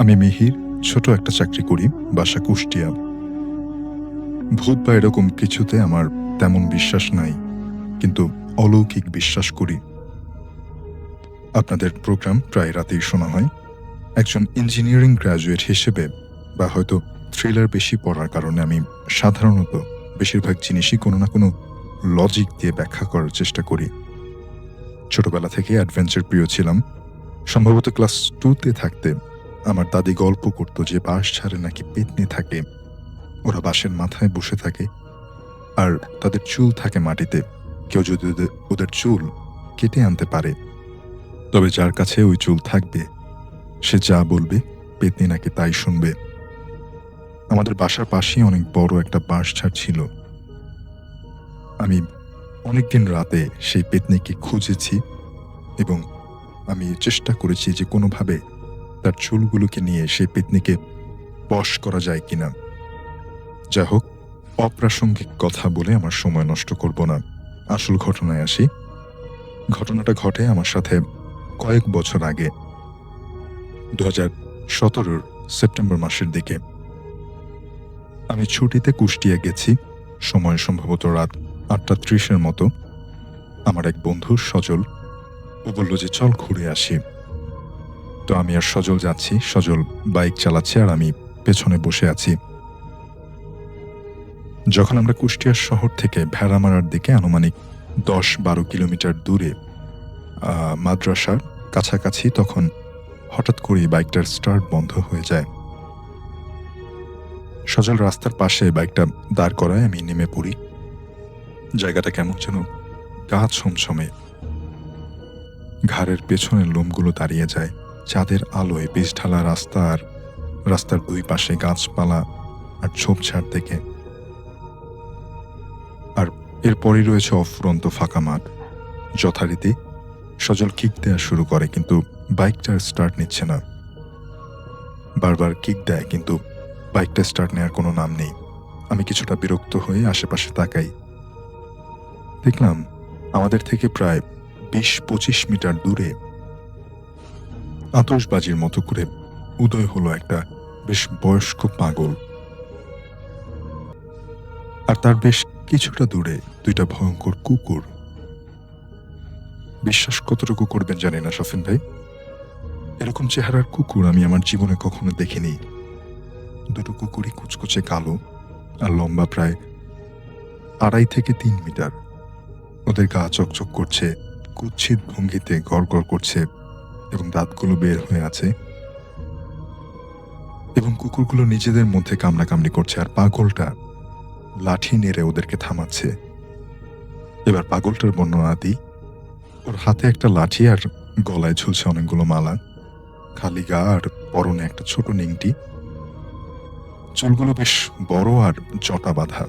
আমি মিহির, ছোট একটা চাকরি করি, বাসা কুষ্টিয়া। ভূত বা এরকম কিছুতে আমার তেমন বিশ্বাস নাই, কিন্তু অলৌকিক বিশ্বাস করি। আপনাদের প্রোগ্রাম প্রায় রাতেই শোনা হয়। একজন ইঞ্জিনিয়ারিং গ্র্যাজুয়েট হিসেবে বা হয়তো থ্রিলার বেশি পড়ার কারণে আমি সাধারণত বেশিরভাগ জিনিসই কোনো না কোনো লজিক দিয়ে ব্যাখ্যা করার চেষ্টা করি। ছোটবেলা থেকে অ্যাডভেঞ্চার প্রিয় ছিলাম। সম্ভবত ক্লাস 2 তে থাকতে আমার দাদি গল্প করত যে বাঁশঝাড়ে নাকি পেত্নী থাকে। ওরা বাঁশের মাথায় বসে থাকে আর তাদের চুল থাকে মাটিতে। কেউ যদি ওদের চুল কেটে আনতে পারে, তবে যার কাছে ওই চুল থাকবে সে যা বলবে পেত্নী নাকি তাই শুনবে। আমাদের বাসার পাশেই অনেক বড় একটা বাঁশঝাড় ছিল। আমি অনেকদিন রাতে সেই পেত্নীকে খুঁজেছি এবং আমি চেষ্টা করেছি যে কোনোভাবে তার চুলগুলোকে নিয়ে সেই পেত্নীকে বশ করা যায় কিনা। যা হোক, অপ্রাসঙ্গিক কথা বলে আমার সময় নষ্ট করব না। আসল ঘটনায় আসি। ঘটনাটা ঘটে আমার সাথে কয়েক বছর আগে, 2017 সেপ্টেম্বর মাসের দিকে। আমি ছুটিতে কুষ্টিয়া গেছি। সময় সম্ভবত রাত 8:30 মতো। আমার এক বন্ধু সজল, ও বলল যে চল ঘুরে আসি। তো আমি আর সজল যাচ্ছি। সজল বাইক চালাচ্ছে আর আমি পেছনে বসে আছি। যখন আমরা কুষ্টিয়া শহর থেকে ভেড়ামারার দিকে আনুমানিক 10-12 কিলোমিটার দূরে মাদ্রাসার কাছাকাছি, তখন হঠাৎ করেই বাইকটার স্টার্ট বন্ধ হয়ে যায়। সজল রাস্তার পাশে বাইকটা দাঁড় করায়, আমি নেমে পড়ি। জায়গাটা কেমন যেন গা ছমছমে। ঘাড়ের পেছনের লোমগুলো দাঁড়িয়ে যায়। চাঁদের আলোয় পিচঢালা রাস্তা আর রাস্তার দুই পাশে গাছপালা আর ঝোপঝাড় থেকে। আর এরপরই রয়েছে অফুরন্ত ফাঁকা মাঠ। যথারীতি সজল কিক দেওয়া শুরু করে, কিন্তু বাইকটার স্টার্ট নিচ্ছে না। বারবার কিক দেয়, কিন্তু বাইকটা স্টার্ট নেওয়ার কোনো নাম নেই। আমি কিছুটা বিরক্ত হয়ে আশেপাশে তাকাই। দেখলাম আমাদের থেকে প্রায় 20-25 মিটার দূরে আতশবাজির মতো করে উদয় হলো একটা বেশ বয়স্ক পাগল। আর তার বেশ কিছুটা দূরে দুইটা ভয়ঙ্কর কুকুর। বিশ্বাস কতটুকু করবেন জানি না শফিন ভাই, এরকম চেহারার কুকুর আমি আমার জীবনে কখনো দেখিনি। দুটো কুকুরই কুচকুচে কালো আর লম্বা প্রায় 2.5 থেকে 3 মিটার। ওদের গা চকচক করছে, কুৎসিত ভঙ্গিতে গড়গড় করছে এবং দাঁতগুলো বের হয়ে আছে। এবং কুকুরগুলো নিজেদের মধ্যে কামড়াকামড়ি করছে, আর পাগলটা লাঠি নেড়ে ওদেরকে থামাচ্ছে। এবার পাগলটার বর্ণনা দিই। ওর হাতে একটা লাঠি আর গলায় ঝুলছে অনেকগুলো মালা, খালি গা আর পরনে একটা ছোট নিংটি। চুলগুলো বেশ বড় আর জটা বাঁধা।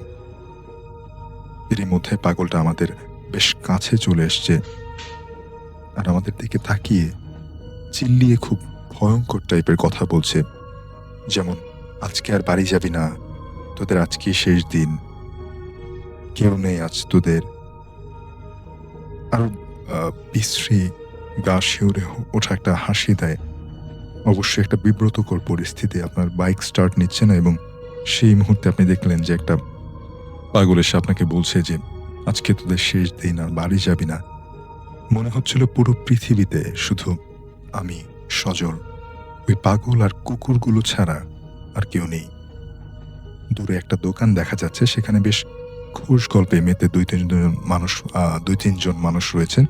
এরই মধ্যে পাগলটা আমাদের বেশ কাছে চলে এসছে আর আমাদের দিকে তাকিয়ে চিল্লিয়ে খুব ভয়ঙ্কর টাইপের কথা বলছে, যেমন আজকে আর বাড়ি যাবি না, তোদের আজকে শেষ দিন, কেউ নেই আজ তোদের। আরো বিশ্রী গা শিউরে ওঠা একটা হাসি দেয়। অবশ্যই একটা বিব্রতকর পরিস্থিতি। আপনার বাইক স্টার্ট নিচ্ছে না এবং সেই মুহূর্তে আপনি দেখলেন যে একটা পাগল এসে আপনাকে বলছে যে আজকে তোদের শেষ দিন, আর বাড়ি যাবি না। মনে হচ্ছিল পুরো পৃথিবীতে শুধু আমি, সজল, ওই পাগল আর কুকুরগুলো ছাড়া আর কেউ নেই। দূরে একটা দোকান দেখা যাচ্ছে, সেখানে বেশ খোশ গল্পে মেতে 2-3 জন মানুষ রয়েছেন,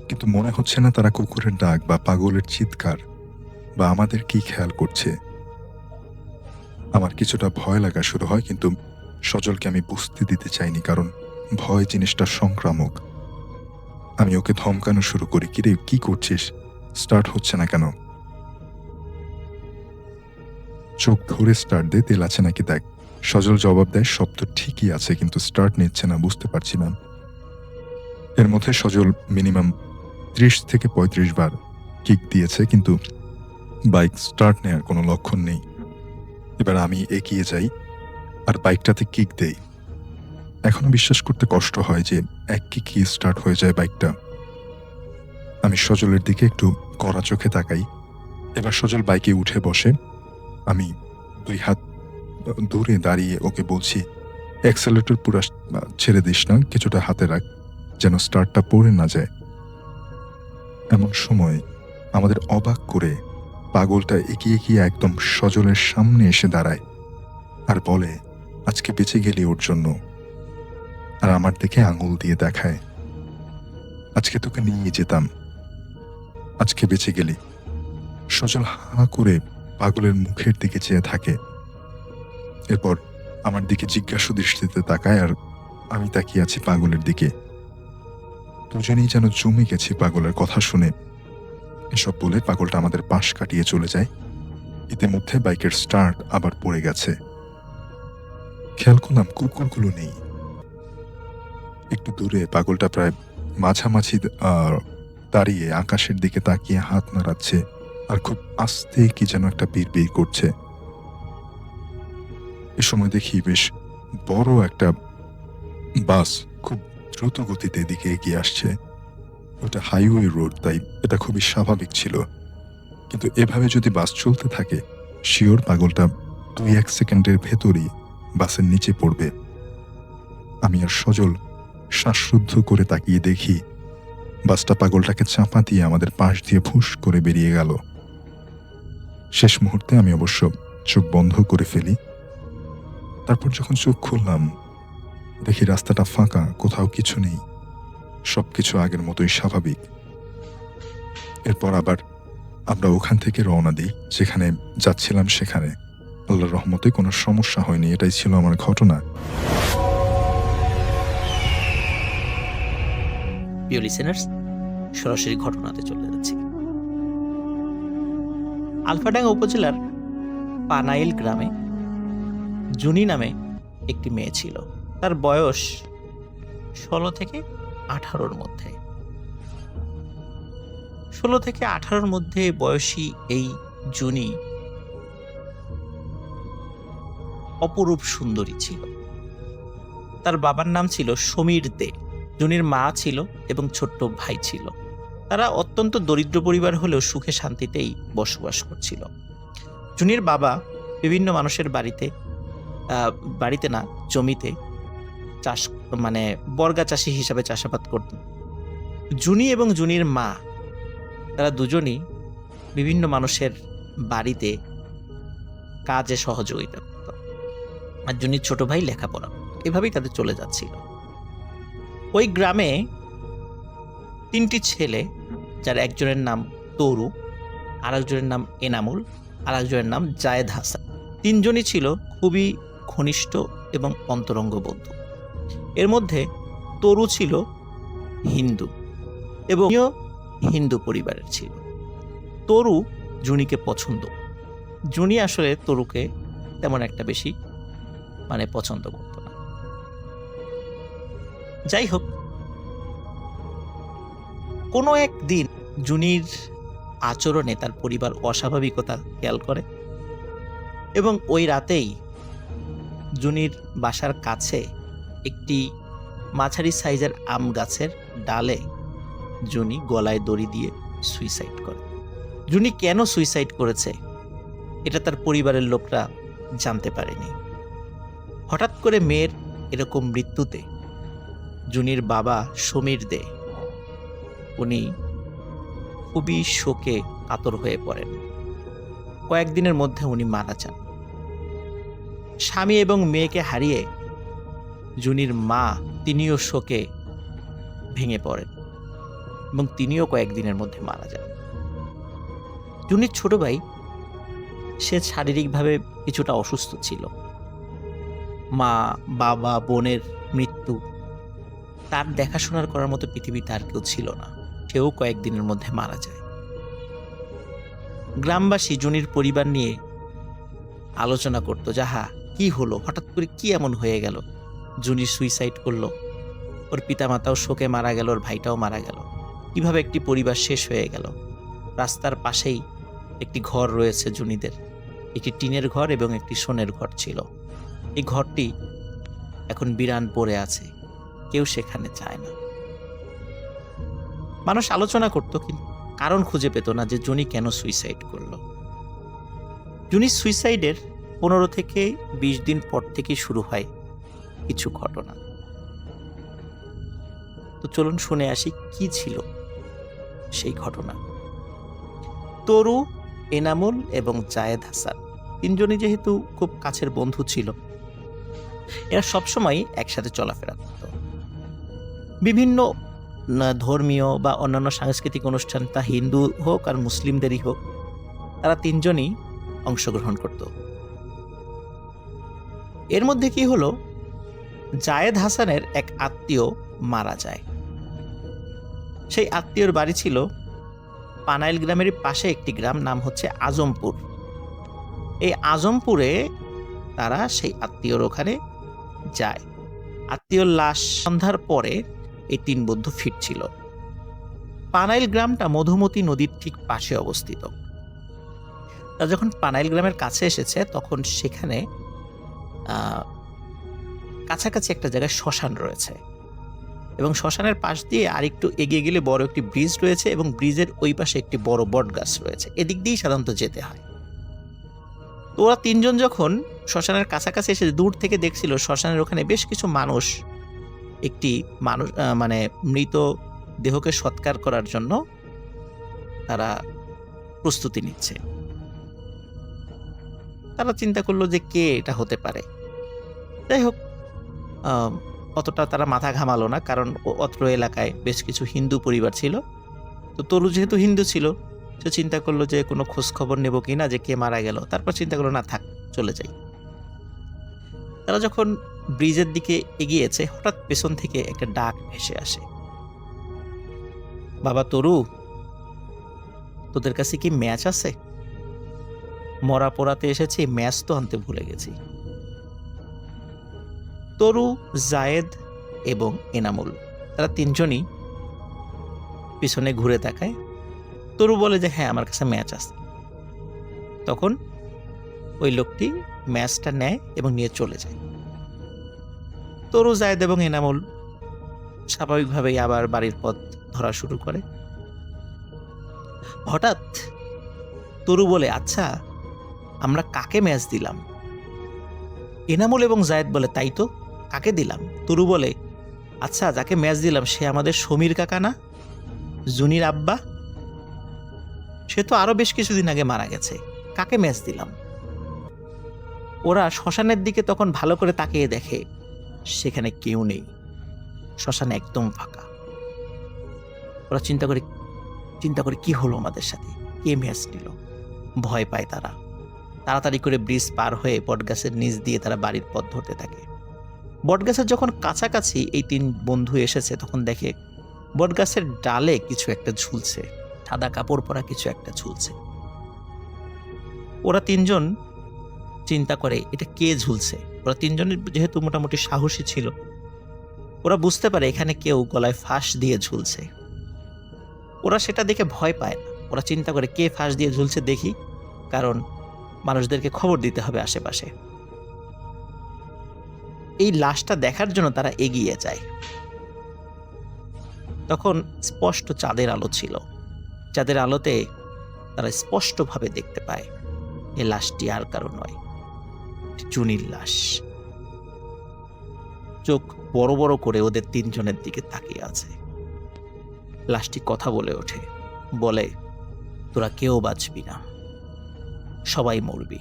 কিন্তু মনে হচ্ছে না তারা কুকুরের ডাক বা পাগলের চিৎকার বা আমাদের কি খেয়াল করছে। আমার কিছুটা ভয় লাগা শুরু হয়, কিন্তু সজলকে আমি বুঝতে দিতে চাইনি, কারণ ভয় জিনিসটা সংক্রামক। আমি ওকে ধমকানো শুরু করি, কিরে কি করছিস, স্টার্ট হচ্ছে না কেন? চোখ ধরে স্টার্ট দে, তেল আছে নাকি দেখ। সজল জবাব দেয়, সব তো ঠিকই আছে, কিন্তু স্টার্ট নিচ্ছে না, বুঝতে পারছি না। এর মধ্যে সজল মিনিমাম 30 থেকে 35 বার কিক দিয়েছে, কিন্তু বাইক স্টার্ট নেওয়ার কোনো লক্ষণ নেই। এবার আমি এগিয়ে যাই আর বাইকটাতে কিক দেই। এখনো বিশ্বাস করতে কষ্ট হয় যে এক কিকই স্টার্ট হয়ে যায় বাইকটা। আমি সজলের দিকে একটু কড়া চোখে তাকাই এবার সজল বাইকে উঠে বসে। আমি ২ হাত দূরে দাঁড়িয়ে ওকে বলছি, "অ্যাক্সেলেরেটর পুরা ছেড়ে দিস না, কিছুটা হাতে রাখ, যেন স্টার্টটা পড়ে না যায়।" এমন সময় আমাদের অবাক করে পাগলটা এগিয়ে গিয়ে একদম সজলের সামনে এসে দাঁড়ায় আর বলে, "আজকে বেঁচে গেলি ওর জন্য।" আর আমার দিকে আঙুল দিয়ে দেখায়, "আজকে তোকে নিয়ে যেতাম, আজকে বেঁচে গেলি।" সজল হাঁ করে পাগলের মুখের দিকে চেয়ে থাকে। এরপর আমার দিকে জিজ্ঞাসু দৃষ্টিতে তাকায় আর আমি তাকিয়ে আছি পাগলের দিকে। দুজনেই যেন জমে গেছি পাগলের কথা শুনে। এসব বলে পাগলটা আমাদের পাশ কাটিয়ে চলে যায়। ইতিমধ্যে বাইকের স্টার্ট আবার পড়ে গেছে। খেয়াল করলাম কুকুরগুলো নেই। একটু দূরে পাগলটা প্রায় মাঝামাঝি দাঁড়িয়ে আকাশের দিকে তাকিয়ে হাত নাড়াচ্ছে আর খুব আস্তে কি যেন একটা বিড়বিড় করছে। এ সময় দেখি বেশ বড় একটা বাস খুব দ্রুত গতিতে এদিকে এগিয়ে আসছে। ওটা হাইওয়ে রোড, তাই এটা খুবই স্বাভাবিক ছিল। কিন্তু এভাবে যদি বাস চলতে থাকে, শিওর পাগলটা ২-১ সেকেন্ডের ভেতরই বাসের নিচে পড়বে। আমি আর সজল শ্বাসরুদ্ধ করে তাকিয়ে দেখি বাসটা পাগলটাকে চাপা দিয়ে আমাদের পাশ দিয়ে ফুস করে বেরিয়ে গেল। শেষ মুহূর্তে আমি অবশ্য চোখ বন্ধ করে ফেলি। তারপর যখন চোখ খুললাম, দেখি রাস্তাটা ফাঁকা, কোথাও কিছু নেই, সবকিছু আগের মতোই স্বাভাবিক। এরপর আবার আমরা ওখান থেকে রওনা দিই, যেখানে যাচ্ছিলাম সেখানে। আল্লাহর রহমতে কোনো সমস্যা হয়নি। এটাই ছিল আমার ঘটনা। প্রিয় লিসেনার্স, সরাসরি ঘটনাতে চলে যাচ্ছি। আলফাডাঙ্গা উপজেলার পানাইল গ্রামে জুনি নামে একটি মেয়ে ছিল। তার বয়স ১৬ থেকে ১৮-র মধ্যে। ১৬ থেকে ১৮-র মধ্যে বয়সী এই জুনি অপরূপ সুন্দরী ছিল। তার বাবার নাম ছিল সমীর দে। জুনির মা ছিল এবং ছোট্ট ভাই ছিল। তারা অত্যন্ত দরিদ্র পরিবার হলেও সুখে শান্তিতেই বসবাস করছিল। জুনির বাবা বিভিন্ন মানুষের বাড়িতে না, জমিতে চাষ, মানে বর্গা চাষি হিসাবে চাষাবাদ করত। জুনি এবং জুনির মা, তারা দুজনই বিভিন্ন মানুষের বাড়িতে কাজে সহযোগিতা করত। আর জুনির ছোট ভাই লেখাপড়া, এভাবেই তাদের চলে যাচ্ছিল। ওই গ্রামে ৩টি ছেলে, যার একজনের নাম তরু, আরেকজনের নাম এনামুল, আরেকজনের নাম জায়েদ হাসান। ৩জনই ছিল খুবই ঘনিষ্ঠ এবং অন্তরঙ্গ বন্ধু। এর মধ্যে তরু ছিল হিন্দু এবং হিন্দু পরিবারের ছিল। তরু জুনিকে পছন্দ। জুনি আসলে তরুকে তেমন একটা বেশি পছন্দ করত না। যাই হোক, কোনো একদিন জুনির আচরণে তার পরিবার অস্বাভাবিকতা খেয়াল করে এবং ওই রাতেই জুনির বাসার কাছে একটি মাঝারি সাইজের আম গাছের ডালে জুনি গলায় দড়ি দিয়ে সুইসাইড করে। জুনি কেন সুইসাইড করেছে এটা তার পরিবারের লোকরা জানতে পারেনি। হঠাৎ করে মেয়ের এরকম মৃত্যুতে জুনির বাবা সমীর দে, উনি খুবই শোকে কাতর হয়ে পড়েন। কয়েকদিনের মধ্যে উনি মারা যান। স্বামী এবং মেয়েকে হারিয়ে জুনির মা, তিনিও শোকে ভেঙে পড়েন এবং তিনিও কয়েকদিনের মধ্যে মারা যান। জুনির ছোট ভাই, সে শারীরিকভাবে কিছুটা অসুস্থ ছিল। মা, বাবা, বোনের মৃত্যু, তার দেখাশোনার করার মতো পৃথিবীতে আর কেউ ছিল না। সেও কয়েকদিনের মধ্যে মারা যায়। গ্রামবাসী জুনির পরিবার নিয়ে আলোচনা করতো, যাহা কি হলো, হঠাৎ করে কি এমন হয়ে গেল, জুনি সুইসাইড করলো, ওর পিতামাতাও শোকে মারা গেল, ওর ভাইটাও মারা গেল, কিভাবে একটি পরিবার শেষ হয়ে গেল। রাস্তার পাশেই একটি ঘর রয়েছে জুনিদের, একটি টিনের ঘর এবং একটি সোনের ঘর ছিল। এই ঘরটি এখন বিরান পড়ে আছে, কেউ সেখানে যায় না। মানুষ আলোচনা করতো, কিন্তু কারণ খুঁজে পেত না যে জুনি কেন সুইসাইড করলো। জুনির সুইসাইডের 15 থেকে 20 দিন পর থেকে শুরু হয় কিছু ঘটনা। তো চলুন শুনে আসি কি ছিল সেই ঘটনা। তরু, এনামুল এবং জায়েদ হাসান তিনজনই যেহেতু খুব কাছের বন্ধু ছিল, এরা সবসময় একসাথে চলাফেরা করত। বিভিন্ন ধর্মীয় বা অন্যান্য সাংস্কৃতিক অনুষ্ঠান, তা হিন্দু হোক আর মুসলিমদেরই হোক, তারা তিনজনই অংশগ্রহণ করত। এর মধ্যে কি হলো, জায়েদ হাসানের এক আত্মীয় মারা যায়। সেই আত্মীয়র বাড়ি ছিল পানাইল গ্রামের পাশে একটি গ্রাম, নাম হচ্ছে আজমপুর। এই আজমপুরে তারা সেই আত্মীয়র ওখানে যায়। আত্মীয়র লাশ সন্ধ্যার পরে এই তিন বন্ধু ফিরছিল। পানাইল গ্রামটা মধুমতি নদীর ঠিক পাশে অবস্থিত। তারা যখন পানাইল গ্রামের কাছে এসেছে, তখন সেখানে কাছাকাছি একটা জায়গায় শ্মশান রয়েছে, এবং শ্মশানের পাশ দিয়ে আরেকটু এগিয়ে গেলে বড় একটি ব্রিজ রয়েছে, এবং ব্রিজের ওই পাশে একটি বড় বট গাছ রয়েছে। এদিক দিয়েই সাধারণত যেতে হয়। তো ওরা তিনজন যখন শ্মশানের কাছাকাছি এসে দূর থেকে দেখছিল শ্মশানের ওখানে বেশ কিছু মানুষ একটি মানে মৃত দেহকে সৎকার করার জন্য তারা প্রস্তুতি নিচ্ছে। তারা চিন্তা করলো যে কে এটা হতে পারে। যাই হোক, অতটা তারা মাথা ঘামালো না, কারণ অত্র এলাকায় বেশ কিছু হিন্দু পরিবার ছিল। তো তরু যেহেতু হিন্দু ছিল, সে চিন্তা করলো যে কোনো খোঁজ খবর নেব কিনা, যে কে মারা গেল। তারপর চিন্তা করলো না, থাক, চলে যাই। তারা যখন ব্রিজের দিকে এগিয়েছে, হঠাৎ পেছন থেকে একটা ডাক ভেসে আসে, বাবা তরু, তোদের কাছে কি ম্যাচ আছে? মরা পোড়াতে এসেছি, ম্যাচ তো আনতে ভুলে গেছি। তরু, জায়েদ এবং এনামুল, তারা তিনজনই পিছনে ঘুরে তাকায়। তরু বলে যে হ্যাঁ, আমার কাছে ম্যাচ আছে। তখন ওই লোকটি ম্যাচটা নেয় এবং নিয়ে চলে যায়। তরু, জায়েদ এবং এনামুল স্বাভাবিকভাবেই আবার বাড়ির পথ ধরা শুরু করে। হঠাৎ তরু বলে, আচ্ছা, আমরা কাকে ম্যাচ দিলাম? এনামুল এবং জায়েদ বলে, তাই তো, কাকে দিলাম? তরু বলে, আচ্ছা, যাকে ম্যাচ দিলাম সে আমাদের সমীর কাকা না, জুনির আব্বা? সে তো আরো বেশ কিছুদিন আগে মারা গেছে, কাকে ম্যাচ দিলাম? ওরা শ্মশানের দিকে তখন ভালো করে তাকিয়ে দেখে সেখানে কেউ নেই, শ্মশান একদম ফাঁকা। ওরা চিন্তা করে কি হলো আমাদের সাথে, কে ম্যাচ নিল? ভয় পায় তারা। তাড়াতাড়ি করে ব্রিজ পার হয়ে বটগাছের নিচ দিয়ে তারা বাড়ির পথ ধরতে থাকে। বটগাছের যখন কাছাকাছি এই তিন বন্ধু এসেছে, তখন দেখে বটগাছের ডালে কিছু একটা ঝুলছে, সাদা কাপড় পরা কিছু একটা ঝুলছে। ওরা তিনজন চিন্তা করে এটা কে ঝুলছে। ওরা তিনজনের যেহেতু মোটামুটি সাহসী ছিল, ওরা বুঝতে পারে এখানে কেউ গলায় ফাঁস দিয়ে ঝুলছে। ওরা সেটা দেখে ভয় পায় না। ওরা চিন্তা করে কে ফাঁস দিয়ে ঝুলছে দেখি, কারণ মানুষদেরকে খবর দিতে হবে আশেপাশে। এই লাশটা দেখার জন্য তারা এগিয়ে যায়। তখন স্পষ্ট চাঁদের আলো ছিল। চাঁদের আলোতে তারা স্পষ্টভাবে দেখতে পায় এই লাশটি আর কারো নয়, জুনির লাশ। চোখ বড় বড় করে ওদের তিনজনের দিকে তাকিয়ে আছে। লাশটি কথা বলে ওঠে, বলে, তোরা কেউ বাঁচবি না, সবাই মরবি।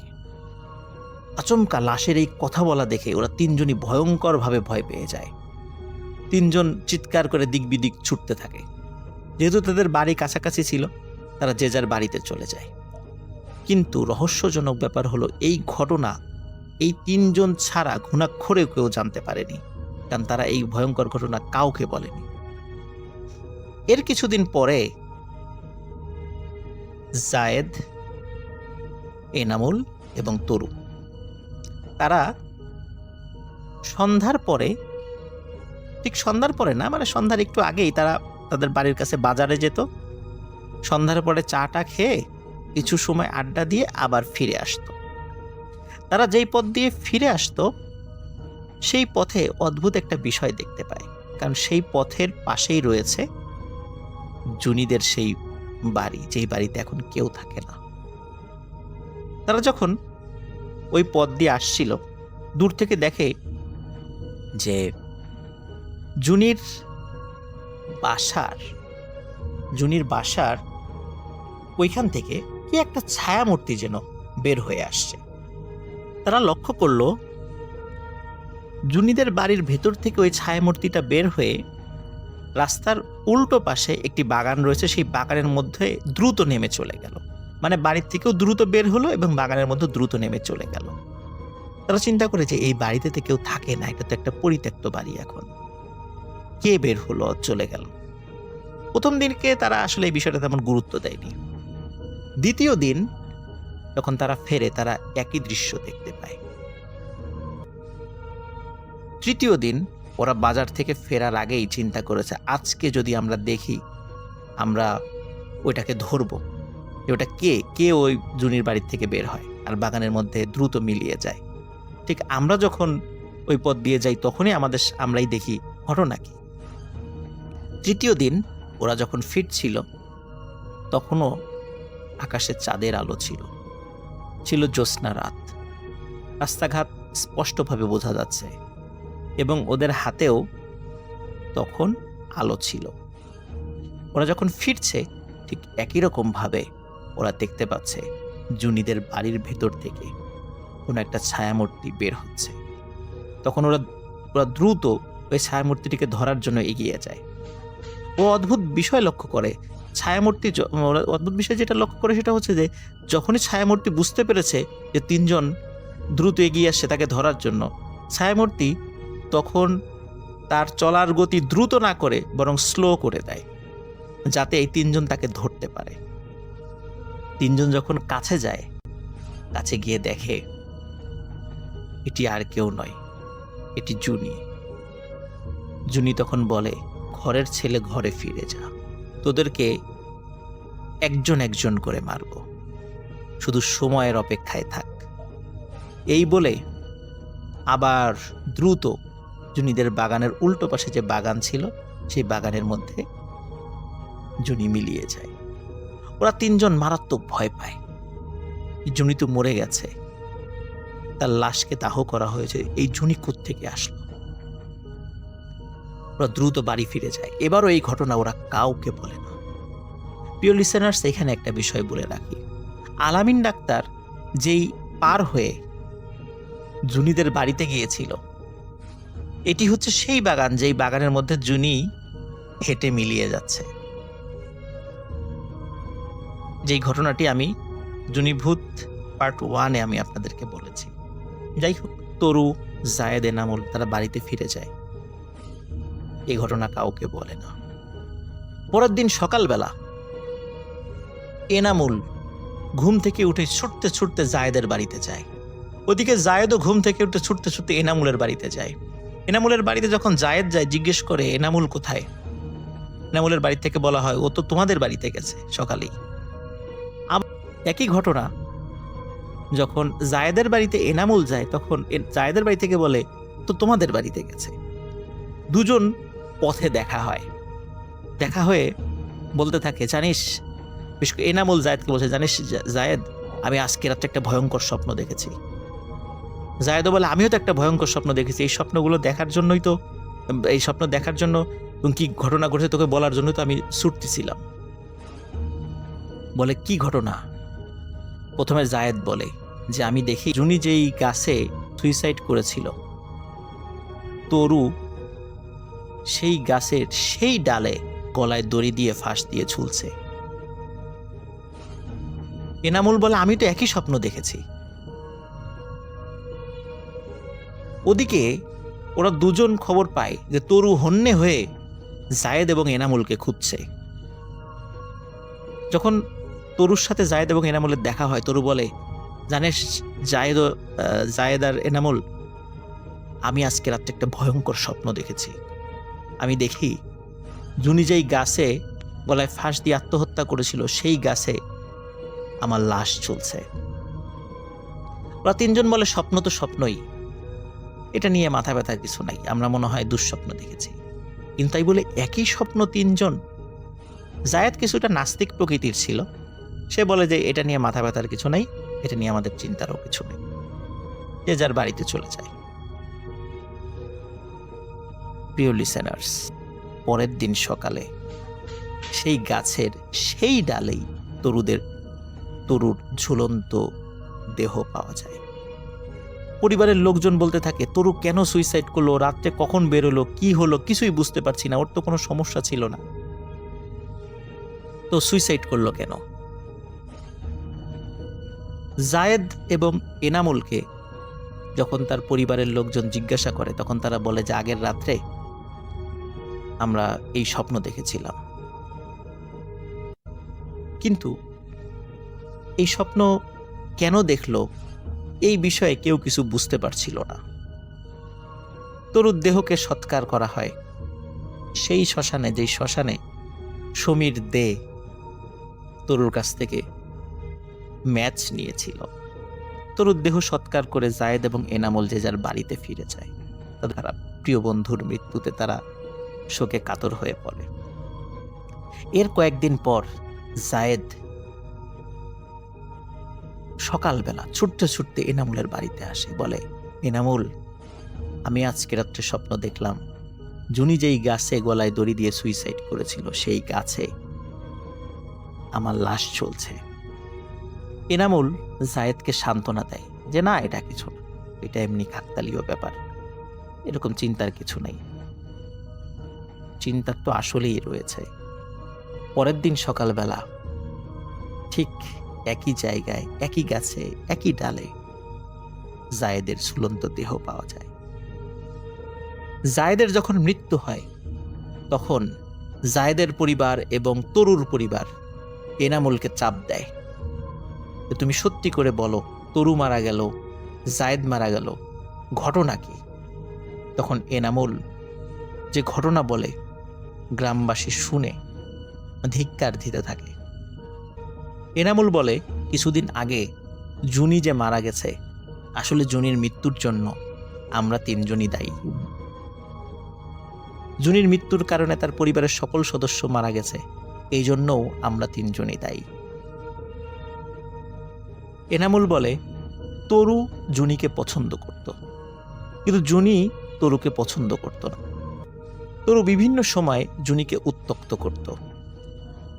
আচমকা লাশের এই কথা বলা দেখে ওরা তিনজনই ভয়ঙ্করভাবে ভয় পেয়ে যায়। তিনজন চিৎকার করে দিক বিদিক ছুটতে থাকে। যেহেতু তাদের বাড়ি কাছাকাছি ছিল, তারা যে যার বাড়িতে চলে যায়। কিন্তু রহস্যজনক ব্যাপার হলো, এই ঘটনা এই তিনজন ছাড়া ঘুণাক্ষরেও কেউ জানতে পারেনি, কারণ তারা এই ভয়ঙ্কর ঘটনা কাউকে বলেনি। এর কিছুদিন পরে জায়েদ, এনামুল এবং তরু, তারা সন্ধ্যার পরে, ঠিক সন্ধ্যার পরে না, মানে সন্ধ্যার একটু আগেই তারা তাদের বাড়ির কাছে বাজারে যেত। সন্ধ্যার পরে চাটা খেয়ে কিছু সময় আড্ডা দিয়ে আবার ফিরে আসতো। তারা যেই পথ দিয়ে ফিরে আসতো, সেই পথে অদ্ভুত একটা বিষয় দেখতে পায়, কারণ সেই পথের পাশেই রয়েছে জুনিদের সেই বাড়ি, যেই বাড়িতে এখন কেউ থাকে না। তারা যখন ওই পথ দিয়ে আসছিল, দূর থেকে দেখে যে জুনির বাসার ওইখান থেকে কি একটা ছায়ামূর্তি যেন বের হয়ে আসছে। তারা লক্ষ্য করলো জুনিদের বাড়ির ভেতর থেকে ওই ছায়ামূর্তিটা বের হয়ে রাস্তার উল্টো পাশে একটি বাগান রয়েছে, সেই বাগানের মধ্যে দ্রুত নেমে চলে গেল। মানে বাড়ির থেকেও দ্রুত বের হলো এবং বাগানের মধ্যে দ্রুত নেমে চলে গেল। তারা চিন্তা করে যে এই বাড়িতে তো কেউ থাকে না, এটা তো একটা পরিত্যক্ত বাড়ি, এখন কে বের হলো চলে গেল। প্রথম দিনকে তারা আসলে এই বিষয়টা তেমন গুরুত্ব দেয়নি। দ্বিতীয় দিন যখন তারা ফেরে, তারা একই দৃশ্য দেখতে পায়। তৃতীয় দিন ওরা বাজার থেকে ফেরার আগেই চিন্তা করেছে, আজকে যদি আমরা দেখি, আমরা ওইটাকে ধরবো, ওটা কে ওই জুনির বাড়ির থেকে বের হয় আর বাগানের মধ্যে দ্রুত মিলিয়ে যায়। ঠিক আমরা যখন ওই পথ দিয়ে যাই তখনই আমরাই দেখি ঘটনা কি। তৃতীয় দিন ওরা যখন ফিরছিল তখনও আকাশে চাঁদের আলো ছিল জ্যোৎস্না রাত, রাস্তাঘাট স্পষ্টভাবে বোঝা যাচ্ছে এবং ওদের হাতেও তখন আলো ছিল। ওরা যখন ফিরছে ঠিক একই রকম ভাবে ওরা দেখতে পাচ্ছে জুনিদের বাড়ির ভেতর থেকে কোনো একটা ছায়ামূর্তি বের হচ্ছে। তখন ওরা দ্রুত ওই ছায়ামূর্তিটিকে ধরার জন্য এগিয়ে যায়। ও অদ্ভুত বিষয় লক্ষ্য করে, অদ্ভুত বিষয় যেটা লক্ষ্য করে সেটা হচ্ছে যে যখনই ছায়ামূর্তি বুঝতে পেরেছে যে তিনজন দ্রুত এগিয়ে আসছে তাকে ধরার জন্য, ছায়ামূর্তি তখন তার চলার গতি দ্রুত না করে বরং স্লো করে দেয়, যাতে এই তিনজন তাকে ধরতে পারে। তিনজন যখন কাছে যায়, কাছে গিয়ে দেখে এটি আর কেউ নয়, এটি জুনি তখন বলে, ঘরের ছেলে ঘরে ফিরে যা, তোদেরকে একজন একজন করে মারব, শুধু সময়ের অপেক্ষায় থাক। এই বলে আবার দ্রুত জুনিদের বাগানের উল্টো পাশে যে বাগান ছিল সেই বাগানের মধ্যে জুনি মিলিয়ে যায়। ওরা তিনজন মারাত্মক ভয় পায়, জুনি তো মরে গেছে, তার লাশকে দাহ করা হয়েছে, এই জুনি কোত্থেকে আসলো। ওরা দ্রুত বাড়ি ফিরে যায়। এবারও এই ঘটনা ওরা কাউকে বলে না। প্রিয় লিসেনার্স, এখানে একটা বিষয় বলে রাখি, আলামিন ডাক্তার যেই পার হয়ে জুনিদের বাড়িতে গিয়েছিল, এটি হচ্ছে সেই বাগান যেই বাগানের মধ্যে জুনি হেঁটে মিলিয়ে যাচ্ছে। যেই ঘটনাটি আমি জুনিভূত পার্ট 1-এ আমি আপনাদেরকে বলেছি। যাই হোক, তরু, জায়েদ, এনামুল তারা বাড়িতে ফিরে যায়। এই ঘটনা কাউকে বলে না। পরের দিন সকালবেলা এনামুল ঘুম থেকে উঠে ছুটতে ছুটতে জায়েদের বাড়িতে যায়। ওদিকে জায়েদও ঘুম থেকে উঠে ছুটতে ছুটতে এনামুলের বাড়িতে যায়। এনামুলের বাড়িতে যখন জায়েদ যায়, জিজ্ঞেস করে এনামুল কোথায়। এনামুলের বাড়ি থেকে বলা হয়, ও তো তোমাদের বাড়িতে গেছে সকালেই। একই ঘটনা যখন জায়েদের বাড়িতে এনামুল যায়, তখন জায়েদের বাড়ি থেকে বলে, তো তোমাদের বাড়িতে গেছে। দুজন পথে দেখা হয়। দেখা হয়ে বলতে থাকে, জানিস, বিশেষ করে এনামুল জায়েদকে বলছে, জানিস জায়েদ, আমি আজকে রাত্রে একটা ভয়ঙ্কর স্বপ্ন দেখেছি। জায়েদও বলে, আমিও তো একটা ভয়ঙ্কর স্বপ্ন দেখেছি। এই স্বপ্ন দেখার জন্য কি ঘটনা ঘটেছে তোকে বলার জন্য তো আমি ছুটতেছিলাম। বলে, কি ঘটনা? প্রথমে জায়েদ বলে যে, আমি দেখি জুনি যেই গাছে সুইসাইড করেছিল, তরু সেই গাছের সেই ডালে গলায় দড়ি দিয়ে ফাঁস দিয়ে ঝুলছে। এনামুল বলে, আমি তো একই স্বপ্ন দেখেছি। ওদিকে ওরা দুজন খবর পায় যে তরু হন্যে হয়ে জায়েদ এবং এনামুলকে খুঁজছে। যখন তরুর সাথে জায়েদ এবং এনামুলের দেখা হয়, তরু বলে, জানিস জায়েদ আর এনামুল, আমি আজকে রাত্রে একটা ভয়ঙ্কর স্বপ্ন দেখেছি। আমি দেখি জুনি যেই গাছে গলায় ফাঁস দিয়ে আত্মহত্যা করেছিল, সেই গাছে আমার লাশ ঝুলছে। ওরা তিনজন বলে, স্বপ্ন তো স্বপ্নই, এটা নিয়ে মাথা ব্যথার কিছু নাই, আমরা মনে হয় দুঃস্বপ্ন দেখেছি। কিন্তু তাই বলে একই স্বপ্ন তিনজন। জায়েদ কিছুটা নাস্তিক প্রকৃতির ছিল, সে বলে যে এটা নিয়ে মাথা ব্যথার কিছু নাই, এটা নিয়ে আমাদের চিন্তারও কিছু নেই। যে যার বাড়িতে চলে যায়। প্রিয় লিসেনার্স, পরের দিন সকালে সেই গাছের সেই ডালেই তরুর ঝুলন্ত দেহ পাওয়া যায়। পরিবারের লোকজন বলতে থাকে, তরু কেন সুইসাইড করলো, রাত্রে কখন বেরোলো, কি হলো, কিছুই বুঝতে পারছি না, ওর তো কোনো সমস্যা ছিল না, তো সুইসাইড করলো কেন? জায়েদ এবং এনামুলকে যখন তার পরিবারের লোকজন জিজ্ঞাসা করে, তখন তারা বলে যে আগের রাত্রে আমরা এই স্বপ্ন দেখেছিলাম। কিন্তু এই স্বপ্ন কেন দেখলো এই বিষয়ে কেউ কিছু বুঝতে পারছিল না। তরুর দেহকে সৎকার করা হয় সেই শ্মশানে, যেই শ্মশানে সমীর দে তরুর কাছ থেকে ম্যাচ নিয়েছিল। তরুর দেহ সৎকার করে জায়েদ এবং এনামুল যে যার বাড়িতে ফিরে যায়। তারা প্রিয় বন্ধুর মৃত্যুতে তারা শোকে কাতর হয়ে পড়ে। এর কয়েকদিন পর জায়েদ সকালবেলা ছুটতে ছুটতে এনামুলের বাড়িতে আসে, বলে, এনামুল, আমি আজকে রাত্রে স্বপ্ন দেখলাম জুনি যেই গাছে গলায় দড়ি দিয়ে সুইসাইড করেছিল সেই গাছে আমার লাশ চলছে। এনামুল জায়েদকে সান্ত্বনা দেয় যে না, এটা কিছু না, এটা এমনি কাকতালীয় ব্যাপার, এরকম চিন্তার কিছু নেই। চিন্তার তো আসলেই রয়েছে। পরের দিন সকালবেলা ঠিক একই জায়গায়, একই গাছে, একই ডালে জায়েদের ঝুলন্ত দেহ পাওয়া যায়। জায়েদের যখন মৃত্যু হয় তখন জায়েদের পরিবার এবং তরুর পরিবার এনামুলকে চাপ দেয়, তুমি সত্যি করে বলো, তরু মারা গেল, জায়েদ মারা গেল, ঘটনা কি? তখন এনামুল যে ঘটনা বলে গ্রামবাসী শুনে ধিক্কার দিতে থাকে। এনামুল বলে, কিছুদিন আগে জুনি যে মারা গেছে, আসলে জুনির মৃত্যুর জন্য আমরা তিনজনই দায়ী। জুনির মৃত্যুর কারণে তার পরিবারের সকল সদস্য মারা গেছে, এই জন্যও আমরা তিনজনই দায়ী। এনামুল বলে, তরু জুনিকে পছন্দ করত, কিন্তু জুনি তরুকে পছন্দ করত না। তরু বিভিন্ন সময় জুনিকে উত্ত্যক্ত করত।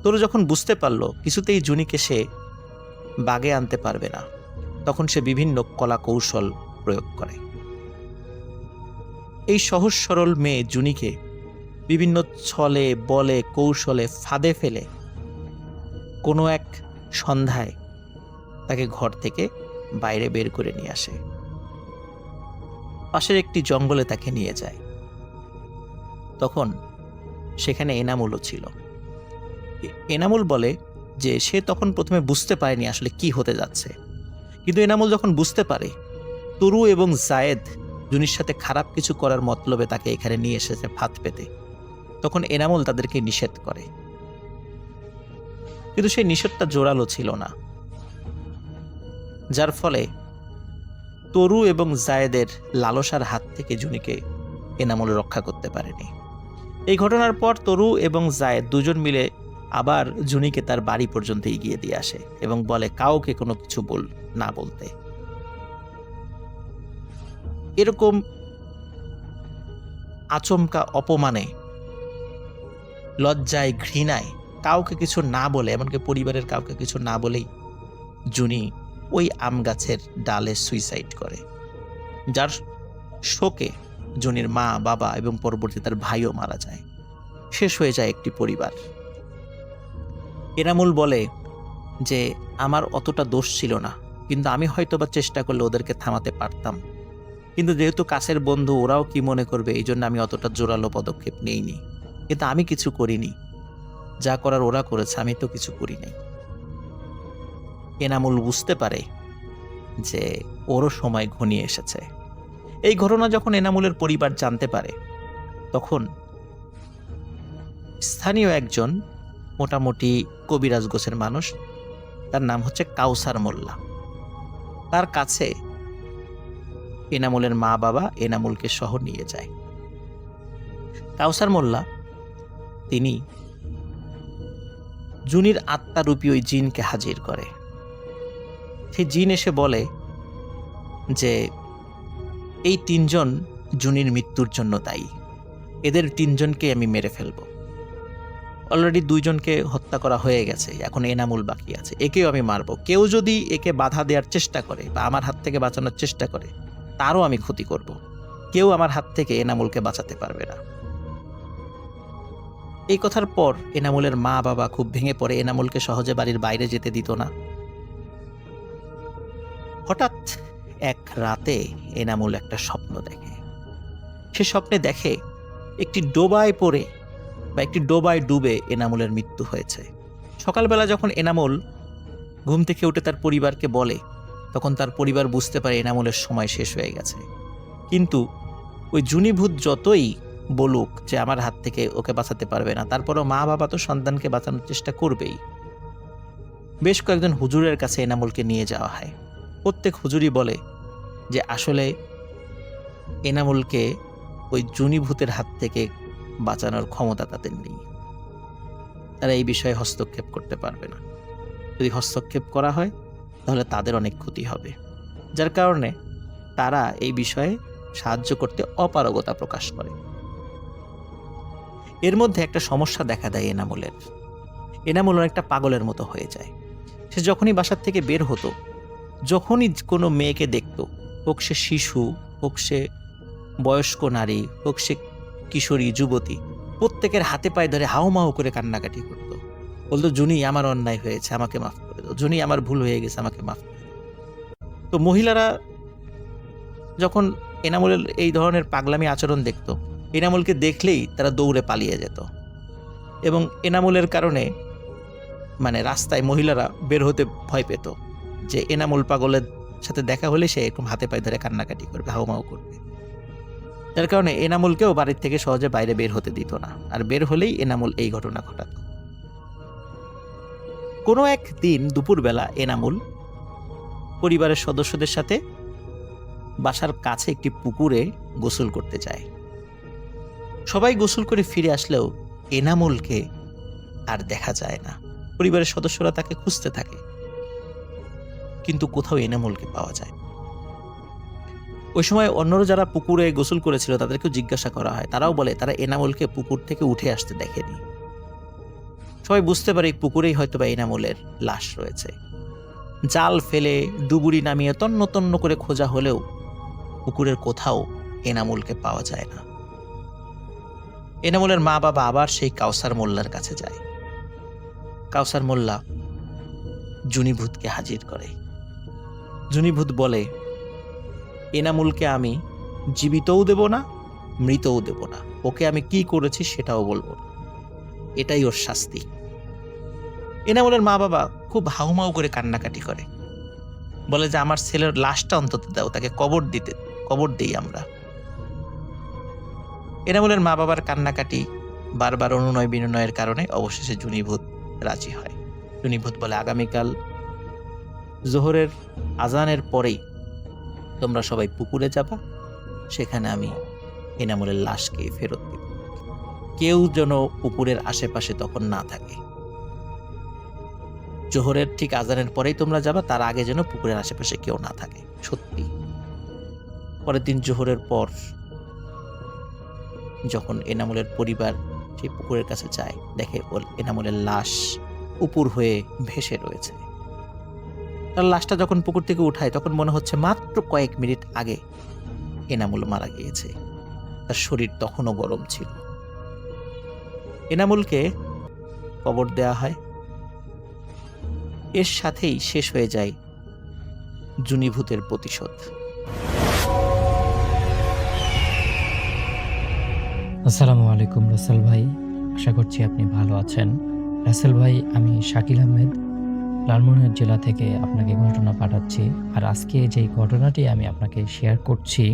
তরু যখন বুঝতে পারল কিছুতেই জুনিকে সে বাগে আনতে পারবে না, তখন সে বিভিন্ন কলা কৌশল প্রয়োগ করে। এই সহজ সরল মেয়ে জুনিকে বিভিন্ন ছলে বলে কৌশলে ফাঁদে ফেলে কোনো এক সন্ধ্যায় তাকে ঘর থেকে বাইরে বের করে নিয়ে আসে। পাশের একটি জঙ্গলে তাকে নিয়ে যায়। তখন সেখানে এনামুলও ছিল। এনামুল বলে যে সে তখন প্রথমে বুঝতে পারেনি আসলে কি হতে যাচ্ছে, কিন্তু এনামুল যখন বুঝতে পারে তরু এবং জায়েদ জুনির সাথে খারাপ কিছু করার মতলবে তাকে এখানে নিয়ে এসেছে ফাঁদ পেতে, তখন এনামুল তাদেরকে নিষেধ করে। কিন্তু সেই নিষেধটা জোরালো ছিল না, যার ফলে তরু এবং জায়েদের লালসার হাত থেকে জুনিকে এনামুল রক্ষা করতে পারেনি। এই ঘটনার পর তরু এবং জায়েদ দুজন মিলে আবার জুনিকে তার বাড়ি পর্যন্ত এগিয়ে দিয়ে আসে এবং বলে কাউকে কোনো কিছু না বলতে। এরকম আচমকা অপমানে, লজ্জায়, ঘৃণায় কাউকে কিছু না বলে, এমনকি পরিবারের কাউকে কিছু না বলেই জুনি ওই আম গাছের ডালে সুইসাইড করে, যার শোকে জুনির মা, বাবা এবং পরবর্তী তার ভাইও মারা যায়। শেষ হয়ে যায় একটি পরিবার। এনামুল বলে যে আমার অতটা দোষ ছিল না, কিন্তু আমি হয়তোবা চেষ্টা করলে ওদেরকে থামাতে পারতাম, কিন্তু যেহেতু কাছের বন্ধু, ওরাও কি মনে করবে, এই জন্য আমি অতটা জোরালো পদক্ষেপ নেইনি। কিন্তু আমি কিছু করিনি, যা করার ওরা করেছে, আমি তো কিছু করিনি। এনামুল বুঝতে পারে যে ওরও সময় ঘনিয়ে এসেছে। এই ঘটনা যখন এনামুলের পরিবার জানতে পারে, তখন স্থানীয় একজন মোটামুটি কবিরাজ গোছের মানুষ, তার নাম হচ্ছে কাউসার মোল্লা, তার কাছে এনামুলের মা বাবা এনামুলকে সহ নিয়ে যায়। কাউসার মোল্লা তিনি জুনির আত্মারূপী ওই জিনকে হাজির করে। সেই জিন এসে বলে যে এই ৩ জন জুনির মৃত্যুর জন্য দায়ী, এদের ৩ জনকে আমি মেরে ফেলব। অলরেডি ২ জনকে হত্যা করা হয়ে গেছে, এখন এনামুল বাকি আছে, একেও আমি মারব। কেউ যদি একে বাধা দেওয়ার চেষ্টা করে বা আমার হাত থেকে বাঁচানোর চেষ্টা করে, তারও আমি ক্ষতি করব। কেউ আমার হাত থেকে এনামুলকে বাঁচাতে পারবে না। এই কথার পর এনামুলের মা বাবা খুব ভেঙে পড়ে, এনামুলকে সহজে বাড়ির বাইরে যেতে দিত না। হঠাৎ এক রাতে এনামুল একটা স্বপ্ন দেখে। সে স্বপ্নে দেখে একটি ডোবায় পড়ে বা একটি ডোবায় ডুবে এনামুলের মৃত্যু হয়েছে। সকালবেলা যখন এনামুল ঘুম থেকে উঠে তার পরিবারকে বলে, তখন তার পরিবার বুঝতে পারে এনামুলের সময় শেষ হয়ে গেছে। কিন্তু ওই জুনিভূত যতই বলুক যে আমার হাত থেকে ওকে বাঁচাতে পারবে না, তারপরও মা বাবা তো সন্তানকে বাঁচানোর চেষ্টা করবেই। বেশ কয়েকজন হুজুরের কাছে এনামুলকে নিয়ে যাওয়া হয়। প্রত্যেক হুজুরই বলে যে আসলে এনামুলকে ওই জুনিভূতের হাত থেকে বাঁচানোর ক্ষমতা তাদের নেই, তারা এই বিষয়ে হস্তক্ষেপ করতে পারবে না। যদি হস্তক্ষেপ করা হয় তাহলে তাদের অনেক ক্ষতি হবে, যার কারণে তারা এই বিষয়ে সাহায্য করতে অপারগতা প্রকাশ করে। এর মধ্যে একটা সমস্যা দেখা দেয় এনামুলের। এনামুল অনেকটা পাগলের মতো হয়ে যায়। সে যখনই বাসার থেকে বের হতো, যখনই কোনো মেয়েকে দেখত, হোক সে শিশু, হোক সে বয়স্ক নারী, হোক সে কিশোরী যুবতী, প্রত্যেকের হাতে পায়ে ধরে হাউমাউ করে কান্নাকাটি করত। বলতো, জুনি আমার অন্যায় হয়েছে, আমাকে মাফ করে দাও, জুনি আমার ভুল হয়ে গেছে, আমাকে মাফ করে দাও। তো মহিলারা যখন এনামুলের এই ধরনের পাগলামি আচরণ দেখত, এনামুলকে দেখলেই তারা দৌড়ে পালিয়ে যেত এবং এনামুলের কারণে রাস্তায় মহিলারা বের হতে ভয় পেত যে এনামুল পাগলের সাথে দেখা হলে সে এরকম হাতে পায়ে ধরে কান্নাকাটি করবে, হাউমাউ করবে। যার কারণে এনামুলকেও বাড়ির থেকে সহজে বাইরে বের হতে দিত না, আর বের হলেই এনামুল এই ঘটনা ঘটাত। কোনো একদিন দুপুরবেলা এনামুল পরিবারের সদস্যদের সাথে বাসার কাছে একটি পুকুরে গোসল করতে যায়। সবাই গোসল করে ফিরে আসলেও এনামুলকে আর দেখা যায় না। পরিবারের সদস্যরা তাকে খুঁজতে থাকে, কিন্তু কোথাও এনামুলকে পাওয়া যায়। ওই সময় অন্যরা যারা পুকুরে গোসল করেছিল তাদেরকেও জিজ্ঞাসা করা হয়, তারাও বলে তারা এনামুলকে পুকুর থেকে উঠে আসতে দেখেনি। সবাই বুঝতে পারে এই পুকুরেই হয়তো বা এনামুলের লাশ রয়েছে। জাল ফেলে ডুবুরি নামিয়ে তন্ন তন্ন করে খোঁজা হলেও পুকুরের কোথাও এনামুলকে পাওয়া যায় না। এনামুলের মা বাবা আবার সেই কাউসার মোল্লার কাছে যায়। কাউসার মোল্লা জুনিভূতকে হাজির করে। জুনিভূত বলে, এনামুলকে আমি জীবিতও দেব না, মৃতও দেব না, ওকে আমি কি করেছি সেটাও বলবো না, এটাই ওর শাস্তি। এনামুলের মা বাবা খুব হাউমাউ করে কান্নাকাটি করে, বলে যে আমার ছেলের লাশটা অন্তত দাও, তাকে কবর দেই আমরা। এনামুলের মা বাবার কান্নাকাটি, বারবার অনুনয় বিনয়ের কারণে অবশেষে জুনিভূত রাজি হয়। জুনিভূত বলে, আগামীকাল জোহরের আজানের পরেই তোমরা সবাই পুকুরে যাবা, সেখানে আমি এনামুলের লাশকে ফেরত দেব। কেউ যেন পুকুরের আশেপাশে তখন না থাকে। জোহরের ঠিক আজানের পরেই তোমরা যাবা, তার আগে যেন পুকুরের আশেপাশে কেউ না থাকে। সত্যি পরের দিন জোহরের পর যখন এনামুলের পরিবার সেই পুকুরের কাছে যায়, দেখে এনামুলের লাশ উপুর হয়ে ভেসে রয়েছে। তার লাশটা যখন পুকুর থেকে উঠায় তখন মনে হচ্ছে মাত্র কয়েক মিনিট আগে এনামুল মারা গিয়েছে। তার শরীর তখনও গরম ছিল। এনামুলকে কবর দেয়া হয়। এর সাথেই শেষ হয়ে যায় জুনিভূতের প্রতিশোধ। আসসালামু আলাইকুম রাসেল ভাই, আশা করছি আপনি ভালো আছেন। রাসেল ভাই, আমি শাকিল আহমেদ লালমনিরহাট জেলা থেকে আপনাকে ঘটনা পাঠাচ্ছি। আর আজকে যেই ঘটনাটি আমি আপনাকে শেয়ার করছি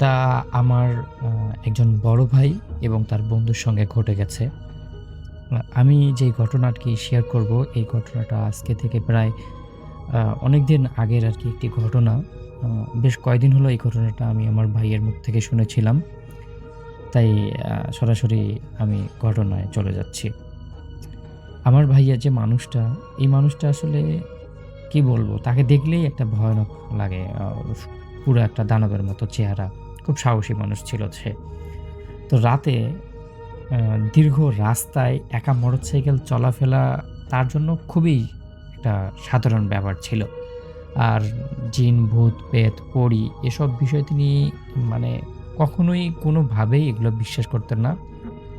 তা আমার একজন বড় ভাই এবং তার বন্ধুর সঙ্গে ঘটে গেছে। আমি যেই ঘটনাটি শেয়ার করব, এই ঘটনাটা আজকে থেকে প্রায় অনেক দিন আগের আর কি একটি ঘটনা। বেশ কয়েকদিন হলো এই ঘটনাটা আমি আমার ভাইয়ের মুখ থেকে শুনেছিলাম, তাই সরাসরি আমি ঘটনায় চলে যাচ্ছি। আমার ভাইয়া যে মানুষটা, এই মানুষটা আসলে কি বলবো? তাকে দেখলেই একটা ভয়ানক লাগে। পুরো একটা দানবের মতো চেহারা। খুব সাহসী মানুষ ছিল সে। তো রাতে আ দীর্ঘ রাস্তায় একা মোটরসাইকেল চলাফেরা তার জন্য খুবই একটা সাধারণ ব্যাপার ছিল। আর জিন, ভূত, পেত, পরী এসব বিষয়ে তিনি মানে কখনোই কোনোভাবেই এগুলো বিশ্বাস করতেন না।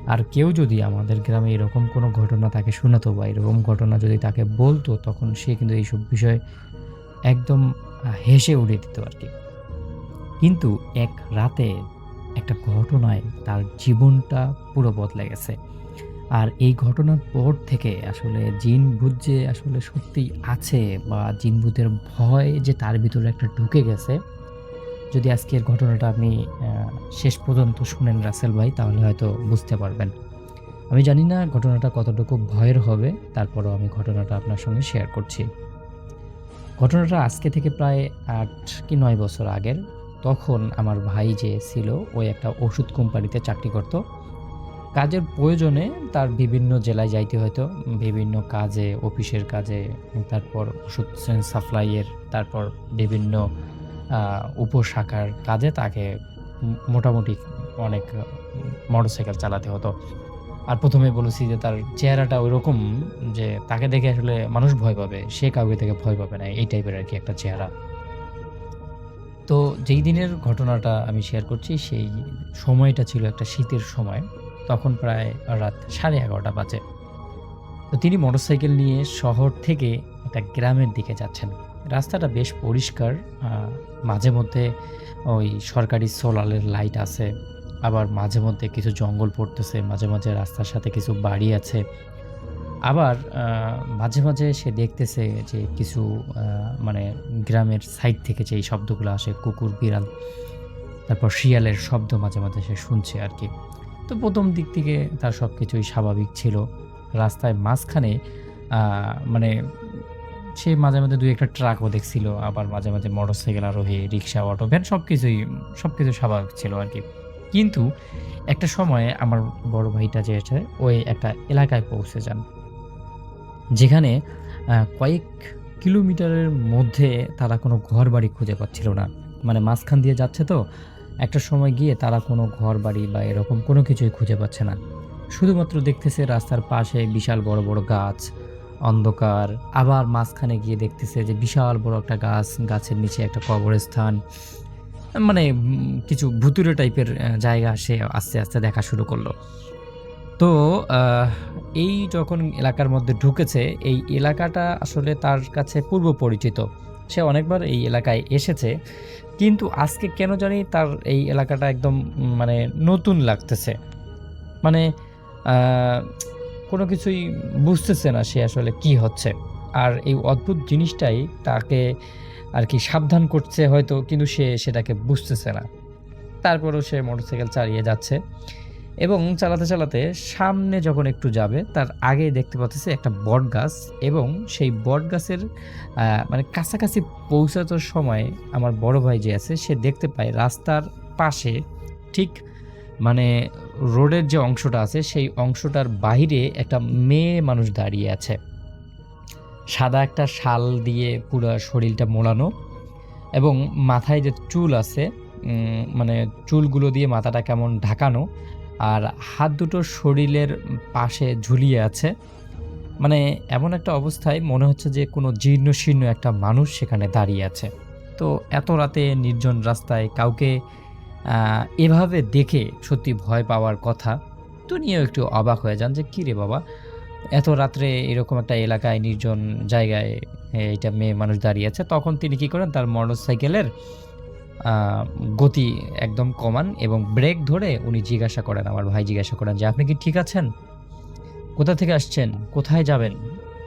আর কেউ যদি আমাদের গ্রামে এরকম কোনো ঘটনা তাকে শোনাতো বা এরকম ঘটনা যদি তাকে বলতো, তখন সে কিন্তু এইসব বিষয়ে একদম হেসে উড়িয়ে দিত আরকি। কিন্তু এক রাতে একটা ঘটনায় তার জীবনটা পুরো বদলে গেছে। আর এই ঘটনার পর থেকে আসলে জিন-ভূত যে আসলে সত্যিই আছে বা জিন-ভূতের ভয় যে তার ভিতরে একটা ঢুকে গেছে, যদি আজকের ঘটনাটা আপনি শেষ পর্যন্ত শুনেন রাসেল ভাই, তাহলে হয়তো বুঝতে পারবেন। আমি জানি না ঘটনাটা কতটুকু ভয়ের হবে, তারপরেও আমি ঘটনাটা আপনার সঙ্গে শেয়ার করছি। ঘটনাটা আজকে থেকে প্রায় ৮ কি ৯ বছর আগের। তখন আমার ভাই যে ছিল, ও একটা ওষুধ কোম্পানিতে চাকরি করত। কাজের প্রয়োজনে তার বিভিন্ন জেলায় যাইতে হইতো। বিভিন্ন কাজে, অফিসের কাজে, তারপর ওষুধ সাপ্লাইয়ের, তারপর বিভিন্ন আ উপশাখার কাজে তাকে মোটামুটি অনেক মোটরসাইকেল চালাতে হতো। আর ১ম এ বলেছি যে তার চেহারাটা ঐরকম যে তাকে দেখে আসলে মানুষ ভয় পাবে। সে কাউকে দেখে ভয় পাবে না। এই টাইপের আরকি একটা চেহারা। তো যেই দিনের ঘটনাটা আমি শেয়ার করছি, সেই সময়টা ছিল একটা শীতের সময়। তখন প্রায় রাত 11:30 বাজে। তো তিনি মোটরসাইকেল নিয়ে শহর থেকে একটা গ্রামের দিকে যাচ্ছেন। রাস্তাটা বেশ পরিষ্কার। আ মাঝে মধ্যে ওই সরকারি সোলারের লাইট আছে। আবার মাঝে মধ্যে কিছু জঙ্গল পড়তেছে। মাঝে, মাঝে রাস্তার সাথে কিছু বাড়ি আছে। আবার মাঝে, মাঝে সে দেখতেছে যে কিছু আ মানে গ্রামের সাইড থেকে যেই শব্দগুলো আসে, কুকুর, বিড়াল, তারপর শিয়ালের শব্দ মাঝে, মাঝে সে শুনছে আরকি। তো ১ম দিক থেকে তার সবকিছুই স্বাভাবিক ছিল। রাস্তায় মাঝখানে আ মানে সে মাঝে, মাঝে ২ একটা ট্রাকও দেখছিল। আবার মাঝে, মাঝে মোটরসাইকেল আরোহী, রিক্সা, অটো, ভ্যান সবকিছু স্বাভাবিক ছিল আরকি। কিন্তু একটা সময়ে আমার বড় ভাইটা যে আছে, ওই একটা এলাকায় পৌঁছে যান। যেখানে কয়েক কিলোমিটারের মধ্যে তারা কোনো ঘরবাড়ি খুঁজে পাচ্ছিল না। মানে মাঝখান দিয়ে যাচ্ছে তো, একটা সময় গিয়ে তারা কোনো ঘরবাড়ি বা এরকম কোনো কিছুই খুঁজে পাচ্ছে না। শুধুমাত্র দেখতেছে রাস্তার পাশে বিশাল বড়, বড় গাছ, অন্ধকার। আবার মাঝখানে গিয়ে দেখতেছে যে বিশাল বড় একটা গাছ, গাছের নিচে একটা কবরস্থান। মানে কিছু ভুতুড়ে টাইপের জায়গা সে আস্তে, আস্তে দেখা শুরু করল। তো আহ এই যখন এলাকার মধ্যে ঢুকেছে, এই এলাকাটা আসলে তার কাছে পূর্ব পরিচিত। সে অনেকবার এই এলাকায় এসেছে। কিন্তু আজকে কেন জানি তার এই এলাকাটা একদম মানে নতুন লাগতেছে। মানে আ কোনো কিছুই বুঝতেছে না সে আসলে কি হচ্ছে। আর এই অদ্ভুত জিনিসটাই তাকে আরকি সাবধান করছে হয়তো, কিন্তু সে সেটাকে বুঝতেছে না। তারপরেও সে মোটরসাইকেল চালিয়ে যাচ্ছে এবং চালাতে, চালাতে সামনে যখন একটু যাবে তার আগেই দেখতে পাচ্তেছে একটা বটগাছ এবং সেই বটগাছের মানে কাছাকাছি পৌঁছানোর সময় আমার বড় ভাই যে আছে সে দেখতে পায় রাস্তার পাশে ঠিক মানে রোডের যে অংশটা আছে সেই অংশটার বাহিরে একটা মেয়ে মানুষ দাঁড়িয়ে আছে। সাদা একটা শাল দিয়ে পুরা শরীলটা মোড়ানো এবং মাথায় যে চুল আছে মানে চুলগুলো দিয়ে মাথাটা কেমন ঢাকানো আর হাত দুটো শরীরের পাশে ঝুলিয়ে আছে। মানে এমন একটা অবস্থায় মনে হচ্ছে যে কোনো জীর্ণশীর্ণ একটা মানুষ সেখানে দাঁড়িয়ে আছে। তো এত রাতে নির্জন রাস্তায় কাউকে এভাবে দেখে সত্যি ভয় পাওয়ার কথা। তো নিয়েও একটু অবাক হয়ে যান যে, "কিরে বাবা! এত রাত্রে এরকম একটা এলাকায় নির্জন জায়গায় এইটা মেয়ে মানুষ দাঁড়িয়ে আছে।" তখন তিনি কি করেন তার মোটরসাইকেলের আ গতি একদম কমান এবং ব্রেক ধরে উনি জিজ্ঞাসা করেন, আমার ভাই জিজ্ঞাসা করেন যে, "আপনি কি ঠিক আছেন? কোথা থেকে আসছেন? কোথায় যাবেন?"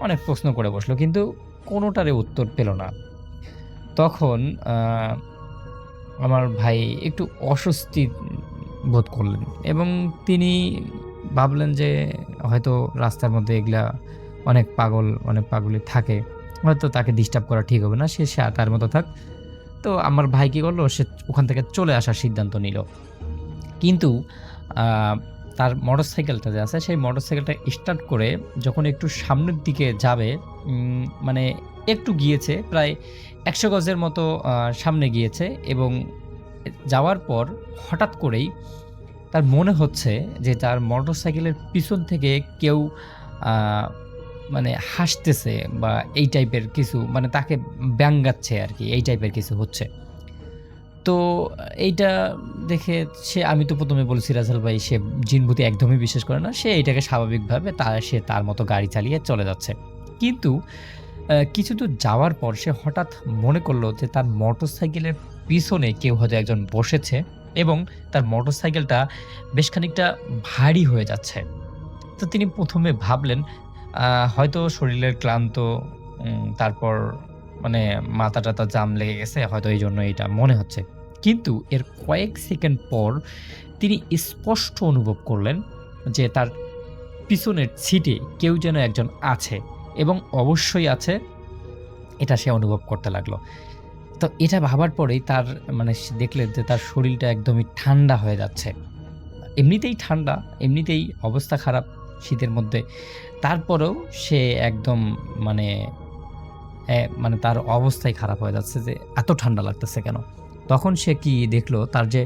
অনেক প্রশ্ন করে বসলো কিন্তু কোনোটারই উত্তর পেল না। তখন আ আমার ভাই একটু অস্বস্তি বোধ করলেন এবং তিনি ভাবলেন যে হয়তো রাস্তার মধ্যে এগুলা অনেক পাগলই থাকে। হয়তো তাকে ডিস্টার্ব করা ঠিক হবে না। সে তার মতো থাক। তো আমার ভাই কি করলো? সে ওখান থেকে চলে আসার সিদ্ধান্ত নিল। কিন্তু আ তার মোটরসাইকেলটা যে আছে সেই মোটরসাইকেলটা স্টার্ট করে যখন একটু সামনের দিকে যাবে, মানে একটু গিয়েছে প্রায় ১০০ গজের মতো সামনে গিয়েছে, এবং যাওয়ার পর হঠাৎ করেই তার মনে হচ্ছে যে তার মোটরসাইকেলের পিছন থেকে কেউ মানে হাসতেছে বা এই টাইপের কিছু, মানে তাকে ব্যঙ্গাচ্ছে আর কি, এই টাইপের কিছু হচ্ছে। তো এইটা দেখে আমি তো প্রথমে বলেছি রাসেল ভাই সে জিনভূতি একদমই বিশ্বাস করে না, সে এইটাকে স্বাভাবিকভাবে সে তার মতো গাড়ি চালিয়ে চলে যাচ্ছে। কিন্তু কিছু দূর যাওয়ার পর সে হঠাৎ মনে করলো যে তার মোটরসাইকেলের পিছনে কেউ হয়তো একজন বসেছে, এবং তার মোটরসাইকেলটা বেশ খানিকটা ভারী হয়ে যাচ্ছে। তো তিনি প্রথমে ভাবলেন হয়তো শরীরের ক্লান্ত, তারপর মানে মাথা-টাথা জাম লেগে গেছে, হয়তো এইজন্য এটা মনে হচ্ছে। কিন্তু এর কয়েক সেকেন্ড পর তিনি স্পষ্ট অনুভব করলেন যে তার পিছনের সিটে কেউ যেন একজন আছে, এবং অবশ্যই আছে, এটা সে অনুভব করতে লাগলো। তো এটা ভাবার পরেই তার মানে সে দেখলেন যে তার শরীরটা একদমই ঠান্ডা হয়ে যাচ্ছে। এমনিতেই ঠান্ডা, এমনিতেই অবস্থা খারাপ শীতের মধ্যে। তারপরেও সে একদম মানে মানে তার অবস্থাই খারাপ হয়ে যাচ্ছে যে এত ঠান্ডা লাগতেছে কেন? তখন সে কি দেখলো, তার যে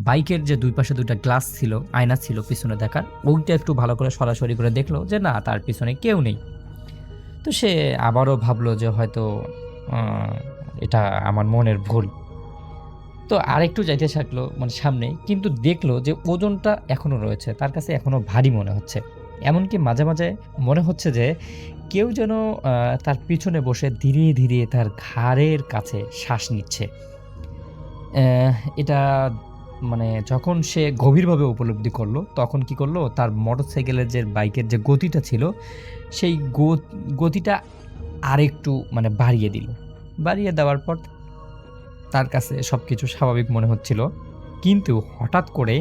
বাইকের যে ২ পাশে ২ টা গ্লাস ছিল, আয়না ছিল পিছনে দেখার, ওইটা একটু ভালো করে সরাসরি করে দেখলো যে না, তার পিছনে কেউ নেই। তো সে আবারও ভাবলো যে হয়তো আ এটা আমার মনের ভুল। তো আরেকটু যাইতে থাকলো মানে সামনে, কিন্তু দেখলো যে ওজনটা এখনো রয়েছে। তার কাছে এখনো ভারী মনে হচ্ছে। এমনকি মাঝে, মাঝে মনে হচ্ছে যে কেউ যেন তার পিছনে বসে ধীরে, ধীরে তার ঘাড়ের কাছে শ্বাস নিচ্ছে। এটা মানে যখন সে গভীরভাবে উপলব্ধি করলো, তখন কি করলো, তার মোটরসাইকেলের যে বাইকের যে গতিটা ছিল, সেই গতিটা আরেকটু মানে বাড়িয়ে দিল। বাড়িয়ে দেওয়ার পর তার কাছে সবকিছু স্বাভাবিক মনে হচ্ছিল। কিন্তু হঠাৎ করে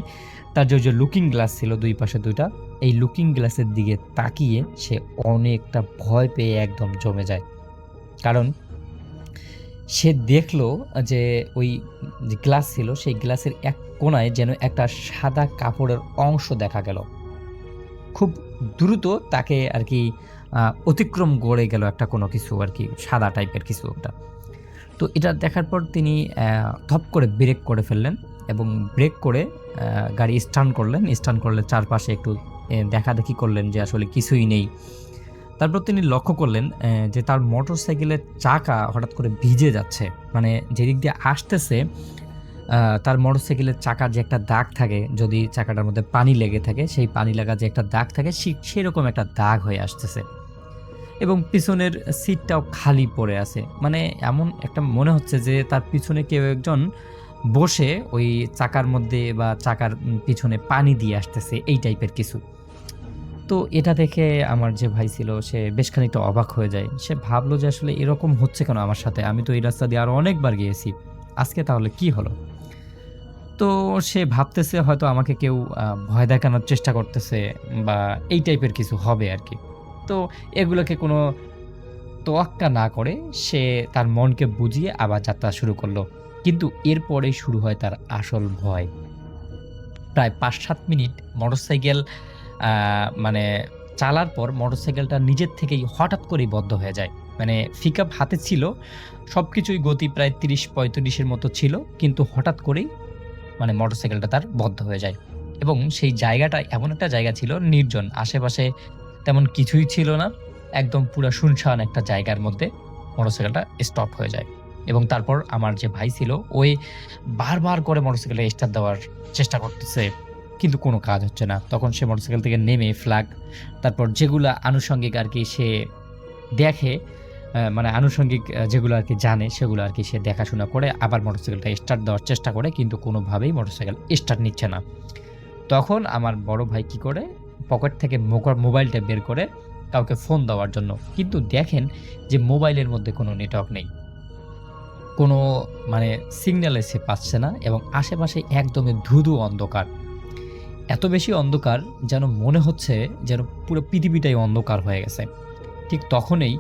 তার যে লুকিং গ্লাস ছিল ২ পাশে ২ টা, এই লুকিং গ্লাসের দিকে তাকিয়ে সে অনেকটা ভয় পেয়ে একদম জমে যায়। কারণ সে দেখলো যে ওই যে গ্লাস ছিল, সেই গ্লাসের এক কোণায় যেন একটা সাদা কাপড়ের অংশ দেখা গেল। খুব দ্রুত তাকে আরকি অতিক্রম করে গেল একটা কোনো কিছু আরকি, সাদা টাইপের কিছু একটা। তো এটা দেখার পর তিনি ধপ করে ব্রেক করে ফেললেন, এবং ব্রেক করে গাড়ি স্টার্ট করলেন। স্টার্ট করলে চারপাশে একটু দেখাদেখি করলেন যে আসলে কিছুই নেই। তারপর তিনি লক্ষ্য করলেন যে তার মোটরসাইকেলের চাকা হঠাৎ করে ভিজে যাচ্ছে। মানে যেদিক দিয়ে আসতেছে তার মোটরসাইকেলের চাকার যে একটা দাগ থাকে, যদি চাকাটার মধ্যে পানি লেগে থাকে, সেই পানি লাগা যে একটা দাগ থাকে, সেরকম একটা দাগ হয়ে আসতেছে। এবং পিছনের সিটটাও খালি পড়ে আছে। মানে এমন একটা মনে হচ্ছে যে তার পিছনে কেউ একজন বসে ওই চাকার মধ্যে বা চাকার পিছনে পানি দিয়ে আসতেছে, এই টাইপের কিছু। তো এটা দেখে আমার যে ভাই ছিল সে বেশ খানিকটা অবাক হয়ে যায়। সে ভাবলো যে আসলে এরকম হচ্ছে কেন আমার সাথে? আমি তো এই রাস্তা দিয়ে আরো অনেকবার গিয়েছি। আজকে তাহলে কি হলো? তো সে ভাবতেছে হয়তো আমাকে কেউ ভয় দেখানোর চেষ্টা করতেছে বা এই টাইপের কিছু হবে আরকি। তো এগুলোকে কোনো তোয়াক্কা না করে সে তার মনকে বুঝিয়ে আবার যাত্রা শুরু করলো। কিন্তু এরপরেই শুরু হয় তার আসল ভয়। প্রায় ৫-৭ মিনিট মোটরসাইকেল আ মানে চালার পর মোটরসাইকেলটা নিজের থেকেই হঠাৎ করেই বন্ধ হয়ে যায়। মানে পিকআপ হাতে ছিল, সবকিছুই গতি প্রায় ৩০-৩৫ এর মতো ছিল। কিন্তু হঠাৎ করেই মানে মোটরসাইকেলটা তার বন্ধ হয়ে যায়। এবং সেই জায়গাটা এমন একটা জায়গা ছিল নির্জন। আশেপাশে তেমন কিছুই ছিল না। একদম পুরা শুনশান একটা জায়গার মধ্যে মোটরসাইকেলটা স্টপ হয়ে যায়। এবং তারপর আমার যে ভাই ছিল, ওই বারবার করে মোটরসাইকেলটা স্টার্ট দেওয়ার চেষ্টা করতেছে। কিন্তু কোনো কাজ হচ্ছে না। তখন সে মোটরসাইকেল থেকে নেমে ফ্ল্যাগ, তারপর যেগুলা আনুষঙ্গিক আরকি সে দেখে, মানে আনুষঙ্গিক যেগুলো আরকি জানে, সেগুলো আরকি সে দেখাশোনা করে আবার মোটরসাইকেলটা স্টার্ট দেওয়ার চেষ্টা করে, কিন্তু কোনোভাবেই মোটরসাইকেল স্টার্ট নিচ্ছে না। তখন আমার বড় ভাই কি করে, পকেট থেকে মোবাইলটা বের করে কাউকে ফোন দেওয়ার জন্য। কিন্তু দেখেন যে মোবাইলের মধ্যে কোনো নেটওয়ার্ক নেই। কোনো মানে সিগন্যালে সে পাচ্ছে না, এবং আশেপাশে একদমই ধুধু অন্ধকার। এত বেশি অন্ধকার যেন মনে হচ্ছে যেন পুরো পৃথিবীটাই অন্ধকার হয়ে গেছে। ঠিক তখনই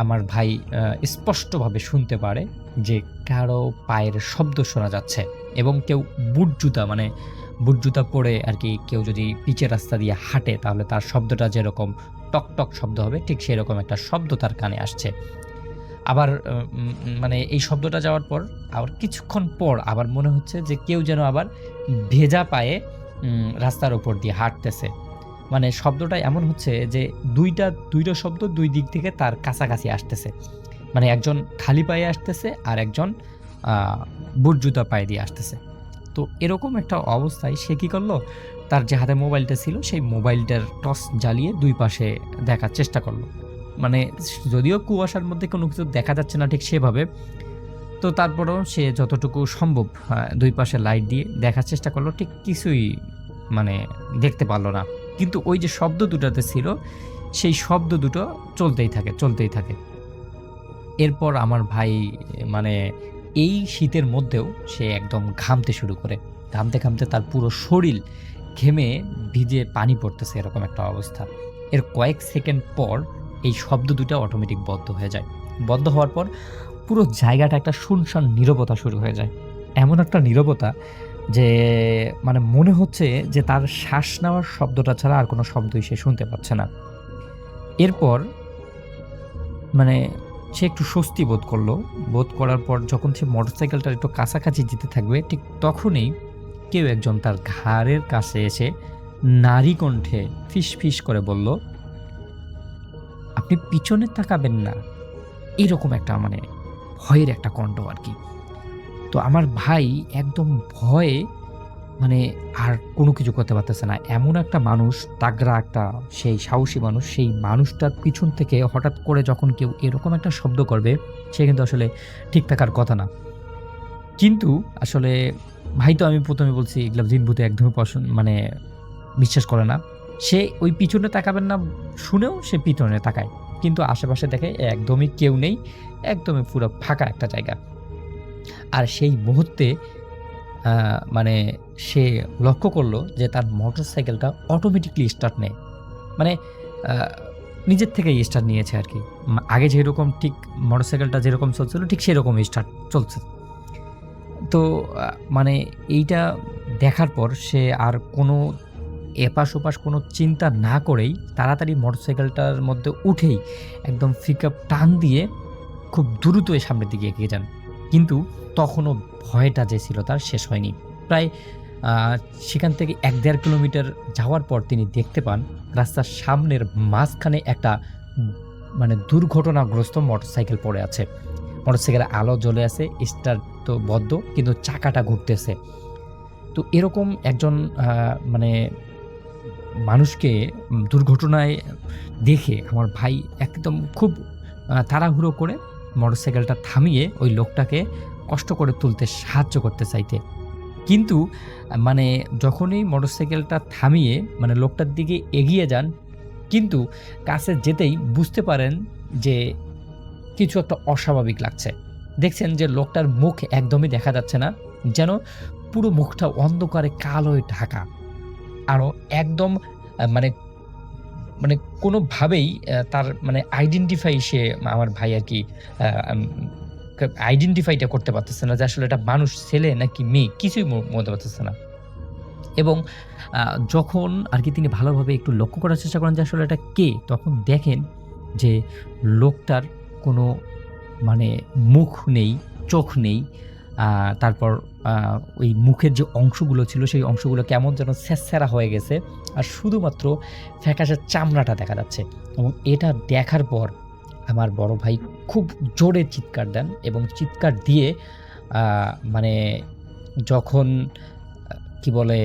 আমার ভাই স্পষ্টভাবে শুনতে পারে যে কারো পায়ের শব্দ শোনা যাচ্ছে, এবং কেউ বুট জুতা মানে বুট জুতা পরে আর কি কেউ যদি পিচের রাস্তা দিয়ে হাঁটে তাহলে তার শব্দটা যেরকম টক টক শব্দ হবে ঠিক সেরকম একটা শব্দ তার কানে আসছে। আবার মানে এই শব্দটা যাওয়ার পর আবার কিছুক্ষণ পর আবার মনে হচ্ছে যে কেউ যেন আবার ভেজা পায়ে রাস্তার উপর দিয়ে হাঁটতেছে। মানে শব্দটা এমন হচ্ছে যে দুইটা শব্দ দুই দিক থেকে তার কাছাকাছি আসতেছে। মানে একজন খালি পায়ে আসতেছে আর একজন বুট জুতা পায়ে দিয়ে আসতেছে। তো এরকম একটা অবস্থায় সে কী করলো, তার যে হাতে মোবাইলটা ছিল সেই মোবাইলটার টর্চ জ্বালিয়ে দুই পাশে দেখার চেষ্টা করলো। মানে যদিও কুয়াশার মধ্যে কোনো কিছু দেখা যাচ্ছে না ঠিক সেভাবে, তো তারপরেও সে যতটুকু সম্ভব দুই পাশে লাইট দিয়ে দেখার চেষ্টা করলো, ঠিক কিছুই মানে দেখতে পারলো না। কিন্তু ওই যে শব্দ দুটাতে ছিল সেই শব্দ দুটো চলতেই থাকে। এরপর আমার ভাই মানে এই শীতের মধ্যেও সে একদম ঘামতে শুরু করে। ঘামতে তার পুরো শরীর ঘেমে ভিজে পানি পড়তেছে, এরকম একটা অবস্থা। এর কয়েক সেকেন্ড পর এই শব্দ দুটো অটোমেটিক বন্ধ হয়ে যায়। বন্ধ হওয়ার পর পুরো জায়গাটা একটা শুনশান নীরবতা শুরু হয়ে যায়। এমন একটা নীরবতা যে মানে মনে হচ্ছে যে তার শ্বাস নেওয়ার শব্দটা ছাড়া আর কোনো শব্দই সে শুনতে পাচ্ছে না। এরপর মানে সে একটু স্বস্তি বোধ করলো। বোধ করার পর যখন সে মোটরসাইকেলটার একটু কাছাকাছি যেতে থাকবে, ঠিক তখনই কেউ একজন তার ঘাড়ের কাছে এসে নারী কণ্ঠে ফিস করে বলল, "আপনি পিছনে তাকাবেন না।" এরকম একটা মানে ভয়ের একটা কণ্ঠ আর কি। তো আমার ভাই একদম ভয়ে মানে আর কোনো কিছু করতে পারতেছে না। এমন একটা মানুষ, তাগড়া একটা সেই সাহসী মানুষ, সেই মানুষটার পিছন থেকে হঠাৎ করে যখন কেউ এরকম একটা শব্দ করবে, সে কিন্তু আসলে ঠিক থাকার কথা না। কিন্তু আসলে ভাই তো আমি ১ম এ বলছি এগুলা জিন-ভূতে একদমই মানে বিশ্বাস করে না। সে ওই পিছনে তাকাবেন না শুনেও সে পিছনে তাকায়। কিন্তু আশেপাশে দেখে একদমই কেউ নেই। একদমই পুরো ফাঁকা একটা জায়গা। আর সেই মুহূর্তে মানে সে লক্ষ্য করলো যে তার মোটরসাইকেলটা অটোমেটিক্যালি স্টার্ট নেয়। মানে আ নিজের থেকেই স্টার্ট নিয়েছে আরকি। আগে যেরকম ঠিক মোটরসাইকেলটা যেরকম চলছিল ঠিক সেরকমই স্টার্ট চলছে। তো মানে এইটা দেখার পর সে আর কোনো এপাশ-ওপাশ কোনো চিন্তা না করেই তাড়াতাড়ি মোটরসাইকেলটার মধ্যে উঠেই একদম পিকআপ টান দিয়ে খুব দ্রুতই সামনের দিকে এগিয়ে যান। কিন্তু তখনও ভয়টা যে ছিল তার শেষ হয়নি। প্রায় আ সেখান থেকে ১-১.৫ কিলোমিটার যাওয়ার পর তিনি দেখতে পান রাস্তার সামনের মাঝখানে একটা মানে দুর্ঘটনাগ্রস্ত মোটরসাইকেল পড়ে আছে। মোটরসাইকেলের আলো জ্বলে আছে, স্টার্ট তো বদ্ধ কিন্তু চাকাটা ঘুরতেছে। তো এরকম একজন মানে মানুষকে দুর্ঘটনায় দেখে আমার ভাই একদম খুব তাড়াহুড়ো করে মোটরসাইকেলটা থামিয়ে ওই লোকটাকে কষ্ট করে তুলতে সাহায্য করতে চাইতে। কিন্তু মানে যখনই মোটরসাইকেলটা থামিয়ে মানে লোকটার দিকে এগিয়ে যান, কিন্তু কাছে যেতেই বুঝতে পারেন যে কিছু একটা অস্বাভাবিক লাগছে। দেখছেন যে লোকটার মুখ একদমই দেখা যাচ্ছে না। যেন পুরো মুখটা অন্ধকারে কালোয় ঢাকা। আরো একদম মানে মানে কোনোভাবেই তার মানে আইডেন্টিফাই সে আমার ভাই আরকি আ আম আইডেন্টিফাইটা করতে পারতেছে না যে আসলে এটা মানুষ, ছেলে নাকি মেয়ে কিছুই বলতে পারতেছে না। এবং আ যখন আরকি তিনি ভালোভাবে একটু লক্ষ্য করার চেষ্টা করেন যে আসলে এটা কে? তখন দেখেন যে লোকটার কোনো মানে মুখ নেই, চোখ নেই। আ তারপর আ ওই মুখের যে অংশগুলো ছিল সেই অংশগুলো কেমন যেন ছেঁচড়া হয়ে গেছে। আর শুধুমাত্র ফ্যাকাশে চামড়াটা দেখা যাচ্ছে। এবং এটা দেখার পর আমার বড় ভাই খুব জোরে চিৎকার দেন এবং চিৎকার দিয়ে আ মানে যখন কি বলে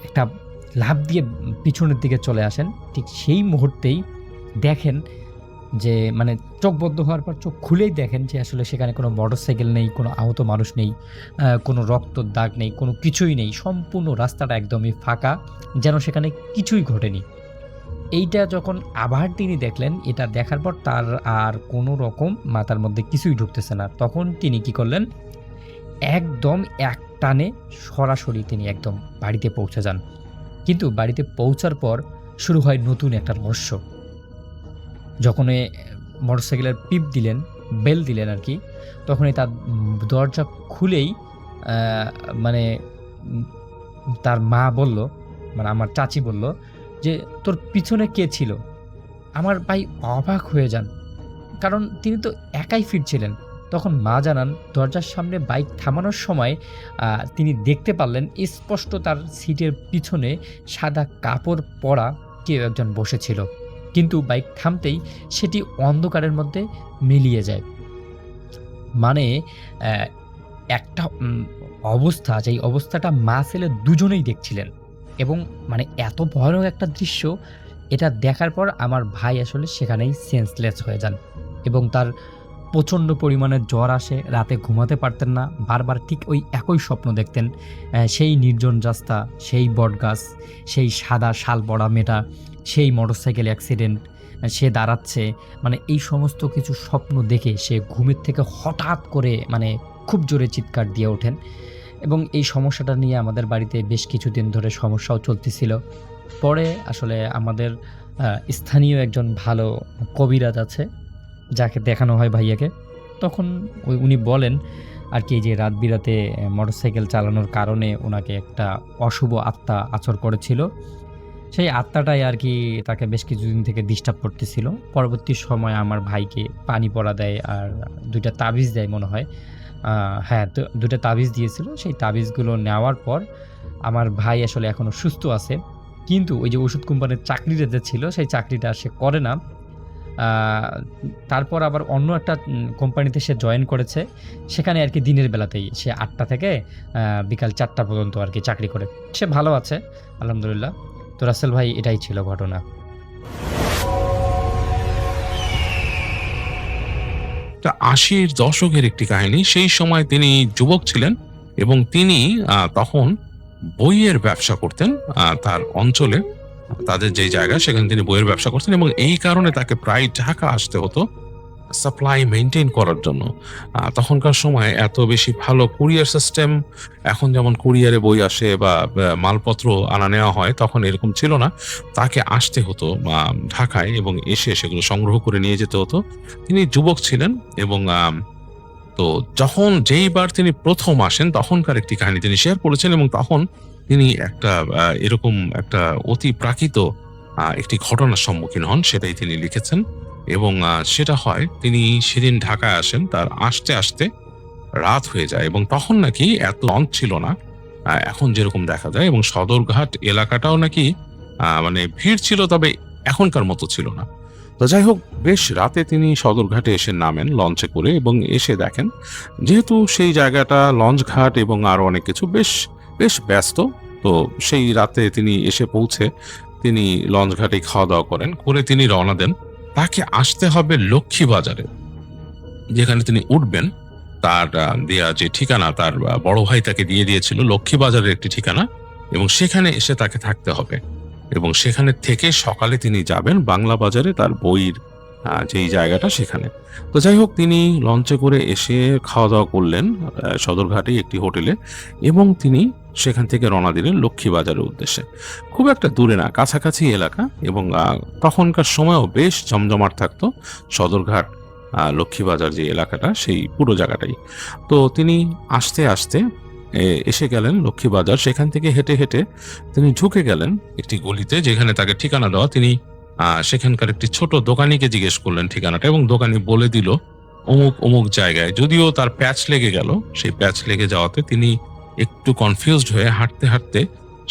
একটা লাফ দিয়ে পিছনের দিকে চলে আসেন, ঠিক সেই মুহূর্তেই দেখেন যে মানে চোখ বন্ধ হওয়ার পর চোখ খুলেই দেখেন যে আসলে সেখানে কোনো মোটরসাইকেল নেই, কোনো আহত মানুষ নেই, কোনো রক্তর দাগ নেই, কোনো কিছুই নেই। সম্পূর্ণ রাস্তাটা একদমই ফাঁকা, যেন সেখানে কিছুই ঘটেনি। এইটা যখন আবার তিনি দেখলেন, এটা দেখার পর তার আর কোনো রকম মাথার মধ্যে কিছুই ঢুকতেছে না। তখন তিনি কি করলেন? একদম একটানে সরাসরি তিনি একদম বাড়িতে পৌঁছে যান। কিন্তু বাড়িতে পৌঁছার পর শুরু হয় নতুন একটা রহস্য। যখন মোটরসাইকেলের পিপ দিলেন, বেল দিলেন আরকি, তখনই তার দরজা খুলেই মানে তার মা বলল, মানে আমার চাচি বলল যে, "তোর পিছনে কে ছিল?" আমার ভাই অবাক হয়ে যান। কারণ তিনি তো একাই ফিরছিলেন। তখন মা জানান দরজার সামনে বাইক থামানোর সময় তিনি দেখতে পারলেন স্পষ্ট তার সিটের পিছনে সাদা কাপড় পরা কেউ একজন বসেছিল। কিন্তু বাইক থামতেই সেটি অন্ধকারের মধ্যে মিলিয়ে যায়। মানে অ্যা একটা অবস্থা, যেই অবস্থাটা মা ছেলে দুজনেই দেখছিলেন এবং মানে এত ভয়ানক একটা দৃশ্য, এটা দেখার পর আমার ভাই আসলে সেখানেই সেন্সলেস হয়ে যান এবং তার প্রচণ্ড পরিমাণে জ্বর আসে, রাতে ঘুমাতে পারতেন না। বারবার ঠিক ওই একই স্বপ্ন দেখতেন। সেই নির্জন রাস্তা, সেই বটগাছ, সেই সাদা শাল পরা মেয়েটা, সেই মোটরসাইকেল অ্যাক্সিডেন্ট, সে দাঁড়াচ্ছে। মানে এই সমস্ত কিছু স্বপ্ন দেখে সে ঘুমের থেকে হঠাৎ করে মানে খুব জোরে চিৎকার দিয়ে ওঠেন এবং এই সমস্যাটা নিয়ে আমাদের বাড়িতে বেশ কিছুদিন ধরে সমস্যাও চলতেছিল। পরে আসলে আমাদের স্থানীয় একজন ভালো কবিরাজ আছে, যাকে দেখানো হয় ভাইয়াকে। তখন উনি বলেন আরকি যে রাত বিরাতে মোটরসাইকেল চালানোর কারণে উনাকে একটা অশুভ আত্মা আছর করেছিল। সেই আত্মাটাই আরকি তাকে বেশ কিছুদিন থেকে ডিস্টার্ব করতেছিল। পরবর্তী সময়ে আমার ভাইকে পানি পড়া দেয় আর ২ টা তাবিজ দেয় মনে হয়। হ্যাঁ, ২ টা তাবিজ দিয়েছিল। সেই তাবিজগুলো নেওয়ার পর আমার ভাই আসলে এখনো সুস্থ আছে। কিন্তু ওই যে ওষুধ কোম্পানির চাকরিটা যে ছিল, সেই চাকরিটা সে করে না। আ তারপর আবার অন্য একটা কোম্পানিতে সে জয়েন করেছে। সেখানে আরকি দিনের বেলাতেই সে ৮টা থেকে বিকাল ৪টা পর্যন্ত আরকি চাকরি করে। সে ভালো আছে আলহামদুলিল্লাহ। তো রাসেল ভাই, এটাই ছিল ঘটনা। এটা ৮০-র দশকের একটি কাহিনী। সেই সময় তিনি যুবক ছিলেন এবং তিনি তখন বইয়ের ব্যবসা করতেন তার অঞ্চলে। তাদের যেই জায়গা সেখানে তিনি বইয়ের ব্যবসা করতেন এবং এই কারণে তাকে প্রায় ঢাকা আসতে হতো সাপ্লাই মেইনটেইন করার জন্য। তখনকার সময় এত বেশি ভালো কুরিয়ার সিস্টেম, এখন যেমন কুরিয়ারে বই আসে বা মালপত্র আনা নেওয়া হয়, তখন এরকম ছিল না। তাকে আসতে হতো ঢাকায় এবং এসে সেগুলো সংগ্রহ করে নিয়ে যেতে হতো। তিনি যুবক ছিলেন এবং তো যখন যেইবার তিনি প্রথম আসেন তখনকার একটি কাহিনী তিনি শেয়ার করেছেন এবং তখন তিনি একটা এরকম একটা অতি প্রাকৃত একটি ঘটনার সম্মুখীন হন, সেটাই তিনি লিখেছেন। এবং সেটা হয় তিনি সেদিন ঢাকায় আসেন, তার আসতে আসতে রাত হয়ে যায় এবং তখন নাকি এত লঞ্চ ছিল না এখন যেরকম দেখা যায়, এবং সদরঘাট এলাকাটাও নাকি মানে ভিড় ছিল, তবে এখনকার মতো ছিল না। তো যাই হোক, বেশ রাতে তিনি সদরঘাটে এসে নামেন লঞ্চে করে এবং এসে দেখেন যেহেতু সেই জায়গাটা লঞ্চ ঘাট এবং আরো অনেক কিছু বেশ বেশ ব্যস্ত। তো সেই রাতে তিনি এসে পৌঁছে তিনি লঞ্চ ঘাটে খাওয়া দাওয়া করেন, করে তিনি রওনা দেন। তাকে আসতে হবে লক্ষ্মীবাজারে, যেখানে তিনি উঠবেন। তার দেয়া যে ঠিকানা তার বড় ভাই তাকে দিয়ে দিয়েছিল, লক্ষ্মীবাজারের একটি ঠিকানা, এবং সেখানে এসে তাকে থাকতে হবে এবং সেখানে থেকে সকালে তিনি যাবেন বাংলা বাজারে তার বইয়ের যেই জায়গাটা সেখানে। তো যাই হোক, তিনি লঞ্চে করে এসে খাওয়া দাওয়া করলেন সদরঘাটে একটি হোটেলে এবং তিনি সেখান থেকে রওনা দিলেন লক্ষ্মীবাজারের উদ্দেশ্যে। খুব একটা দূরে না, কাছাকাছি এলাকা, এবং তখনকার সময়ও বেশ জমজমাট থাকতো সদরঘাট লক্ষ্মীবাজার যে এলাকাটা, সেই পুরো জায়গাটাই। তো তিনি আস্তে আস্তে এসে গেলেন লক্ষ্মীবাজার। সেখান থেকে হেঁটে হেঁটে তিনি ঢুকে গেলেন একটি গলিতে, যেখানে তাকে ঠিকানা দেওয়া। তিনি সেখানকার একটি ছোট দোকানিকে জিজ্ঞেস করলেন ঠিকানাটা এবং দোকানি বলে দিল অমুক অমুক জায়গায়। যদিও তার প্যাচ লেগে গেল, সেই প্যাচ লেগে যাওয়াতে তিনি একটু কনফিউজড হয়ে হাঁটতে হাঁটতে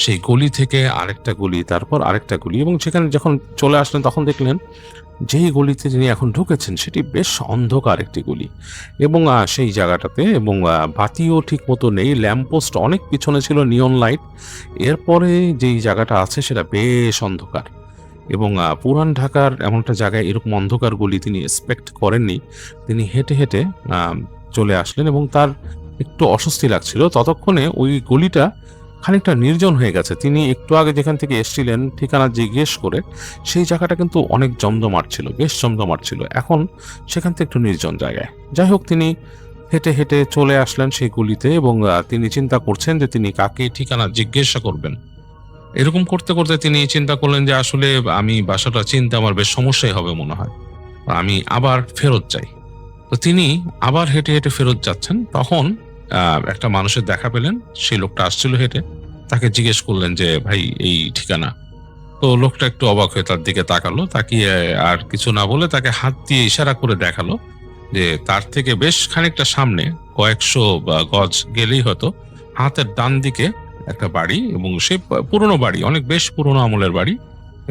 সেই গলি থেকে আরেকটা গলি, তারপর আরেকটা গলি, এবং সেখানে যখন চলে আসলেন তখন দেখলেন যেই গলিতে তিনি এখন ঢুকেছেন সেটি বেশ অন্ধকার একটি গলি এবং সেই জায়গাটাতে এবং বাতিও ঠিক মতো নেই, ল্যাম্পপোস্ট অনেক পিছনে ছিল, নিয়ন লাইট। এরপরে যেই জায়গাটা আছে সেটা বেশ অন্ধকার এবং পুরান ঢাকার এমন একটা জায়গায় এরকম অন্ধকার গলি তিনি এক্সপেক্ট করেননি। তিনি হেঁটে হেঁটে চলে আসলেন এবং তার একটু অস্বস্তি লাগছিল। ততক্ষণে ওই গলিটা খানিকটা নির্জন হয়ে গেছে। তিনি একটু আগে যেখান থেকে এসেছিলেন ঠিকানা জিজ্ঞেস করে, সেই জায়গাটা কিন্তু অনেক জমজমাট ছিল, বেশ জমজমাট ছিল। এখন সেখান থেকে একটু নির্জন জায়গায়। যাই হোক, তিনি হেঁটে হেঁটে চলে আসলেন সেই গলিতে এবং তিনি চিন্তা করছেন যে তিনি কাকে ঠিকানা জিজ্ঞাসা করবেন। এরকম করতে করতে তিনি চিন্তা করলেন যে আসলে আমি বাসাটা চিনতে আমার বেশ সমস্যাই হবে মনে হয়, আমি আবার ফেরত যাই। তো তিনি আবার হেঁটে হেঁটে ফেরত যাচ্ছেন, তখন একটা মানুষের দেখা পেলেন। সেই লোকটা আসছিল হেঁটে, তাকে জিজ্ঞেস করলেন যে ভাই এই ঠিকানা। তো লোকটা একটু অবাক হয়ে তার দিকে তাকালো, তাকিয়ে আর কিছু না বলে তাকে হাত দিয়ে ইশারা করে দেখালো যে তার থেকে বেশ খানিকটা সামনে, কয়েকশো গজ গেলেই হয়তো হাতের ডান দিকে একটা বাড়ি, এবং সে পুরনো বাড়ি, অনেক বেশ পুরনো আমলের বাড়ি,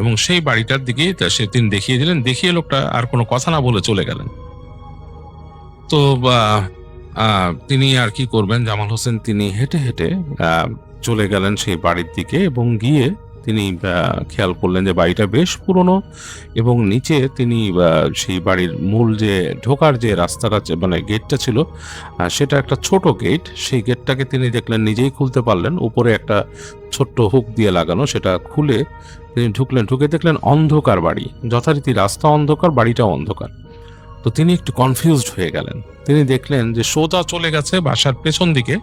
এবং সেই বাড়িটার দিকেই সে তিনি দেখিয়ে দিলেন। দেখিয়ে লোকটা আর কোনো কথা না বলে চলে গেলেন। তো তিনি আর কি করবেন, জামাল হোসেন তিনি হেঁটে হেঁটে চলে গেলেন সেই বাড়ির দিকে, এবং গিয়ে তিনি খেয়াল করলেন যে বাড়িটা বেশ পুরনো, এবং নিচে তিনি সেই বাড়ির মূল যে ঢোকার যে রাস্তাটা মানে গেটটা ছিল, সেটা একটা ছোট গেট। সেই গেটটাকে তিনি দেখলেন নিজেই খুলতে পারলেন, উপরে একটা ছোট্ট হুক দিয়ে লাগানো। সেটা খুলে তিনি ঢুকলেন, ঢুকে দেখলেন অন্ধকার বাড়ি, যথারীতি রাস্তা অন্ধকার, বাড়িটাও অন্ধকার। তো তিনি একটু কনফিউজড হয়ে গেলেন। তিনি দেখলেন যে সোজা চলে গেছে বাসার পেছন দিকে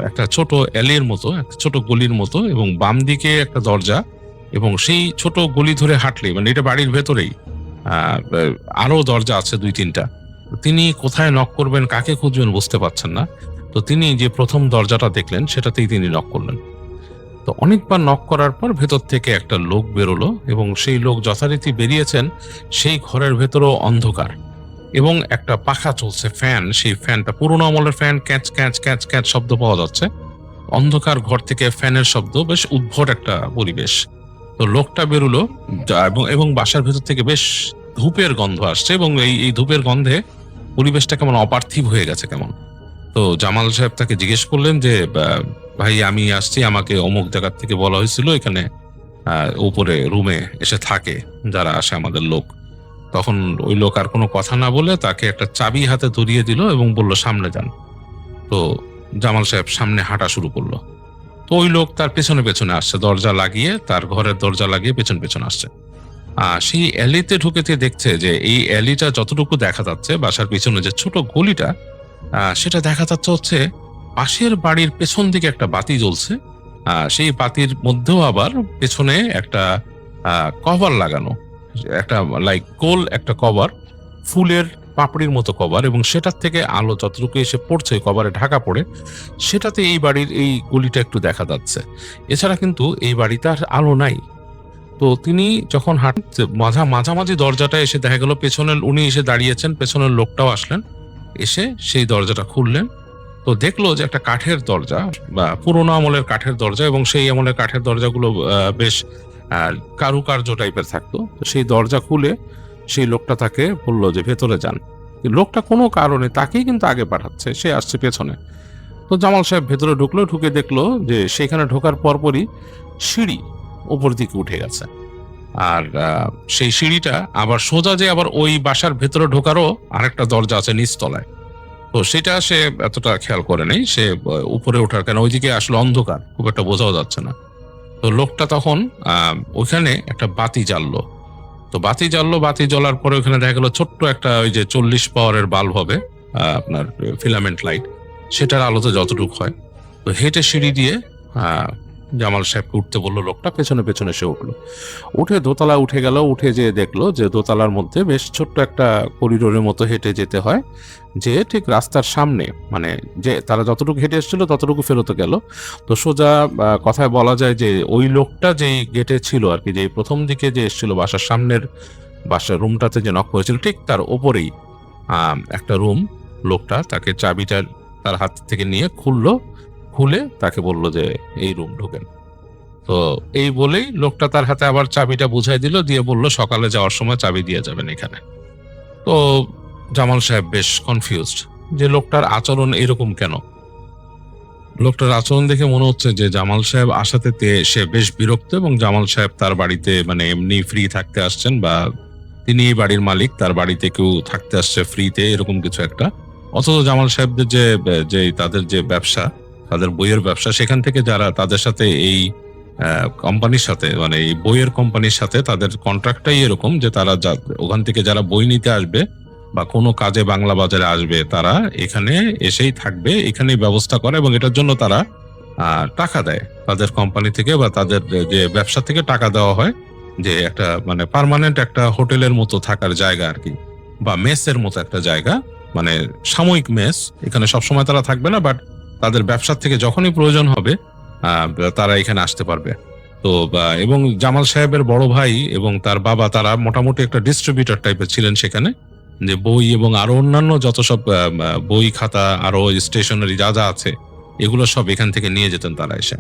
একটা ছোট অ্যালির মতো, একটা ছোট গলির মতো, এবং বাম দিকে একটা দরজা, এবং সেই ছোট গলি ধরে হাঁটলে, মানে এটা বাড়ির ভেতরেই আরো দরজা আছে 2-3টা। তিনি কোথায় নক করবেন, কাকে খুঁজবেন বুঝতে পারছেন না। তো তিনি যে প্রথম দরজাটা দেখলেন সেটাতেই তিনি নক করলেন। তো অনেকবার নক করার পর ভেতর থেকে একটা লোক বেরোলো, এবং সেই লোক যথারীতি বেরিয়েছেন। সেই ঘরের ভেতরও অন্ধকার, এবং একটা পাখা চলছে, ফ্যান। সেই ফ্যানটা পুরোনো আমলের fan, catch catch catch catch শব্দ পাওয়া যাচ্ছে। অন্ধকার ঘর থেকে ফ্যানের শব্দ, বেশ উদ্ভট একটা পরিবেশ। তো লোকটা বেরোলো, এবং বাসার ভেতর থেকে বেশ ধূপের গন্ধ আসছে, এবং এই ধূপের গন্ধে পরিবেশটা কেমন অপার্থিব হয়ে গেছে কেমন। তো জামাল সাহেব তাকে জিজ্ঞেস করলেন যে ভাই আমি আসছি, আমাকে অমুক জায়গার থেকে বলা হয়েছিল এখানে উপরে রুমে এসে থাকে যারা আসে আমাদের লোক। তখন ওই লোক আর কোনো কথা না বলে তাকে একটা চাবি হাতে ধরিয়ে দিল এবং বলল সামনে যান। তো জামাল সাহেব সামনে হাঁটা শুরু করলো। তো ওই লোক তার পেছনে পেছনে আসছে, দরজা লাগিয়ে, তার ঘরের দরজা লাগিয়ে পেছন পেছন আসছে। সেই অ্যালিতে ঢুকেতে দেখছে যে এই অ্যালিটা যতটুকু দেখা যাচ্ছে, বাসার পিছনে যে ছোট গলিটা, সেটা দেখা যাচ্ছে হচ্ছে পাশের বাড়ির পেছন দিকে একটা বাতি জ্বলছে। সেই বাতির মধ্যেও আবার পেছনে একটা কভার লাগানো, একটা লাইক গোল একটা কভার, ফুলের পাপড়ির মতো কভার, এবং সেটার থেকে আলো যতটুকু এসে পড়ছে কভারে ঢাকা পড়ে, সেটাতে এই বাড়ির এই গলিটা একটু দেখা যাচ্ছে। এছাড়া কিন্তু এই বাড়িতে আর আলো নাই। তো তিনি যখন হাঁটতে মাঝামাঝি দরজাটা এসে দেখা গেল পেছনের উনি এসে দাঁড়িয়েছেন, পেছনের লোকটাও আসলেন, এসে সেই দরজাটা খুললেন। তো দেখলো যে একটা কাঠের দরজা, বা পুরোনো আমলের কাঠের দরজা, এবং সেই আমলের কাঠের দরজাগুলো বেশ কারুকার্য টাইপের থাকতো। তো সেই দরজা খুলে সেই লোকটা তাকে বললো যে ভেতরে যান। লোকটা কোনো কারণে তাকেই কিন্তু আগে পাঠাচ্ছে, সে আসছে পেছনে। তো জামাল সাহেব ভেতরে ঢুকলো, ঢুকে দেখলো যে সেখানে ঢোকার পরপরই সিঁড়ি উপর দিকে উঠে গেছে। আর সেই সিঁড়িটা আবার সোজা যে আবার ওই বাসার ভেতরে ঢোকারও আরেকটা দরজা আছে নিচতলায়। তো সেটা সে এতটা খেয়াল করে নাই, সে উপরে ওঠার, কেন ওইদিকে আসলে অন্ধকার, খুব একটা বোঝাও যাচ্ছে না। তো লোকটা তখন ওইখানে একটা বাতি জ্বাললো। তো বাতি জ্বাললো, বাতি জ্বলার পরে ওখানে দেখা গেল ছোট্ট একটা ওই যে 40 পাওয়ারের বাল্ব হবে, আপনার ফিলামেন্ট লাইট, সেটার আলোতে যতটুকু হয়। তো হেঁটে সিঁড়ি দিয়ে জামাল সাহেবকে উঠতে বললো লোকটা, পেছনে পেছনে সে উঠলো। উঠে দোতলা উঠে গেল, উঠে যেয়ে দেখলো যে দোতলার মধ্যে বেশ ছোট্ট একটা করিডোরের মতো হেঁটে যেতে হয়, যে ঠিক রাস্তার সামনে, মানে যে তারা যতটুকু হেঁটে এসেছিল ততটুকু ফেরত গেল। তো সোজা কথায় বলা যায় যে ওই লোকটা যেই গেটে ছিল আর কি, যে প্রথম দিকে যে এসেছিল বাসার সামনের বাসার রুমটাতে যে নক করেছিল, ঠিক তার ওপরেই একটা রুম। লোকটা তাকে চাবিটা তার হাত থেকে নিয়ে খুলে তাকে বললো যে এই রুম ঢোকেন। তো এই বলেই লোকটা তার হাতে আবার চাবিটা বুঝাই দিল, দিয়ে বলল সকালে যাওয়ার সময় চাবি দিয়ে যাবেন এখানে। তো জামাল সাহেব বেশ কনফিউজড যে লোকটার আচরণ এরকম কেন। লোকটার আচরণ দেখে মনে হচ্ছে যে জামাল সাহেব আসাতে সে বেশ বিরক্ত, এবং জামাল সাহেব তার বাড়িতে মানে এমনি ফ্রি থাকতে আসছেন, বা তিনি এই বাড়ির মালিক, তার বাড়িতে কেউ থাকতে আসছে ফ্রিতে, এরকম কিছু একটা। অথচ জামাল সাহেবদের যে তাদের যে ব্যবসা, তাদের বইয়ের ব্যবসা, সেখান থেকে যারা তাদের সাথে এই কোম্পানির সাথে, মানে এই বইয়ের কোম্পানির সাথে তাদের কন্ট্রাক্টটাই এরকম যে তারা ওখান থেকে যারা বই নিতে আসবে বা কোনো কাজে বাংলা বাজারে আসবে, তারা এখানে এসেই থাকবে, এখানেই ব্যবস্থা করে, এবং এটার জন্য তারা টাকা দেয় তাদের কোম্পানি থেকে, বা তাদের যে ব্যবসা থেকে টাকা দেওয়া হয়, যে একটা মানে পার্মানেন্ট একটা হোটেলের মতো থাকার জায়গা আর কি, বা মেসের মতো একটা জায়গা, মানে সাময়িক মেস। এখানে সবসময় তারা থাকবে না, বাট তাদের ব্যবসার থেকে যখনই প্রয়োজন হবে তারা এখানে আসতে পারবে। তো এবং জামাল সাহেবের বড় ভাই এবং তার বাবা তারা মোটামুটি একটা ডিস্ট্রিবিউটর টাইপের ছিলেন সেখানে, যে বই এবং আরো অন্যান্য যত সব বই খাতা আরো স্টেশনারি যা যা আছে এগুলো সব এখান থেকে নিয়ে যেতেন তারা এসে।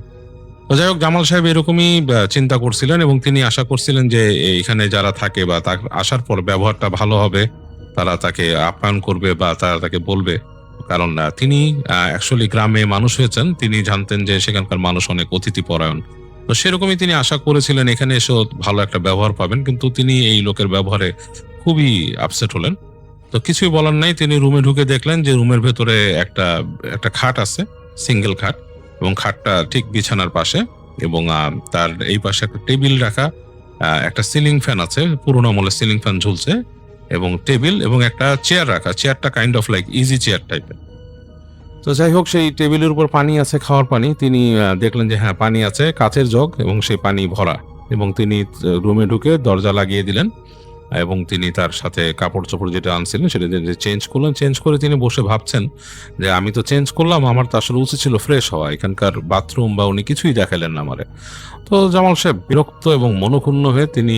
তো যাই হোক, জামাল সাহেব এরকমই চিন্তা করছিলেন এবং তিনি আশা করছিলেন যে এখানে যারা থাকে বা তার আসার পর ব্যবহারটা ভালো হবে, তারা তাকে আপ্যায়ন করবে বা তারা তাকে বলবে। কারণ তিনি অ্যাকচুয়ালি গ্রামে মানুষ হয়েছেন, তিনি জানতেন যে সেখানকার মানুষ অনেক অতিথি পরায়ণ। তো সেরকমই তিনি আশা করেছিলেন এখানে এসেও ভালো একটা ব্যবহার পাবেন, কিন্তু তিনি এই লোকের ব্যবহারে খুবই আপসেট হলেন। তো কিছুই বলার নাই, তিনি রুমে ঢুকে দেখলেন যে রুমের ভেতরে একটা একটা খাট আছে, সিঙ্গেল খাট, এবং খাটটা ঠিক বিছানার পাশে, এবং তার এই পাশে একটা টেবিল রাখা, একটা সিলিং ফ্যান আছে, পুরোনো আমলের সিলিং ফ্যান ঝুলছে, এবং টেবিল এবং একটা চেয়ার রাখা, চেয়ারটা kind of like easy chair টাইপের। তো যাই হোক, সেই টেবিলের উপর পানি আছে, খাওয়ার পানি। তিনি দেখলেন যে হ্যাঁ পানি আছে, কাচের জগ, এবং সেই পানি ভরা, এবং তিনি রুমে ঢুকে দরজা লাগিয়ে দিলেন এবং তিনি তার সাথে কাপড় চোপড় যেটা আনছিলেন সেটা চেঞ্জ করলেন। চেঞ্জ করে তিনি বসে ভাবছেন যে আমি তো চেঞ্জ করলাম, আমার তো আসলে উচিত ছিল ফ্রেশ হওয়া, এখানকার বাথরুম বা উনি কিছুই দেখালেন না আমারে। তো জামাল সাহেব বিরক্ত এবং মনক্ষুণ্ণ হয়ে তিনি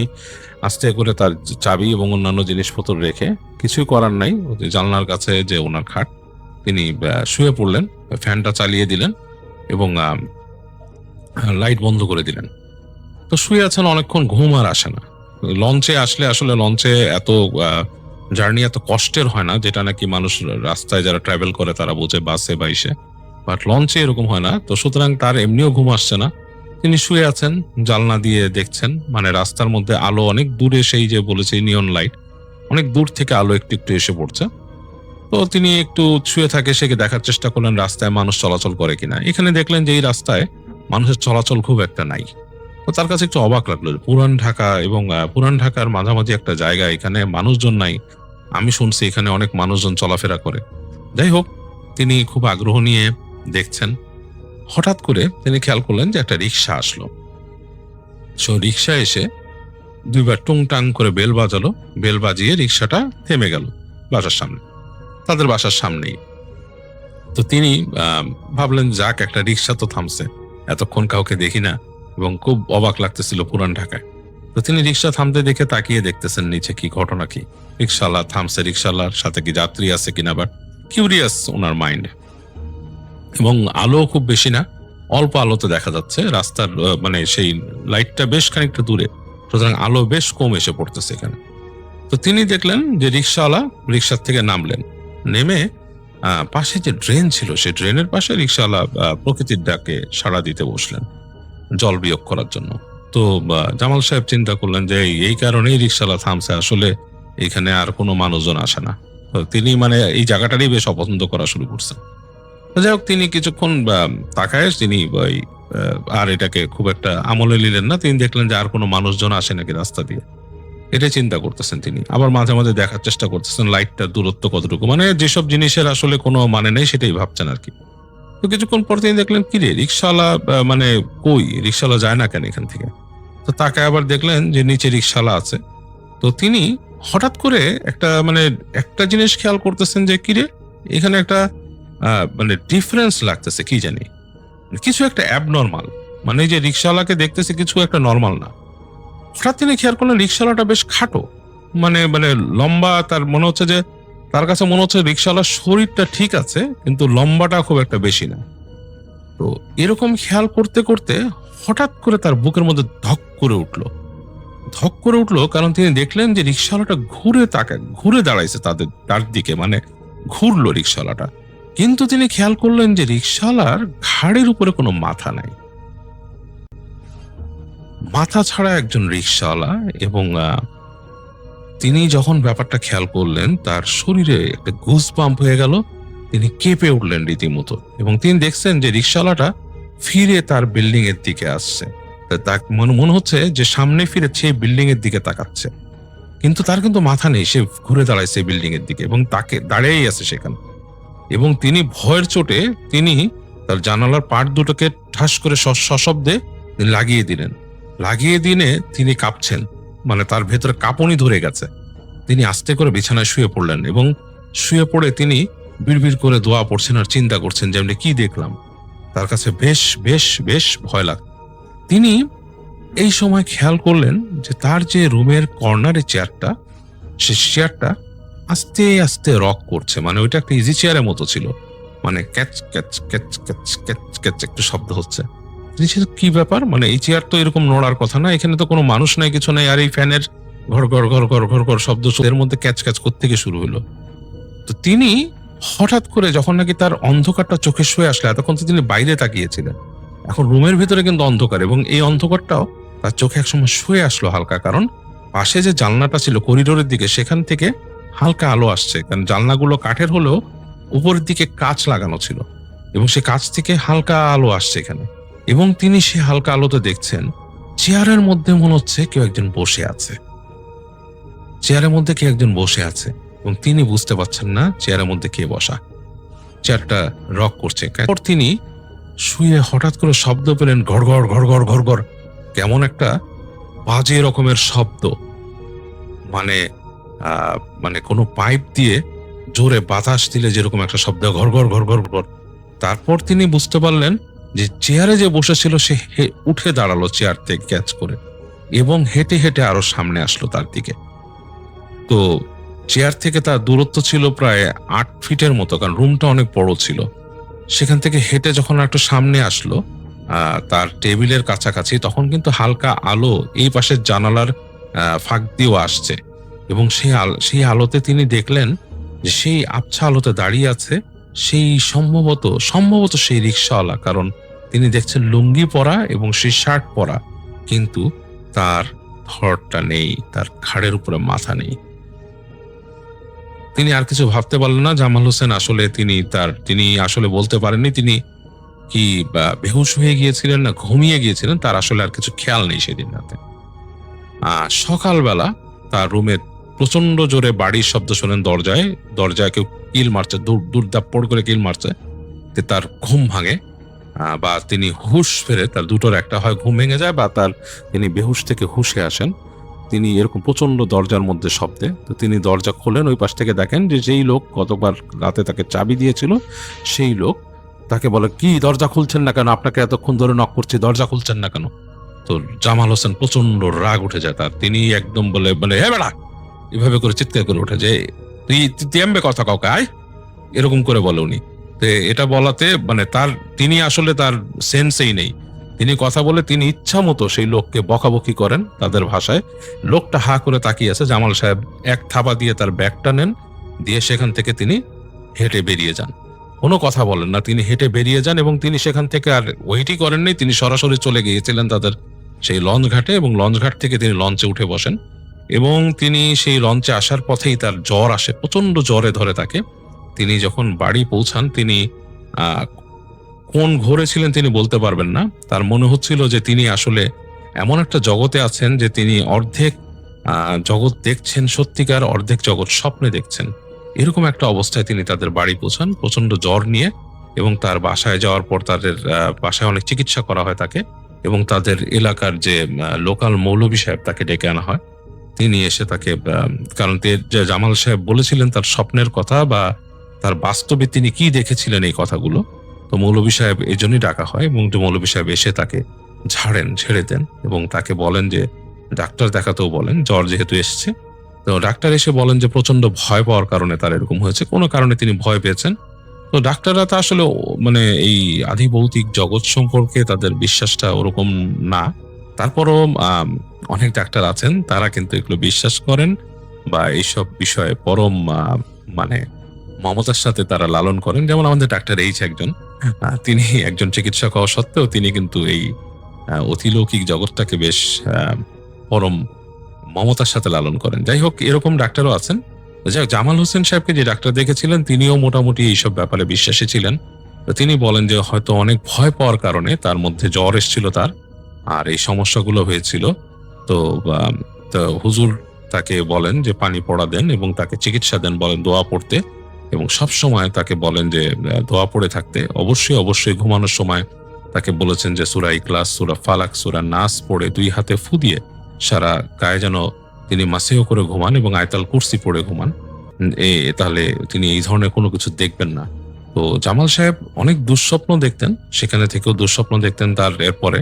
আস্তে করে তার চাবি এবং অন্যান্য জিনিসপত্র রেখে, কিছুই করার নাই, জানলার কাছে যে ওনার খাট, তিনি শুয়ে পড়লেন, ফ্যানটা চালিয়ে দিলেন এবং লাইট বন্ধ করে দিলেন। তো শুয়ে আছেন অনেকক্ষণ, ঘুম আর আসে না। লঞ্চে আসলে আসলে লঞ্চে এত জার্নি এত কষ্টের হয় না, যেটা নাকি মানুষ রাস্তায় যারা ট্রাভেল করে তারা বোঝে বাসে বা ইসে, বাট লঞ্চে এরকম হয় না। তো সুতরাং তার এমনিও ঘুম আসছে না, তিনি শুয়ে আছেন, জানলা দিয়ে দেখছেন, মানে রাস্তার মধ্যে আলো অনেক দূরে, সেই যে বলেছে নিয়ন লাইট, অনেক দূর থেকে আলো একটু একটু এসে পড়ছে। তো তিনি একটু শুয়ে থাকে সেকে দেখার চেষ্টা করলেন রাস্তায় মানুষ চলাচল করে কিনা। এখানে দেখলেন যে এই রাস্তায় মানুষের চলাচল খুব একটা নাই। তো তার কাছে একটু অবাক লাগলো, পুরান ঢাকা এবং পুরান ঢাকার মাঝামাঝি একটা জায়গা, এখানে মানুষজন নাই, আমি শুনছি এখানে অনেক মানুষজন চলাফেরা করে। যাই হোক, তিনি খুব আগ্রহ নিয়ে দেখছেন। হঠাৎ করে তিনি খেয়াল করলেন যে একটা রিক্সা আসলো। সো রিক্সা এসে দুইবার টুংটাং করে বেল বাজালো, বেল বাজিয়ে রিক্সাটা থেমে গেল বাসার সামনে, তাদের বাসার সামনেই। তো তিনি ভাবলেন যাক, একটা রিক্সা তো থামছে, এতক্ষণ কাউকে দেখি না, এবং খুব অবাক লাগতেছিল পুরান ঢাকায়। তো তিনি রিক্সা থামতে দেখে তাকিয়ে দেখতেছেন নিচে কি ঘটনা, কি রিক্সাওয়ালা থামছে, রিক্সাওয়ালার সাথে কি যাত্রী আছে কিনা, বাট কিউরিয়াস ওনার মাইন্ড। এবং আলো খুব বেশি না, অল্প আলোতে দেখা যাচ্ছে রাস্তার, মানে সেই লাইটটা বেশ খানিকটা দূরে, সুতরাং আলো বেশ কম এসে পড়তেছে এখানে। তো তিনি দেখলেন যে রিক্সাওয়ালা রিক্সার থেকে নামলেন, নেমে পাশে যে ড্রেন ছিল সেই ড্রেনের পাশে রিক্সাওয়ালা প্রকৃতির ডাকে সাড়া দিতে বসলেন জল বিয়োগ করার জন্য। তো জামাল সাহেব চিন্তা করলেন যে এই কারণেই রিক্সাওয়ালা থামছে, আসলে এখানে আর কোনো মানুষজন আসে না। তো তিনি মানে এই জায়গাটারই বেশ অপছন্দ করা শুরু করছেন। যাই হোক, তিনি কিছুক্ষণ তাকায়, তিনি আর এটাকে খুব একটা আমলে নিলেন না। তিনি দেখলেন যে আর কোনো মানুষজন আসে নাকি রাস্তা দিয়ে, এটাই চিন্তা করতেছেন তিনি। আবার মাঝে মাঝে দেখার চেষ্টা করতেছেন লাইটটার দূরত্ব কতটুকু, মানে যেসব জিনিসের আসলে কোনো মানে নেই সেটাই ভাবছেন আর কি। তো কিছুক্ষণ পর তিনি দেখলেন কি রে, রিক্সাওয়ালা মানে কই, রিক্সাওয়ালা যায় না কেন এখান থেকে। তো তাকে আবার দেখলেন যে নিচে রিক্সাওয়ালা আছে। তো তিনি হঠাৎ করে একটা জিনিস খেয়াল করতেছেন যে কি রে, এখানে একটা মানে ডিফারেন্স লাগতেছে, কি জানি কিছু একটা অ্যাবনর্মাল, মানে যে রিক্সাওয়ালাকে দেখতেছে কিছু একটা নর্মাল না। হঠাৎ তিনি খেয়াল করলেন রিক্সাওয়ালাটা বেশ খাটো, মানে লম্বা, তার মনে হচ্ছে যে তার কাছে মনে হচ্ছে রিক্সাওয়ালার শরীরটা ঠিক আছে কিন্তু লম্বাটা খুব একটা বেশি না। তো এরকম খেয়াল করতে করতে হঠাৎ করে তার বুকের মধ্যে ধক করে উঠলো, কারণ তিনি দেখলেন যে রিক্সাওয়ালাটা ঘুরে দাঁড়াইছে তার দিকে, মানে ঘুরলো রিক্সাওয়ালাটা। কিন্তু তিনি খেয়াল করলেন যে রিক্সাওয়ালার ঘাড়ের উপরে কোনো মাথা নাই, মাথা ছাড়া একজন রিক্সাওয়ালা। এবং তিনি যখন ব্যাপারটা খেয়াল করলেন তার শরীরে একটা গুজ পাম্প হয়ে গেল, তিনি কেঁপে উঠলেন রীতিমতো। এবং তিনি দেখছেন যে রিক্সাওয়ালাটা ফিরে তার বিল্ডিং এর দিকে আসছে, তার মনে হচ্ছে যে সামনে ফিরে সেই বিল্ডিং এর দিকে তাকাচ্ছে, কিন্তু তার কিন্তু মাথা নেই, সে ঘুরে দাঁড়ায় বিল্ডিং এর দিকে এবং তাকে দাঁড়িয়েই আছে সেখানে। এবং তিনি ভয়ের চোটে তিনি তার জানালার পাট দুটোকে ঠাস করে সশব্দে লাগিয়ে দিনে তিনি কাঁপছেন, মানে তার ভেতরে কাঁপুনি ধরে গেছে। তিনি আস্তে করে বিছানায় শুয়ে পড়লেন এবং শুয়ে পড়ে তিনি বিড়বিড় করে দোয়া পড়ছেন আর চিন্তা করছেন যে আমি কি দেখলাম। তার কাছে বেশ বেশ বেশ ভয় লাগ। তিনি এই সময় খেয়াল করলেন যে তার যে রুমের কর্নারে চেয়ারটা, সে চেয়ারটা আস্তে আস্তে রক করছে। মানে ওইটা একটা ইজি চেয়ারের মতো ছিল, মানে catch catch catch catch catch catch একটু শব্দ হচ্ছে। তিনি কি ব্যাপার, মানে এই চেয়ার তো এরকম নড়ার কথা না, এখানে তো কোনো মানুষ নাই, কিছু নাই, আর এই ফ্যানের ঘর ঘর ঘর ঘর ঘর ঘর শব্দ এর মধ্যে ক্যাচ ক্যাচ কোত্থেকে শুরু হলো। তো তিনি হঠাৎ করে যখন নাকি তার অন্ধকারটা চোখে শুয়ে আসলে, এতক্ষণ তো তিনি বাইরে তাকিয়েছিলেন, এখন রুমের ভিতরে কিন্তু অন্ধকার, এবং এই অন্ধকারটাও তার চোখে একসময় শুয়ে আসলো হালকা, কারণ পাশে যে জানলাটা ছিল করিডোরের দিকে, সেখান থেকে হালকা আলো আসছে, কারণ জানলাগুলো কাঠের হলেও উপরের দিকে কাঁচ লাগানো ছিল, এবং সে কাঁচ থেকে হালকা আলো আসছে এখানে। এবং তিনি সে হালকা আলোতে দেখছেন চেয়ারের মধ্যে মনে হচ্ছে কেউ একজন বসে আছে, চেয়ারের মধ্যে কেউ একজন বসে আছে, এবং তিনি বুঝতে পারছেন না চেয়ারের মধ্যে কে বসা। চেয়ারটা রক করছে। তারপর তিনি শুয়ে হঠাৎ করে শব্দ পেলেন, ঘর ঘর ঘর ঘর ঘর ঘর, কেমন একটা বাজে রকমের শব্দ, মানে মানে কোনো পাইপ দিয়ে জোরে বাতাস দিলে যেরকম একটা শব্দ, ঘর ঘর ঘর ঘর ঘর। তারপর তিনি বুঝতে পারলেন যে চেয়ারে যে বসেছিল সে উঠে দাঁড়ালো চেয়ার থেকে ক্যাচ করে, এবং হেঁটে হেঁটে আরো সামনে আসলো তার দিকে। তো চেয়ার থেকে তার দূরত্ব ছিল প্রায় 8 ফিটের মতো, কারণ রুমটা অনেক বড় ছিল। সেখান থেকে হেঁটে যখন একটু সামনে আসলো তার টেবিলের কাছাকাছি, তখন কিন্তু হালকা আলো এই পাশের জানালার ফাঁক দিয়েও আসছে, এবং সেই আলোতে তিনি দেখলেন যে সেই আবছা আলোতে দাঁড়িয়ে আছে সেই সম্ভবত সেই রিক্সাওয়ালা, কারণ তিনি দেখছেন লুঙ্গি পরা এবং সেই শার্ট পরা, কিন্তু তার ধরটা নেই, তার ঘাড়ের উপরে মাথা নেই। তিনি আর কিছু ভাবতে পারলেন না। জামাল হোসেন আসলে তিনি আসলে বলতে পারেননি তিনি কি বেহুশ হয়ে গিয়েছিলেন না ঘুমিয়ে গিয়েছিলেন, তার আসলে আর কিছু খেয়াল নেই সেদিন রাতে। সকালবেলা তার রুমে প্রচন্ড জোরে বাড়ির শব্দ শোনেন, দরজায় কেউ কিল মারছে, দূর করে কিল মারছে। তার ঘুম ভাঙে, বা তিনি হুশ ফেরে, তার দুটোর একটা, হয় ঘুম ভেঙে যায় বা তিনি বেহুশ থেকে হুশে আসেন। তিনি এরকম প্রচন্ড দরজার মধ্যে শব্দে, তো তিনি দরজা খোলেন, ওই পাশ থেকে দেখেন যে যেই লোক গতবার রাতে তাকে চাবি দিয়েছিল সেই লোক তাকে বলে, কি দরজা খুলছেন না কেন, আপনাকে এতক্ষণ ধরে নক করছি, দরজা খুলছেন না কেন? তো জামাল হোসেন প্রচন্ড রাগ উঠে যায় তার, তিনি একদম বলে হে বেড়া, এভাবে করে চিৎকার করে ওঠে যে তুই এমবে কথা কাউকে আয়, এরকম করে বলে উনি। তো এটা বলাতে মানে তিনি আসলে তার সেন্সেই নেই, তিনি কথা বলে তিনি ইচ্ছা মতো সেই লোককে বকাবকি করেন তাদের ভাষায়। লোকটা হা করে তাকিয়ে আছে, জামাল সাহেব এক থাবা দিয়ে তার ব্যাগটা নেন, দিয়ে সেখান থেকে তিনি হেঁটে বেরিয়ে যান, কোনো কথা বলেন না, তিনি হেঁটে বেরিয়ে যান, এবং তিনি সেখান থেকে আর ওয়েটই করেননি, তিনি সরাসরি চলে গিয়েছিলেন তাদের সেই লঞ্চ ঘাটে, এবং লঞ্চ ঘাট থেকে তিনি লঞ্চে উঠে বসেন, এবং তিনি সেই লঞ্চে আসার পথেই তার জ্বর আসে, প্রচন্ড জ্বরে ধরে তাকে। তিনি যখন বাড়ি পৌঁছান, তিনি কোন ঘোরে ছিলেন তিনি বলতে পারবেন না, তার মনে হচ্ছিল যে তিনি আসলে এমন একটা জগতে আছেন যে তিনি অর্ধেক জগৎ দেখছেন সত্যিকার, অর্ধেক জগৎ স্বপ্নে দেখছেন, এরকম একটা অবস্থায় তিনি তাদের বাড়ি পৌঁছান প্রচন্ড জ্বর নিয়ে। এবং তার বাসায় যাওয়ার পর তাদের বাসায় অনেক চিকিৎসা করা হয় তাকে, এবং তাদের এলাকার যে লোকাল মৌলভী সাহেব তাকে ডেকে আনা হয়। তিনি এসে তাকে, কারণ জামাল সাহেব বলেছিলেন তার স্বপ্নের কথা বা তার বাস্তবে তিনি কি দেখেছিলেন এই কথাগুলো, তো মৌলভী সাহেব এই জন্যই ডাকা হয়, এবং মৌলভী সাহেব এসে তাকে ছেড়ে দেন, এবং তাকে বলেন যে ডাক্তার দেখাতেও বলেন, জ্বর যেহেতু এসছে। তো ডাক্তার এসে বলেন যে প্রচন্ড ভয় পাওয়ার কারণে তার এরকম হয়েছে, কোনো কারণে তিনি ভয় পেয়েছেন। তো ডাক্তাররা তো আসলে মানে এই আধিভৌতিক জগৎ সম্পর্কে তাদের বিশ্বাসটা ওরকম না, তারপরও অনেক ডাক্তার আছেন তারা কিন্তু এগুলো বিশ্বাস করেন, বা এইসব বিষয়ে পরম মানে মমতার সাথে তারা লালন করেন। যেমন আমাদের ডাক্তার এইচ একজন, তিনি একজন চিকিৎসক হওয়া সত্ত্বেও তিনি কিন্তু এই অতিলৌকিক জগৎটাকে বেশ পরম মমতার সাথে লালন করেন। যাই হোক, এরকম ডাক্তারও আছেন। যাই হোক, জামাল হোসেন সাহেবকে যে ডাক্তার দেখেছিলেন তিনিও মোটামুটি এইসব ব্যাপারে বিশ্বাসী ছিলেন। তো তিনি বলেন যে হয়তো অনেক ভয় পাওয়ার কারণে তার মধ্যে জ্বর এসেছিল তার, আর এই সমস্যাগুলো হয়েছিল। তো হুজুর তাকে বলেন যে পানি পড়া দেন এবং তাকে চিকিৎসা দেন, বলেন দোয়া পড়তে, এবং সব সময় তাকে বলেন যে দোয়া পড়ে থাকতে। অবশ্যই ঘুমানোর সময় তাকে বলেছেন যে সূরা ইখলাস, সূরা ফালাক, সূরা নাস পড়ে 2 হাতে ফু দিয়ে সারা গায়ে যেন তিনি মাসেও করে ঘুমান, এবং আয়াতুল কুরসি পড়ে ঘুমান, তাহলে তিনি এই ধরনের কোনো কিছু দেখবেন না। তো জামাল সাহেব অনেক দুঃস্বপ্ন দেখতেন, সেখানে থেকেও দুঃস্বপ্ন দেখতেন তার এরপরে।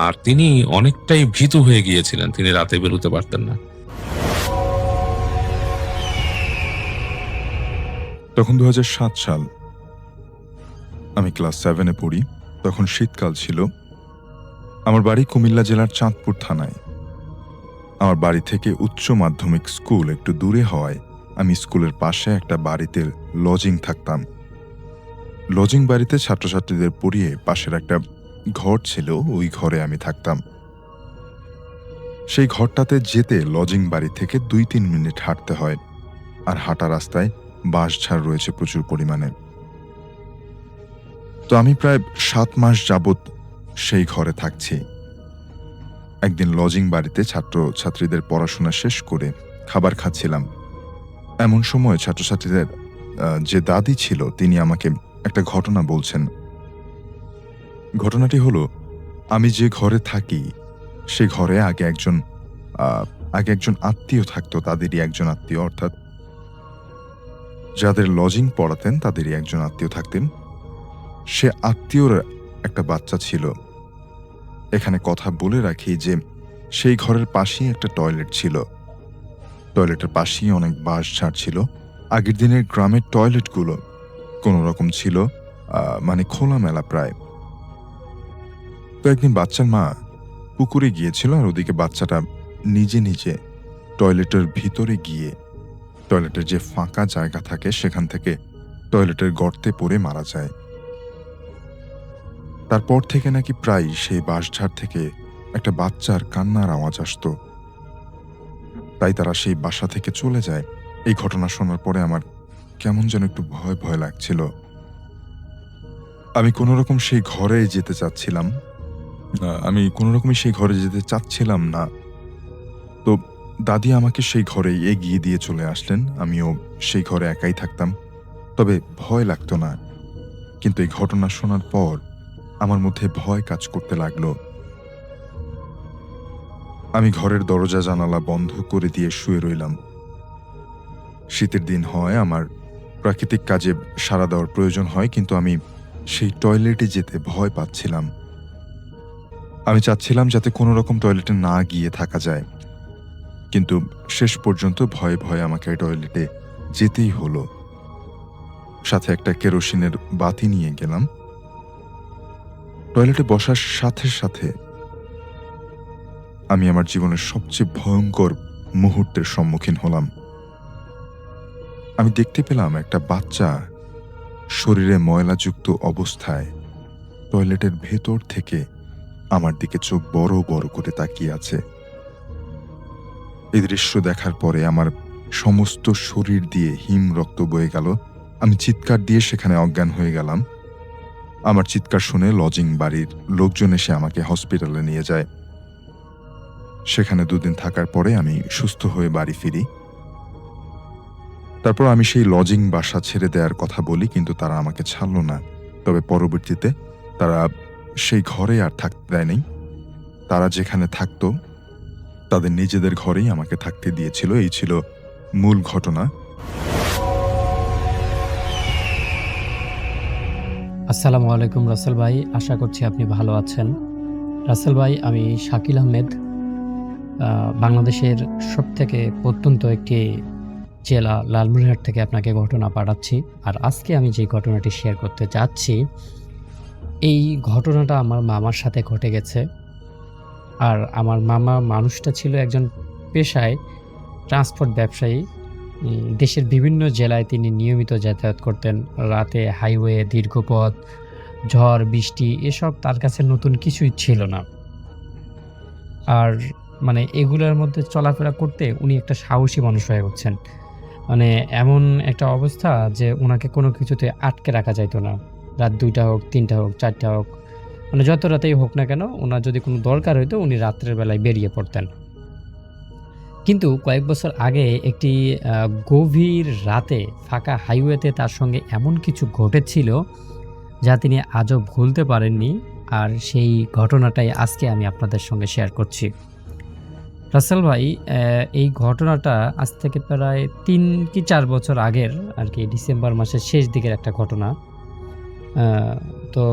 আর তিনি অনেকটাই ভীতু হয়ে গিয়েছিলেন, তিনি রাতে বেরোতে পারতেন না। তখন 2007 সাল, আমি ক্লাস 7-এ পড়ি। তখন শীতকাল ছিল। আমার বাড়ি কুমিল্লা জেলার চাঁদপুর থানায়। আমার বাড়ি থেকে উচ্চ মাধ্যমিক স্কুল একটু দূরে হওয়ায় আমি স্কুলের পাশে একটা বাড়িতে লজিং থাকতাম। লজিং বাড়িতে ছাত্রছাত্রীদের পড়িয়ে পাশের একটা ঘর ছিল, ওই ঘরে আমি থাকতাম। সেই ঘরটাতে যেতে লজিং বাড়ি থেকে 2-3 মিনিট হাঁটতে হয়, আর হাঁটা রাস্তায় বাঁশঝাড় রয়েছে প্রচুর পরিমাণে। তো আমি প্রায় 7 মাস যাবৎ সেই ঘরে থাকছি। একদিন লজিং বাড়িতে ছাত্রছাত্রীদের পড়াশোনা শেষ করে খাবার খাচ্ছিলাম। এমন সময় ছাত্রছাত্রীদের যে দাদি ছিল তিনি আমাকে একটা ঘটনা বলছেন। ঘটনাটি হলো, আমি যে ঘরে থাকি সে ঘরে আগে একজন আত্মীয় থাকতো, তাদেরই একজন আত্মীয়, অর্থাৎ যাদের লজিং পড়াতেন তাদেরই একজন আত্মীয় থাকতেন। সে আত্মীয়র একটা বাচ্চা ছিল। এখানে কথা বলে রাখি যে সেই ঘরের পাশেই একটা টয়লেট ছিল। টয়লেটের পাশেই অনেক বাঁশঝাড় ছিল। আগের দিনের গ্রামের টয়লেটগুলো কোনো রকম ছিল, মানে খোলামেলা প্রায়। তো একদিন বাচ্চার মা পুকুরে গিয়েছিল, আর ওদিকে বাচ্চাটা নিজে নিজে টয়লেটের ভিতরে গিয়ে টয়লেটের যে ফাঁকা জায়গা থাকে সেখান থেকে টয়লেটের গর্তে পড়ে মারা যায়। তারপর থেকে নাকি প্রায় সেই বাঁশঝাড় থেকে একটা বাচ্চার কান্নার আওয়াজ আসতো। তাই তারা সেই বাসা থেকে চলে যায়। এই ঘটনা শোনার পরে আমার কেমন যেন একটু ভয় ভয় লাগছিল। আমি কোনোরকম সেই ঘরে যেতে চাচ্ছিলাম না। তো দাদি আমাকে সেই ঘরে এগিয়ে দিয়ে চলে আসলেন। আমিও সেই ঘরে একাই থাকতাম, তবে ভয় লাগতো না। কিন্তু এই ঘটনা শোনার পর আমার মধ্যে ভয় কাজ করতে লাগলো। আমি ঘরের দরজা জানালা বন্ধ করে দিয়ে শুয়ে রইলাম। শীতের দিন হয়, আমার প্রাকৃতিক কাজে সাড়া দেওয়ার প্রয়োজন হয়, কিন্তু আমি সেই টয়লেটে যেতে ভয় পাচ্ছিলাম। আমি চাচ্ছিলাম যাতে কোনো রকম টয়লেটে না গিয়ে থাকা যায়, কিন্তু শেষ পর্যন্ত ভয়ে ভয়ে আমাকে টয়লেটে যেতেই হলো। সাথে একটা কেরোসিনের বাতি নিয়ে গেলাম। টয়লেটে বসার সাথে সাথে আমি আমার জীবনের সবচেয়ে ভয়ঙ্কর মুহূর্তের সম্মুখীন হলাম। আমি দেখতে পেলাম একটা বাচ্চা শরীরে ময়লাযুক্ত অবস্থায় টয়লেটের ভেতর থেকে আমার দিকে চোখ বড় বড় করে তাকিয়ে আছে। এই দৃশ্য দেখার পরে আমার সমস্ত শরীর দিয়ে হিম রক্ত বয়ে গেল। আমি চিৎকার দিয়ে সেখানে অজ্ঞান হয়ে গেলাম। আমার চিৎকার শুনে লজিং বাড়ির লোকজন এসে আমাকে হসপিটালে নিয়ে যায়। সেখানে 2 দিন থাকার পরে আমি সুস্থ হয়ে বাড়ি ফিরি। তারপর আমি সেই লজিং বাসা ছেড়ে দেওয়ার কথা বলি, কিন্তু তারা আমাকে ছাড়ল না। তবে পরবর্তীতে তারা সেই ঘরে আর থাকতে দেয়নি। তারা যেখানে থাকতো তাদের নিজেদের ঘরেই আমাকে থাকতে দিয়েছিল। এই ছিল মূল ঘটনা। আসসালামু আলাইকুম রাসেল ভাই, আশা করছি আপনি ভালো আছেন। রাসেল ভাই, আমি শাকিল আহমেদ, বাংলাদেশের সবথেকে প্রত্যন্ত একটি জেলা লালমনিরহাট থেকে আপনাকে ঘটনা পাঠাচ্ছি। আর আজকে আমি যে ঘটনাটি শেয়ার করতে যাচ্ছি, এই ঘটনাটা আমার মামার সাথে ঘটে গেছে। আর আমার মামা মানুষটা ছিল একজন পেশায় ট্রান্সপোর্ট ব্যবসায়ী। দেশের বিভিন্ন জেলায় তিনি নিয়মিত যাতায়াত করতেন। রাতে হাইওয়ে, দীর্ঘ পথ, ঝড় বৃষ্টি এসব তার কাছে নতুন কিছুই ছিল না। আর মানে এগুলোর মধ্যে চলাফেরা করতে উনি একটা সাহসী মানুষ হয়ে উঠছেন। মানে এমন একটা অবস্থা যে ওনাকে কোনো কিছুতে আটকে রাখা যাইতো না। রাত 2টা হোক, 3টা হোক, 4টা হোক, মানে যত রাতেই হোক না কেন, ওনার যদি কোনো দরকার হইতো উনি রাত্রের বেলায় বেরিয়ে পড়তেন। কিন্তু কয়েক বছর আগে একটি গভীর রাতে ফাঁকা হাইওয়েতে তার সঙ্গে এমন কিছু ঘটেছিল যা তিনি আজও ভুলতে পারেননি। আর সেই ঘটনাটাই আজকে আমি আপনাদের সঙ্গে শেয়ার করছি। রাসেল ভাই, এই ঘটনাটা আজ থেকে প্রায় 3 কি 4 বছর আগের আর কি, ডিসেম্বর মাসের শেষ দিকের একটা ঘটনা। আহ, তো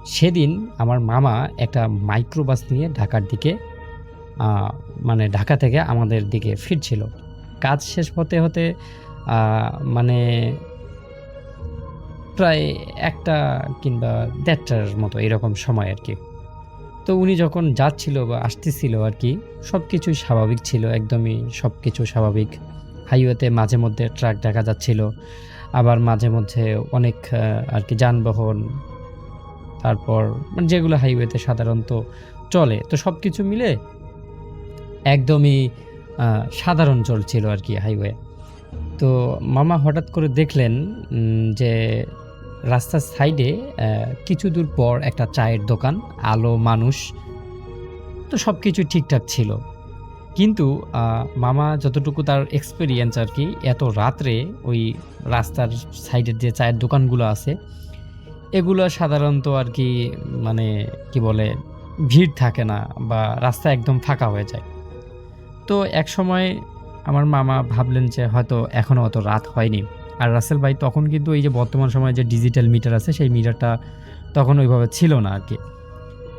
সেদিন আমার মামা একটা মাইক্রোবাস নিয়ে ঢাকার দিকে মানে ঢাকা থেকে আমাদের দিকে ফিরছিল। কাজ শেষ হতে হতে মানে প্রায় ১টা কিংবা ১:৩০টার মতো এরকম সময় আরকি। তো উনি যখন যাচ্ছিল বা আসতেছিল আরকি, সবকিছুই স্বাভাবিক ছিল, একদমই সবকিছু স্বাভাবিক। হাইওয়েতে মাঝে মধ্যে ট্রাক দেখা যাচ্ছিল, আবার মাঝে মধ্যে অনেক আরকি যানবাহন, তারপর মানে যেগুলো হাইওয়েতে সাধারণত চলে। তো সবকিছু মিলে একদমই সাধারণ চলছিল আরকি হাইওয়ে। তো মামা হঠাৎ করে দেখলেন যে রাস্তার সাইডে কিছু দূর পর একটা চায়ের দোকান, আলো, মানুষ। তো সবকিছু ঠিকঠাক ছিল। কিন্তু মামা যতটুকু তার এক্সপেরিয়েন্স আরকি, এত রাত্রে ওই রাস্তার সাইডের যে চায়ের দোকানগুলো আছে, এগুলো সাধারণত আরকি মানে কি বলে, ভিড় থাকে না বা রাস্তা একদম ফাঁকা হয়ে যায়। তো একসময় আমার মামা ভাবলেন যে হয়তো এখনো অত রাত হয়নি। আর রাসেল ভাই তখন কিন্তু এই যে বর্তমান সময়ে যে ডিজিটাল মিটার আছে, সেই মিটারটা তখন ওইভাবে ছিল না আরকি।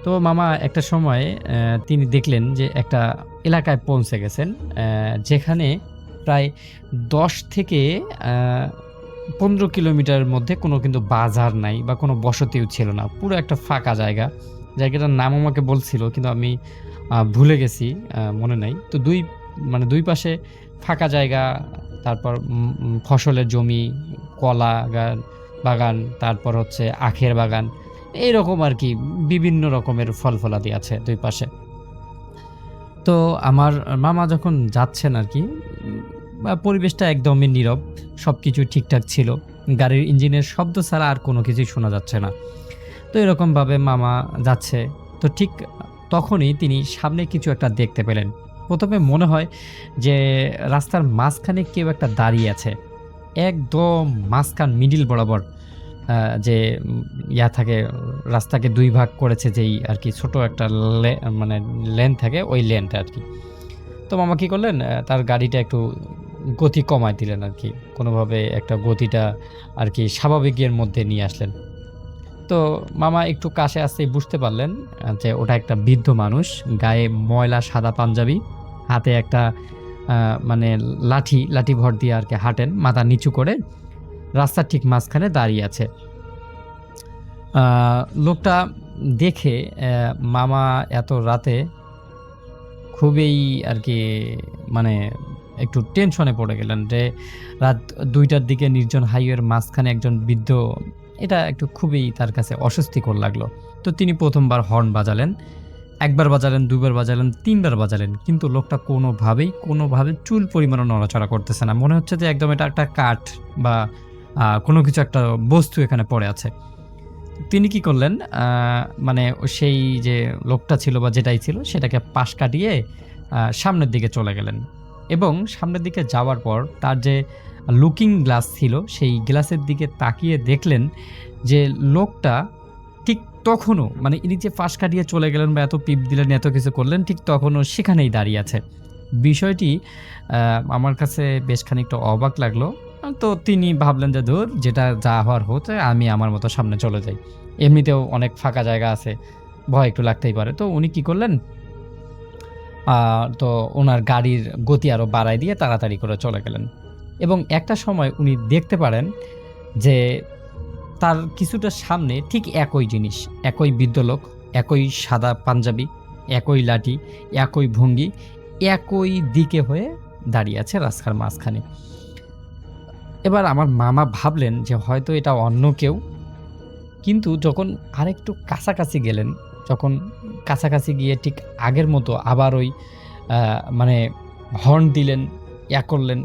তো মামা একটা সময় তিনি দেখলেন যে একটা এলাকায় পৌঁছে গেছেন, যেখানে প্রায় ১০ থেকে আ ১৫ কিলোমিটারের মধ্যে কোনো কিন্তু বাজার নাই বা কোনো বসতিও ছিল না। পুরো একটা ফাঁকা জায়গা। জায়গাটার নাম আমাকে বলছিল, কিন্তু আমি ভুলে গেছি, মনে নাই। তো মানে ২ পাশে ফাঁকা জায়গা, তারপর ফসলের জমি, কলা বাগান, তারপর হচ্ছে আখের বাগান। এইরকম আরকি বিভিন্ন রকমের ফল-ফলাদি আছে ২ পাশে। তো আমার মামা যখন যাচ্ছেন আরকি, পরিবেশটা একদমই নীরব। সবকিছু ঠিকঠাক ছিল। গাড়ির ইঞ্জিনের শব্দ ছাড়া আর কোনো কিছুই শোনা যাচ্ছে না। তো এরকমভাবে মামা যাচ্ছে। তো ঠিক তখনই তিনি সামনে কিছু একটা দেখতে পেলেন। ১ম এ মনে হয় যে রাস্তার মাঝখানে কেউ একটা দাঁড়িয়ে আছে। একদম মাঝখান মিডল বরাবর আ যে থাকে, রাস্তাকে ২ ভাগ করেছে যেই আরকি ছোট একটা মানে লেন থাকে, ওই লেনটা আরকি। তো মামা কি করলেন? তার গাড়িটা একটু গতি কমায় দিলেন আরকি। কোনোভাবে একটা গতিটা আরকি স্বাভাবিকের মধ্যে নিয়ে আসলেন। তো মামা একটু কাছে আসতেই বুঝতে পারলেন যে ওটা একটা বৃদ্ধ মানুষ। গায়ে ময়লা সাদা পাঞ্জাবি, হাতে একটা আ মানে লাঠি ভর দিয়ে আরকি হাঁটেন, মাথা নিচু করে রাস্তার ঠিক মাঝখানে দাঁড়িয়ে আছে। আ লোকটা দেখে মামা এত রাতে খুবই আরকি মানে একটু টেনশনে পড়ে গেলেন যে রাত ২টার দিকে নির্জন হাইওয়ের মাঝখানে একজন বৃদ্ধ, এটা একটু খুবই তার কাছে অস্বস্তিকর লাগলো। তো তিনি ১ম বার হর্ন বাজালেন। ১ বার বাজালেন, ২ বার বাজালেন, ৩ বার বাজালেন। কিন্তু লোকটা কোনোভাবে চুল পরিমাণও নড়াচড়া করতেছে না। মনে হচ্ছে যে একদম এটা একটা কাঠ বা কোনো কিছু একটা বস্তু এখানে পড়ে আছে। তিনি কি করলেন? মানে সেই যে লোকটা ছিল বা যেটাই ছিল সেটাকে পাশ কাটিয়ে সামনের দিকে চলে গেলেন এবং সামনের দিকে যাওয়ার পর তার যে লুকিং গ্লাস ছিল, সেই গ্লাসের দিকে তাকিয়ে দেখলেন যে লোকটা ঠিক তখনও, মানে ইনি যে পাশ কাটিয়ে চলে গেলেন বা এত পিপ দিলেন, এত কিছু করলেন, ঠিক তখনও সেখানেই দাঁড়িয়ে আছে। বিষয়টি আমার কাছে বেশ খানিকটা অবাক লাগলো। তো তিনি ভাবলেন যে, "ধুর, যেটা যা হওয়ার হচ্ছে, আমি আমার মতো সামনে চলে যাই। এমনিতেও অনেক ফাঁকা জায়গা আছে, ভয় একটু লাগতেই পারে।" তো উনি কি করলেন? আ তো উনার গাড়ির গতি আরো বাড়ায় দিয়ে তাড়াতাড়ি করে চলে গেলেন এবং একটা সময় উনি দেখতে পারেন যে তার কিছুটা সামনে ঠিক একই জিনিস, একই বৃদ্ধ লোক, একই সাদা পাঞ্জাবি, একই লাঠি, একই ভঙ্গি, একই দিকে হয়ে দাঁড়িয়ে আছে রাস্তার মাঝখানে। এবার আমার মামা ভাবলেন যে হয়তো এটা অন্য কেউ। কিন্তু যখন আরেকটু কাছাকাছি গেলেন, যখন কাছাকাছি গিয়ে ঠিক আগের মতো আবার ওই আ মানে হর্ন দিলেন, করলেন,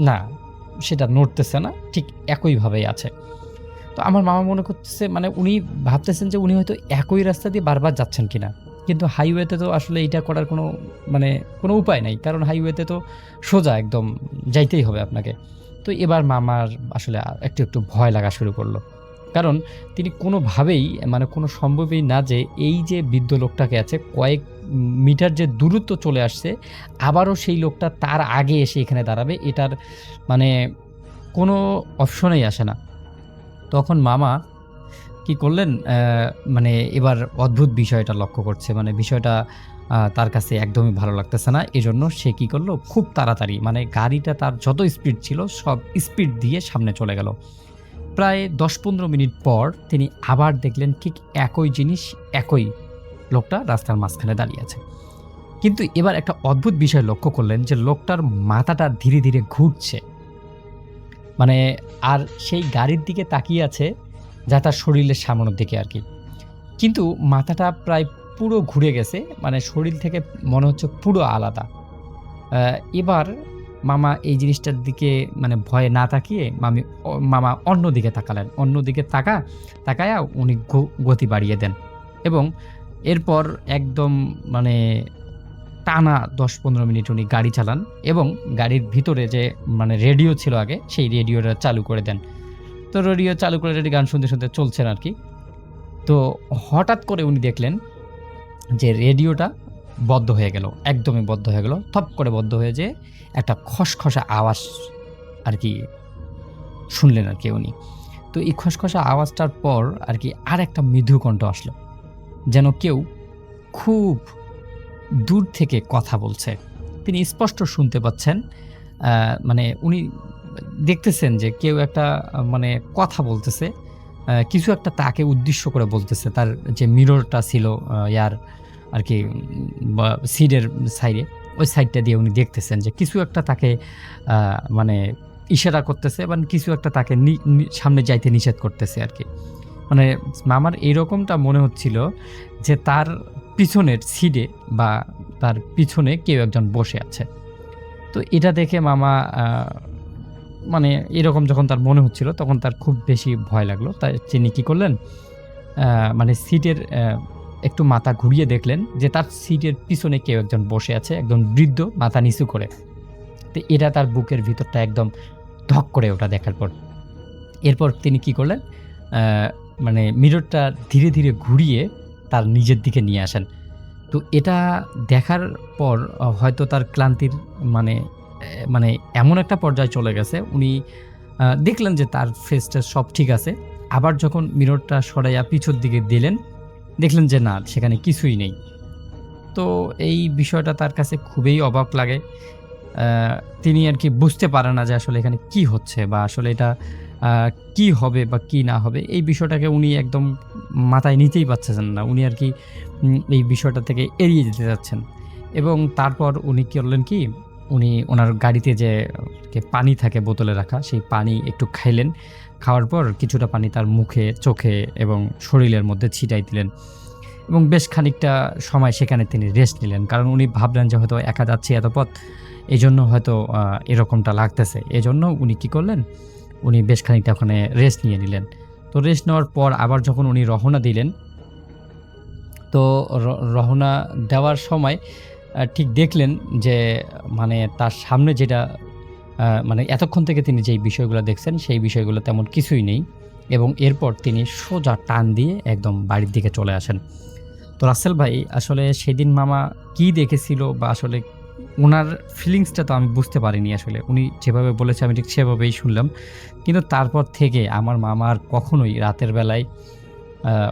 না, সেটা নড়তেছে না। ঠিক একইভাবেই আছে। তো আমার মামা মনে করতেছে, মানে উনি ভাবতেছেন যে উনি হয়তো একই রাস্তা দিয়ে বারবার যাচ্ছেন কিনা। কিন্তু হাইওয়েতে তো আসলে এইটা করার মানে কোনো উপায় নাই। কারণ হাইওয়েতে তো সোজা একদম যাইতেই হবে আপনাকে। তো এবার মামার আসলে একটু ভয় লাগা শুরু করল। কারণ তিনি কোনোভাবেই, মানে কোনো সম্ভবই না যে এই যে বৃদ্ধ লোকটাকে আছে কয়েক মিটার যে দূরত্ব চলে আসছে, আবারও সেই লোকটা তার আগে এসে এখানে দাঁড়াবে, এটার মানে কোনো অপশনেই আসে না। তখন মামা কি করলেন, মানে এবার অদ্ভুত বিষয়টা লক্ষ্য করছে, মানে বিষয়টা তার কাছে একদমই ভালো লাগতেছে না। এজন্য সে কি করলো, খুব তাড়াতাড়ি মানে গাড়িটা তার যত স্পিড ছিল সব স্পিড দিয়ে সামনে চলে গেল। প্রায় ১০-১৫ মিনিট পর তিনি আবার দেখলেন ঠিক একই জিনিস, একই লোকটা রাস্তার মাঝখানে দাঁড়িয়ে আছে। কিন্তু এবার একটা অদ্ভুত বিষয় লক্ষ্য করলেন যে লোকটার মাথাটা ধীরে ধীরে ঘুরছে, মানে আর সেই গাড়ির দিকে তাকিয়ে আছে, যা তার শরীরের সামনের দিকে আর কি। কিন্তু মাথাটা প্রায় পুরো ঘুরে গেছে, মানে শরীর থেকে মনে হচ্ছে পুরো আলাদা। এবার মামা এই জিনিসটার দিকে মানে ভয়ে না তাকিয়ে মামা অন্যদিকে তাকালেন। অন্যদিকে তাকায়া উনি গতি বাড়িয়ে দেন এবং এরপর একদম মানে টানা ১০-১৫ মিনিট উনি গাড়ি চালান এবং গাড়ির ভিতরে যে মানে রেডিও ছিল আগে, সেই রেডিওটা চালু করে দেন। তো রেডিও চালু করে গান শুনতে শুনতে চলছেন আর কি। তো হঠাৎ করে উনি দেখলেন যে রেডিওটা বন্ধ হয়ে গেল, একদমই বন্ধ হয়ে গেল। থপ করে বন্ধ হয়ে যেয়ে একটা খসখসা আওয়াজ আর কি শুনলেন আর কি উনি। তো এই খসখসা আওয়াজটার পর আর কি আরেকটা মৃদু কণ্ঠ আসলো, যেন কেউ খুব দূর থেকে কথা বলছে। তিনি স্পষ্ট শুনতে পাচ্ছেন, মানে উনি দেখতেছেন যে কেউ একটা মানে কথা বলতেছে, কিছু একটা তাকে উদ্দেশ্য করে বলতেছে। তার যে মিররটা ছিল ইয়ার আর কি সিটের সাইডে, ওই সাইডটা দিয়ে উনি দেখতেছেন যে কিছু একটা তাকে মানে ইশারা করতেছে, মানে কিছু একটা তাকে সামনে যাইতে নিষেধ করতেছে আর কি। মানে মামার এইরকমটা মনে হচ্ছিল যে তার পিছনের সিটে বা তার পিছনে কেউ একজন বসে আছে। তো এটা দেখে মামা মানে এরকম যখন তার মনে হচ্ছিল তখন তার খুব বেশি ভয় লাগলো। তাই তিনি কী করলেন, মানে সিটের একটু মাথা ঘুরিয়ে দেখলেন যে তার সিটের পিছনে কেউ একজন বসে আছে, একজন বৃদ্ধ মাথা নিচু করে। তো এটা তার বুকের ভিতরটা একদম ধক করে ওটা দেখার পর। এরপর তিনি কি করলেন, মানে মিররটা ধীরে ধীরে ঘুরিয়ে তার নিজের দিকে নিয়ে আসেন। তো এটা দেখার পর হয়তো তার ক্লান্তির মানে মানে এমন একটা পর্যায়ে চলে গেছে, উনি দেখলেন যে তার ফেসটা সব ঠিক আছে। আবার যখন মিররটা সরাইয়া পিছর দিকে দিলেন, দেখলেন যে না, সেখানে কিছুই নেই। তো এই বিষয়টা তার কাছে খুবই অবাক লাগে। তিনি আর কি বুঝতে পারেন না যে আসলে এখানে কি হচ্ছে বা আসলে এটা কি হবে বা কি না হবে। এই বিষয়টাকে উনি একদম মাথায় নিতেই পারছেন না। উনি আর কি এই বিষয়টা থেকে এড়িয়ে যেতে চাচ্ছেন এবং তারপর উনি কি করলেন কি, উনি ওনার গাড়িতে যে পানি থাকে বোতলে রাখা, সেই পানি একটু খাইলেন। খাওয়ার পর কিছুটা পানি তার মুখে, চোখে এবং শরীরের মধ্যে ছিটাই দিলেন এবং বেশ খানিকটা সময় সেখানে তিনি রেস্ট নিলেন। কারণ উনি ভাবলেন যে হয়তো একা যাচ্ছি এত পথ, এজন্য হয়তো এরকমটা লাগতেছে। এজন্য উনি কি করলেন, উনি বেশ খানিকটা ওখানে রেস্ট নিয়ে নিলেন। তো রেস্ট নেওয়ার পর আবার যখন উনি রওনা দিলেন, তো রওনা দেওয়ার সময় ঠিক দেখলেন যে মানে তার সামনে যেটা মানে এতক্ষণ থেকে তিনি যেই বিষয়গুলো দেখছেন সেই বিষয়গুলো তেমন কিছুই নেই এবং এরপর তিনি সোজা টান দিয়ে একদম বাড়ির দিকে চলে আসেন। তো রাসেল ভাই, আসলে সেদিন মামা কি দেখেছিল বা আসলে ওনার ফিলিংসটা তো আমি বুঝতে পারিনি। আসলে উনি যেভাবে বলেছে আমি ঠিক সেভাবেই শুনলাম, কিন্তু তারপর থেকে আমার মামা আর কখনোই রাতের বেলায়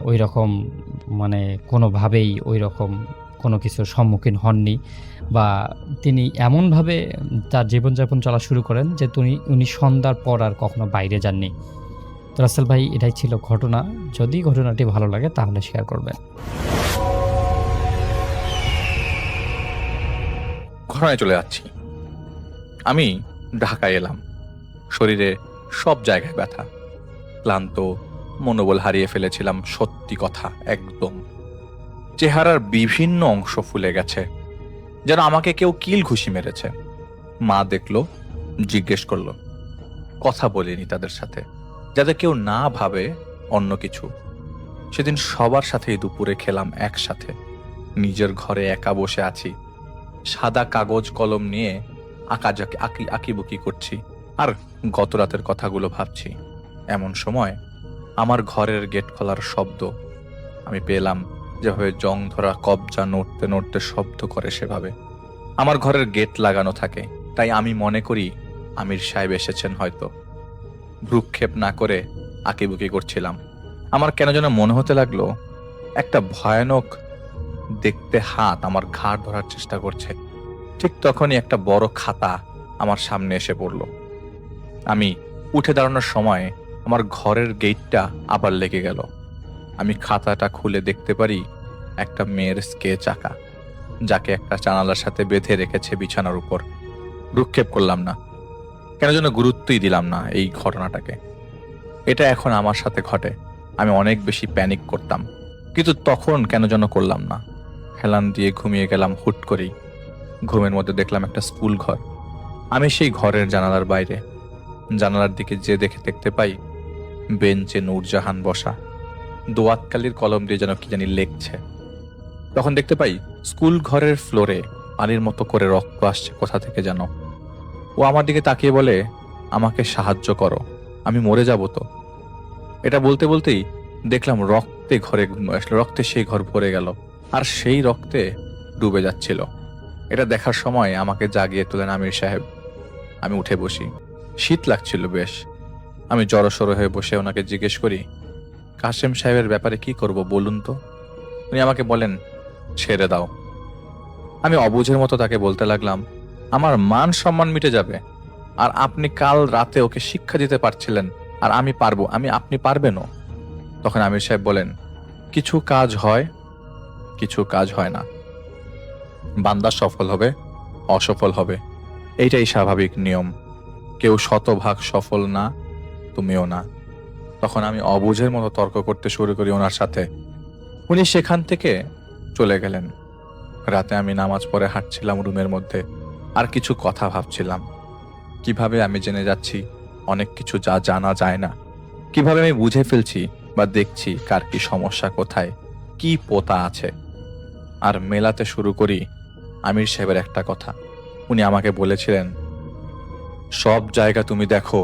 ওই রকম মানে কোনোভাবেই ওই রকম কোনো কিছুর সম্মুখীন হননি বা তিনি এমনভাবে তার জীবনযাপন চলা শুরু করেন যে উনি সন্ধ্যার পর আর কখনো বাইরে যাননি। তো রাসেল ভাই, এটাই ছিল ঘটনা। যদি ঘটনাটি ভালো লাগে তাহলে শেয়ার করবেন। ঘটনায় চলে যাচ্ছি। আমি ঢাকায় এলাম, শরীরে সব জায়গায় ব্যথা, ক্লান্ত, মনোবল হারিয়ে ফেলেছিলাম। সত্যি কথা, একদম চেহারার বিভিন্ন অংশ ফুলে গেছে, যেন আমাকে কেউ কিল ঘুষি মেরেছে। মা দেখলো, জিজ্ঞেস করলো, কথা বলিনি তাদের সাথে, যাতে কেউ না ভাবে অন্য কিছু। সেদিন সবার সাথেই দুপুরে খেলাম একসাথে। নিজের ঘরে একা বসে আছি, সাদা কাগজ কলম নিয়ে আঁকিবুকি করছি আর গত রাতের কথাগুলো ভাবছি। এমন সময় আমার ঘরের গেট খোলার শব্দ আমি পেলাম, যেভাবে জং ধরা কবজা নড়তে নড়তে শব্দ করে সেভাবে। আমার ঘরের গেট লাগানো থাকে, তাই আমি মনে করি আমির সাহেব এসেছেন হয়তো। ভ্রুক্ষেপ না করে আঁকিবুকি করছিলাম। আমার কেন যেন মনে হতে লাগলো একটা ভয়ানক দেখতে হাত আমার ঘাড় ধরার চেষ্টা করছে। ঠিক তখনই একটা বড় খাতা আমার সামনে এসে পড়ল। আমি উঠে দাঁড়ানোর সময় আমার ঘরের গেটটা আবার লেগে গেল। আমি খাতাটা খুলে দেখতে পারি একটা মেয়ের স্কেচ আঁকা, যাকে একটা জানালার সাথে বেঁধে রেখেছে বিছানার উপর। ভ্রুক্ষেপ করলাম না, কেন যেন গুরুত্বই দিলাম না এই ঘটনাটাকে। এটা এখন আমার সাথে ঘটে, আমি অনেক বেশি প্যানিক করতাম, কিন্তু তখন কেন যেন করলাম না। হেলান দিয়ে ঘুমিয়ে গেলাম হুট করেই। ঘুমের মধ্যে দেখলাম একটা স্কুল ঘর। আমি সেই ঘরের জানালার বাইরে, জানালার দিকে যে দেখতে পাই বেঞ্চে নূরজাহান বসা, দোয়াতকালির কলম দিয়ে যেন কি জানি লেখছে। তখন দেখতে পাই স্কুল ঘরের ফ্লোরে পানির মতো করে রক্ত আসছে কোথা থেকে যেন। ও আমার দিকে তাকিয়ে বলে, আমাকে সাহায্য করো, আমি মরে যাব তো। এটা বলতে বলতেই দেখলাম রক্তে সেই ঘর ভরে গেল, আর সেই রক্তে ডুবে যাচ্ছিল। এটা দেখার সময় আমাকে জাগিয়ে তোলেন আমির সাহেব। আমি উঠে বসি, শীত লাগছিল বেশ। আমি জড়সড় হয়ে বসে ওনাকে জিজ্ঞেস করি, কাশেম সাহেবের ব্যাপারে কি করব বলুন তো। উনি আমাকে বলেন, ছেড়ে দাও। আমি অবুঝের মতো তাকে বলতে লাগলাম, আমার মান সম্মান মিটে যাবে, আর আপনি কাল রাতে ওকে শিক্ষা দিতে পারছিলেন, আর আমি পারবো, আপনি পারবেনও। তখন আমির সাহেব বলেন, কিছু কাজ হয়, কিছু কাজ হয় না। বান্দা সফল হবে, অসফল হবে, এইটাই স্বাভাবিক নিয়ম। কেউ শতভাগ সফল না, তুমিও না। তখন আমি অবুঝের মতো তর্ক করতে শুরু করি ওনার সাথে। উনি সেখান থেকে চলে গেলেন। রাতে আমি নামাজ পড়ে হাঁটছিলাম রুমের মধ্যে, আর কিছু কথা ভাবছিলাম। কিভাবে আমি জেনে যাচ্ছি অনেক কিছু যা জানা যায় না, কিভাবে আমি বুঝে ফেলছি বা দেখছি কার কি সমস্যা, কোথায় কি পোতা আছে। আর মেলাতে শুরু করি আমির সাহেবের একটা কথা। উনি আমাকে বলেছিলেন, সব জায়গা তুমি দেখো,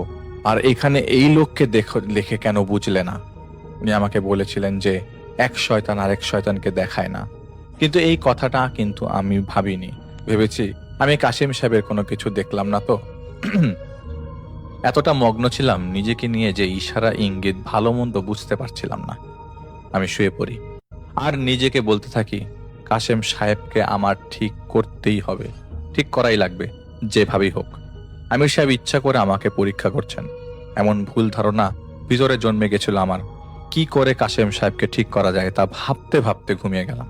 আর এখানে এই লোককে দেখো, লেখে কেন বুঝলে না। উনি আমাকে বলেছিলেন যে এক শয়তান আরেক শয়তানকে দেখায় না। কিন্তু এই কথাটা কিন্তু আমি ভাবিনি, ভেবেছি আমি কাশেম সাহেবের কোনো কিছু দেখলাম না তো। এতটা মগ্ন ছিলাম নিজেকে নিয়ে যে ইশারা ইঙ্গিত ভালো মন্দ বুঝতে পারছিলাম না। আমি শুয়ে পড়ি আর নিজেকে বলতে থাকি, কাশেম সাহেবকে আমার ঠিক করতেই হবে, ঠিক করাই লাগবে, যেভাবেই হোক। আমির সাহেব ইচ্ছা করে আমাকে পরীক্ষা করছেন, এমন ভুল ধারণা ভিতরে জন্মে গেছিল আমার। কি করে কাশেম সাহেবকে ঠিক করা যায় তা ভাবতে ভাবতে ঘুমিয়ে গেলাম।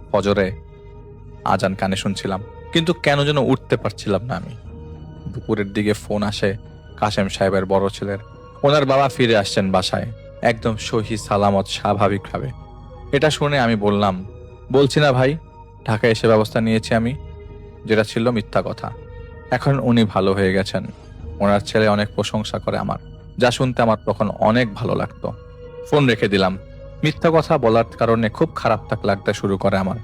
ফজরে আজান কানে শুনছিলাম, কিন্তু কেন যেন উঠতে পারছিলাম না আমি। দুপুরের দিকে ফোন আসে কাশেম সাহেবের বড় ছেলের। ওনার বাবা ফিরে আসছেন বাসায়, একদম সহি সালামত স্বাভাবিকভাবে। এটা শুনে আমি বললাম, বলছি না ভাই, ঢাকায় এসে ব্যবস্থা নিয়েছি আমি, যেটা ছিল মিথ্যা কথা। এখন উনি ভালো হয়ে গেছেন, ওনার ছেলে অনেক প্রশংসা করে আমার, যা শুনতে আমার তখন অনেক ভালো লাগতো। ফোন রেখে দিলাম। মিথ্যা কথা বলার কারণে খুব খারাপ লাগতে শুরু করে আমার।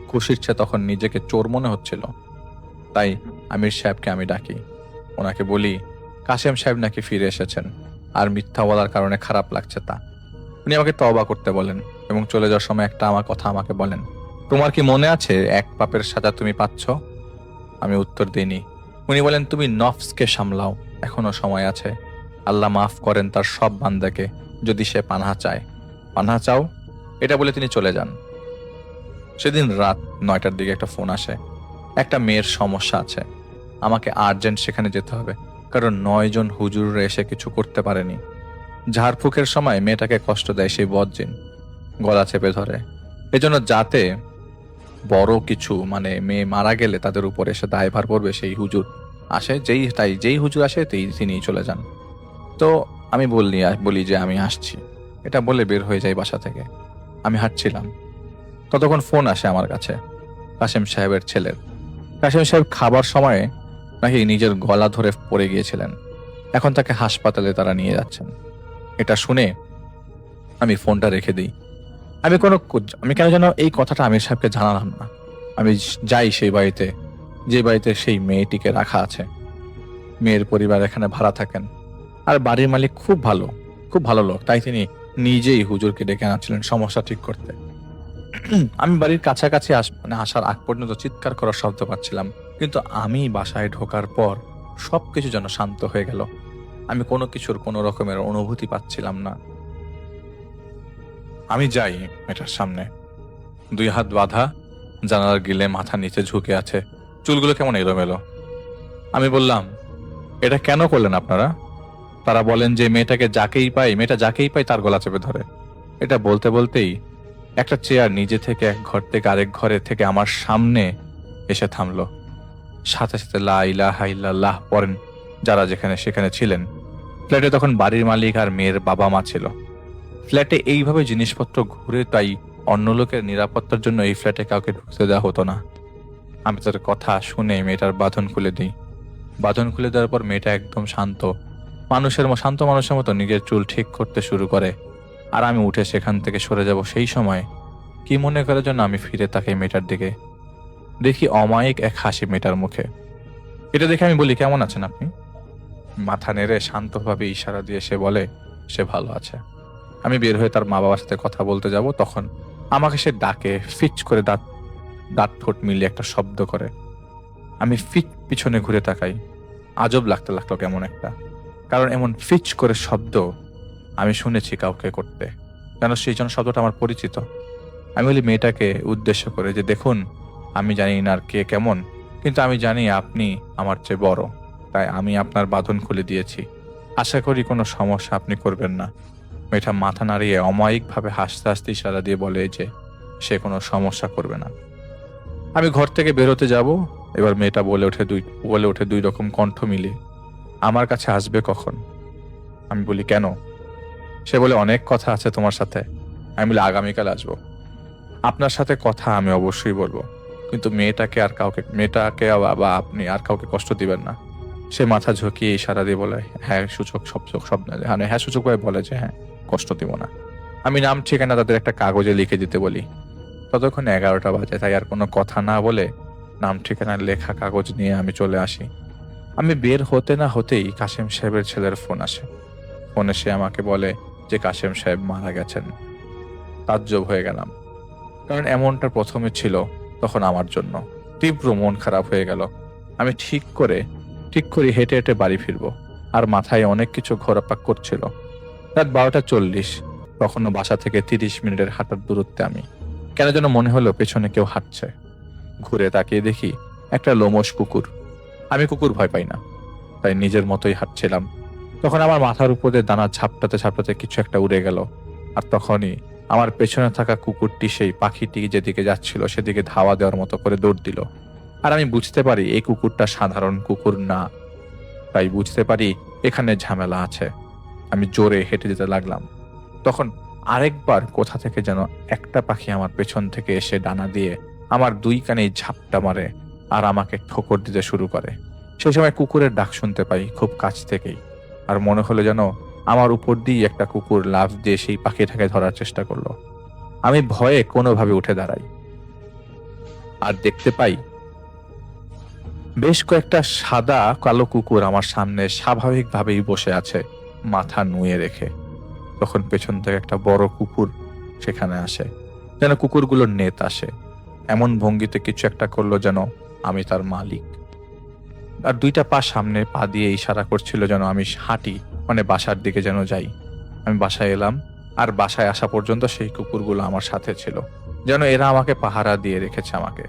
খুশির চেয়ে তখন নিজেকে চোর মনে হচ্ছিল। তাই আমির সাহেবকে আমি ডাকি, ওনাকে বলি কাশেম সাহেব নাকি ফিরে এসেছেন, আর মিথ্যা বলার কারণে খারাপ লাগছে তা। উনি আমাকে তওবা করতে বলেন এবং চলে যাওয়ার সময় একটা আমার কথা আমাকে বলেন, তোমার কি মনে আছে এক পাপের সাজা তুমি পাচ্ছ? আমি উত্তর দিইনি। উনি বলেন, তুমি নফসকে সামলাও, এখনো সময় আছে। আল্লাহ মাফ করেন তার সব বান্দাকে, যদি সে পানাহা চায়। পানাহা চাও, এটা বলে তিনি চলে যান। সেদিন রাত 9টার দিকে একটা ফোন আসে, একটা মেয়ের সমস্যা আছে, আমাকে আর্জেন্ট সেখানে যেতে হবে, কারণ 9 জন হুজুররা এসে কিছু করতে পারেনি। ঝাড়ফুঁকের সময় মেয়েটাকে কষ্ট দেয় সেই বদজিন, গলা চেপে ধরে। এজন্য যাতে বড় কিছু মেয়ে মারা গেলে তাদের উপর এসে দায়ভার পড়বে, সেই হুজুর আসে, যেই হুজুর আসে তিনিই চলে যান। তো আমি বলি যে আমি আসছি, এটা বলে বের হয়ে যাই বাসা থেকে। আমি হাঁটছিলাম, ততক্ষণ ফোন আসে আমার কাছে কাশেম সাহেবের ছেলের। কাশেম সাহেব খাবার সময়ে নাকি নিজের গলা ধরে পড়ে গিয়েছিলেন, এখন তাকে হাসপাতালে তারা নিয়ে যাচ্ছেন। এটা শুনে আমি ফোনটা রেখে দিই। আমি কেন যেন এই কথাটা আমির সাহেবকে জানালাম না। আমি যাই সেই বাড়িতে, যে বাড়িতে সেই মেয়েটিকে রাখা আছে। মেয়ের পরিবার এখানে ভাড়া থাকেন, আর বাড়ির মালিক খুব ভালো লোক, তাই তিনি নিজেই হুজুরকে ডেকে আনছিলেন সমস্যা ঠিক করতে। আমি বাড়ির কাছাকাছি আসার আগ পর্যন্ত চিৎকার করার শব্দ পাচ্ছিলাম, কিন্তু আমি বাসায় ঢোকার পর সবকিছু যেন শান্ত হয়ে গেল। আমি কোনো কিছুর কোনো রকমের অনুভূতি পাচ্ছিলাম না। আমি যাই মেয়েটার সামনে, 2 হাত বাঁধা, জানালার গিলে মাথা নিচে ঝুঁকে আছে, চুলগুলো কেমন এলোমেলো। আমি বললাম, এটা কেন করলেন আপনারা? তারা বলেন যে মেয়েটা যাকেই পায় তার গলা চেপে ধরে। এটা বলতে বলতেই একটা চেয়ার নিজে থেকে এক ঘর থেকে আরেক ঘরে থেকে আমার সামনে এসে থামলো। সাথে সাথে লা ইলাহা ইল্লাল্লাহ পড়েন যারা যেখানে সেখানে ছিলেন। ফ্ল্যাটে তখন বাড়ির মালিক আর মেয়ের বাবা মা ছিল। ফ্ল্যাটে এইভাবে জিনিসপত্র ঘুরে, তাই অন্য লোকের নিরাপত্তার জন্য এই ফ্ল্যাটে কাউকে ঢুকতে দেওয়া হতো না। আমি তার কথা শুনে মেয়েটার বাঁধন খুলে দিই। বাঁধন খুলে দেওয়ার পর মেয়েটা একদম শান্ত মানুষের মতো নিজের চুল ঠিক করতে শুরু করে। আর আমি উঠে সেখান থেকে সরে যাব, সেই সময় কি মনে করে যেন আমি ফিরে তাকাই মেয়েটার দিকে। দেখি অমায়িক এক হাসি মেয়েটার মুখে। এটা দেখে আমি বলি, কেমন আছেন আপনি? মাথা নেড়ে শান্তভাবে ইশারা দিয়ে সে বলে সে ভালো আছে। আমি বের হয়ে তার মা বাবার সাথে কথা বলতে যাব, তখন আমাকে সে ডাকে, ফিচ করে দাঁত ঠোঁট মিলিয়ে একটা শব্দ করে। আমি পিছনে ঘুরে তাকাই। আজব লাগলো কেমন একটা, কারণ এমন ফিচ করে শব্দ আমি শুনেছি কাউকে করতে, কেন সেই জন্য শব্দটা আমার পরিচিত। আমি বলি মেয়েটাকে উদ্দেশ্য করে যে, দেখুন, আমি জানি না আর কে কেমন, কিন্তু আমি জানি আপনি আমার চেয়ে বড়, তাই আমি আপনার বাঁধন খুলে দিয়েছি। আশা করি কোনো সমস্যা আপনি করবেন না। মেয়েটা মাথা নাড়িয়ে অমায়িকভাবে হাসতে হাসতে ইশারা দিয়ে বলে যে সে কোনো সমস্যা করবে না। আমি ঘর থেকে বেরোতে যাব, এবার মেয়েটা বলে ওঠে দুই রকম কণ্ঠ মিলে, আমার কাছে আসবে কখন? আমি বলি, কেন? সে বলে, অনেক কথা আছে তোমার সাথে। আমি বলি, আগামীকাল আসবো। আপনার সাথে কথা আমি অবশ্যই বলবো, কিন্তু মেয়েটাকে বা আপনি আর কাউকে কষ্ট দিবেন না। সে মাথা ঝুঁকিয়ে ইশারা দিয়ে বলে, হ্যাঁ সূচক হ্যাঁ সূচকভাবে বলে যে হ্যাঁ, কষ্ট দিব না। আমি নাম ঠিকানা তাদের একটা কাগজে লিখে দিতে বলি। ততক্ষণ 11টা বাজে, তাই আর কোনো কথা না বলে নাম ঠিকানার লেখা কাগজ নিয়ে আমি চলে আসি। আমি বের হতে না হতেই কাশেম সাহেবের ছেলের ফোন আসে। ফোনে সে আমাকে বলে যে কাশেম সাহেব মারা গেছেন। তাজ্জব হয়ে গেলাম, কারণ এমনটা প্রথমে ছিল তখন আমার জন্য। তীব্র মন খারাপ হয়ে গেল। আমি ঠিক করি হেঁটে হেঁটে বাড়ি ফিরবো, আর মাথায় অনেক কিছু ঘোরাপাক করছিল। রাত 12টা 40, তখনও বাসা থেকে 30 মিনিটের হাঁটার দূরত্বে আমি। কেন যেন মনে হলো পেছনে কেউ হাঁটছে। ঘুরে তাকিয়ে দেখি একটা লোমশ কুকুর। আমি কুকুর ভয় পাই না, তাই নিজের মতোই হাঁটছিলাম। তখন আমার মাথার উপরে দানা ঝাপটাতে কিছু একটা উড়ে গেল, আর তখনই আমার পেছনে থাকা কুকুরটি সেই পাখিটি যেদিকে যাচ্ছিল সেদিকে ধাওয়া দেওয়ার মতো করে দৌড় দিল। আর আমি বুঝতে পারি এই কুকুরটা সাধারণ কুকুর না, তাই বুঝতে পারি এখানে ঝামেলা আছে। আমি জোরে হেঁটে যেতে লাগলাম। তখন আরেকবার কোথা থেকে যেন একটা পাখি আমার পেছন থেকে এসে ডানা দিয়ে আমার 2 কানেই ঝাপটা মারে আর আমাকে ঠোকর দিতে শুরু করে। সেই সময় কুকুরের ডাক শুনতে পাই খুব কাছ থেকেই, আর মনে হলো যেন আমার উপর দিয়ে একটা কুকুর লাফ দিয়ে সেই পাখিটাকে ধরার চেষ্টা করলো। আমি ভয়ে কোনোভাবে উঠে দাঁড়াই, আর দেখতে পাই বেশ কয়েকটা সাদা কালো কুকুর আমার সামনে স্বাভাবিকভাবেই বসে আছে, মাথা নুয়ে রেখে। তখন পেছন থেকে একটা বড় কুকুর সেখানে আসে, যেন কুকুরগুলোর নেত আসে। এমন ভঙ্গিতে কিছু একটা করলো যেন আমি তার মালিক, আর 2টা পা সামনে পা দিয়ে ইশারা করছিল যেন আমি হাঁটি, মানে বাসার দিকে যেন যাই। আমি বাসায় এলাম, আর বাসায় আসা পর্যন্ত সেই কুকুরগুলো আমার সাথে ছিল, যেন এরা আমাকে পাহারা দিয়ে রেখেছে আমাকে।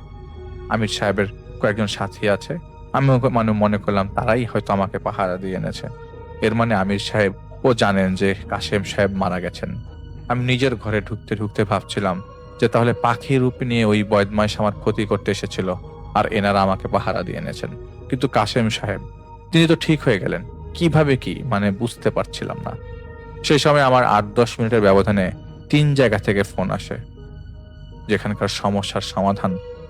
আমির সাহেবের কয়েকজন সাথী আছে, আমি মনে করলাম তারাই হয়তো আমাকে পাহারা দিয়ে এনেছে। এর মানে আমির সাহেব ও জানেন যে কাশেম সাহেব মারা গেছেন। আমি নিজের ঘরে ঢুকতে ভাবছিলাম যে তাহলে পাখি রূপ নিয়ে ওই বদমাইশ আমার ক্ষতি করতে এসেছিল, আর এনারা আমাকে পাহারা দিয়ে এনেছেন। কিন্তু কাশেম সাহেব, তিনি তো ঠিক হয়ে গেলেন, কিভাবে কি মানে বুঝতে পারছিলাম না। সেই সময় আমার 8-10 মিনিটের ব্যবধানে 3 জায়গা থেকে ফোন আসে, যেখানকার সমস্যার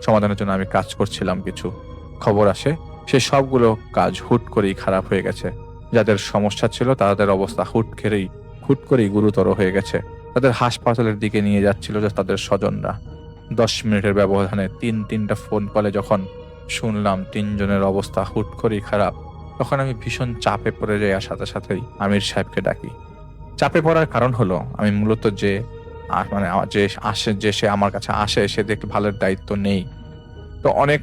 সমাধানের জন্য আমি কাজ করছিলাম। কিছু খবর আসে, সে সবগুলো কাজ হুট করেই খারাপ হয়ে গেছে। যাদের সমস্যা ছিল তাদের অবস্থা হুট করেই গুরুতর হয়ে গেছে। তাদের হাসপাতালের দিকে নিয়ে যাচ্ছিল যে তাদের স্বজনরা। 10 মিনিটের ব্যবধানে 3টা ফোন কলে যখন শুনলাম 3 জনের অবস্থা হুট করেই খারাপ, তখন আমি ভীষণ চাপে পড়ে যাই, আর সাথে সাথেই আমির সাহেবকে ডাকি। চাপে পড়ার কারণ হলো আমি মূলত যে সে আমার কাছে আসে সে দেখভালের দায়িত্ব নেই। তো অনেক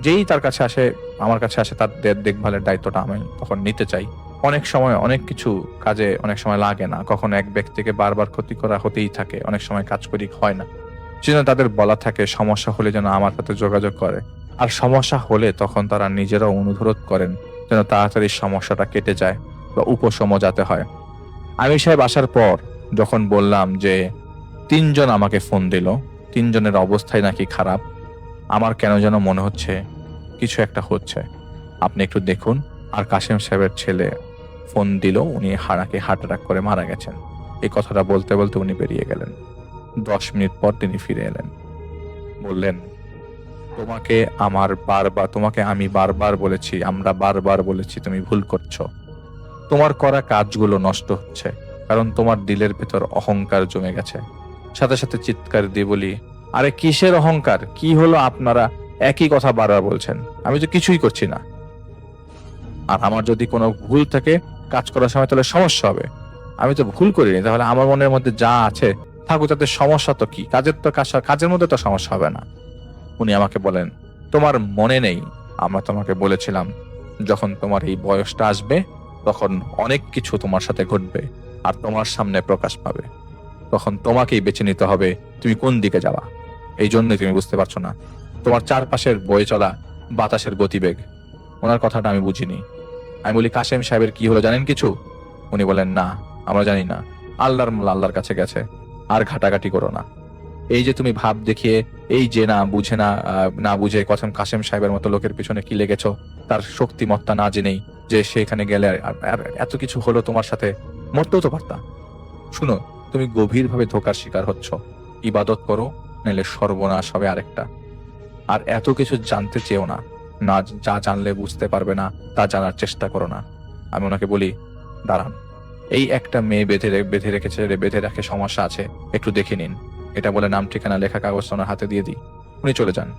যেই তার কাছে আসে, আমার কাছে আসে, তার দেখভালের দায়িত্বটা আমি তখন নিতে চাই। অনেক সময় অনেক কিছু কাজে অনেক সময় লাগে না, কখনো এক ব্যক্তিকে বারবার ক্ষতি করা হতেই থাকে, অনেক সময় কাজ করি হয় না। সেজন্য তাদের বলা থাকে সমস্যা হলে যেন আমার সাথে যোগাযোগ করে, আর সমস্যা হলে তখন তারা নিজেরাও অনুরোধ করেন যেন তাড়াতাড়ি সমস্যাটা কেটে যায় বা উপশম যাতে হয়। আমির সাহেব আসার পর যখন বললাম যে 3 জন আমাকে ফোন দিল, 3 জনের অবস্থাই নাকি খারাপ, আমার কেন যেন মনে হচ্ছে কিছু একটা হচ্ছে, আপনি একটু দেখুন। আর কাশেম সাহেবের ছেলে ফোন দিল, উনি হারাকে হার্ট অ্যাটাক করে মারা গেছেন। এই কথাটা বলতে বলতে উনি বেরিয়ে গেলেন। 10 মিনিট পর তিনি ফিরে এলেন, বললেন, তোমাকে আমি বারবার বলেছি, আমরা বারবার বলেছি তুমি ভুল করছো, তোমার করা কাজগুলো নষ্ট হচ্ছে, কারণ তোমার দিলের ভেতর অহংকার জমে গেছে। সাথে সাথে চিৎকার দিয়ে বলি, আরে কিসের অহংকার, কি হলো, আপনারা একই কথা বারবার বলছেন, আমি তো কিছুই করছি না। আর আমার যদি কোনো ভুল থাকে কাজ করার সময়, তাহলে সমস্যা হবে। আমি তো ভুল করিনি, তাহলে আমার মনের মধ্যে যা আছে থাকুক, তাতে সমস্যা তো কি, কাজের মধ্যে তো সমস্যা হবে না। উনি আমাকে বলেন, তোমার মনে নেই আমরা তোমাকে বলেছিলাম যখন তোমার এই বয়সটা আসবে তখন অনেক কিছু তোমার সাথে ঘটবে আর তোমার সামনে প্রকাশ পাবে, তখন তোমাকেই বেছে নিতে হবে তুমি কোন দিকে যাবা। এই জন্যই তুমি বুঝতে পারছো না, তোমার চারপাশের বয়ে চলা বাতাসের গতিবেগ। ওনার কথাটা আমি বুঝিনি। আমি বলি, কাশেম সাহেবের কি হলো জানেন কিছু? উনি বলেন, না আমরা জানি না, আল্লাহর মোল্লা আল্লাহর কাছে গেছে, আর ঘাটাঘাটি করো না। এই যে তুমি ভাব দেখিয়ে এই যে না বুঝে কথম কাশেম সাহেবের মতো লোকের পিছনে কি লেগেছো, তার শক্তিমত্তা না জেনেই যে সেখানে গেলে আর এত কিছু হলো তোমার সাথে, মরতেও তো পারতা। শুনো, তুমি গভীরভাবে ধোকার শিকার হচ্ছ, ইবাদত করো, নাহলে সর্বনাশ হবে আরেকটা। আর এত কিছু জানতে চেও না, না যা জানলে বুঝতে পারবে না তা জানার চেষ্টা করো না। আমি ওনাকে বলি, দাঁড়ান, এই একটা মেয়ে বেঁধে রাখে, সমস্যা আছে, একটু দেখে নিন। এটা বলে নাম ঠিকানা লেখা কাগজ ওনার হাতে দিয়ে দিই, উনি চলে যান।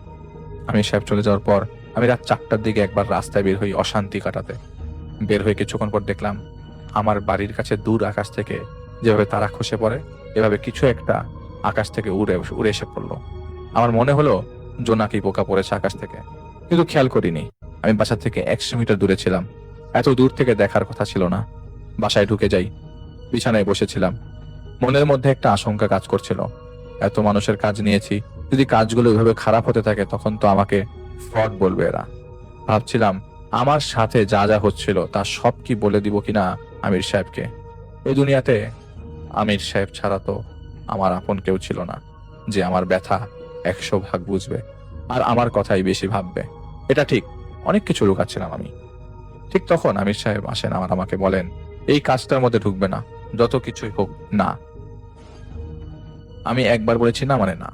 আমি সাহেব চলে যাওয়ার পর আমি রাত 4টার দিকে একবার রাস্তায় বের হই অশান্তি কাটাতে। বের হয়ে কিছুক্ষণ পর দেখলাম আমার বাড়ির কাছে দূর আকাশ থেকে যেভাবে তারা খসে পড়ে, এভাবে কিছু একটা আকাশ থেকে উড়ে এসে পড়লো। আমার মনে হলো জোনাকি পোকা পড়েছে আকাশ থেকে, কিন্তু খেয়াল করিনি। আমি বাসা থেকে 100 মিটার দূরে ছিলাম, এত দূর থেকে দেখার কথা ছিল না। বাসায় ঢুকে যাই, বিছানায় বসেছিলাম। মনের মধ্যে একটা আশঙ্কা কাজ করছিল, এত মানুষের কাজ নিয়েছি, যদি কাজগুলো এভাবে খারাপ হতে থাকে তখন তো আমাকে ফ্রড বলবে এরা। ভাবছিলাম আমার সাথে যা যা হচ্ছিল তা সব কি বলে দিব কিনা আমির সাহেবকে। এই দুনিয়াতে আমির সাহেব ছাড়া তো আমার আপন কেউ ছিল না যে আমার ব্যথা 100 ভাগ বুঝবে আর আমার কথাই বেশি ভাববে। এটা ঠিক, অনেক কিছু লুকাচ্ছিলাম আমি। ঠিক তখন আমির সাহেব আসেন, আমাকে বলেন, এই কাজটার মধ্যে ঢুকবে না, যত কিছুই হোক না। আমি একবার বলেছি না মানে না।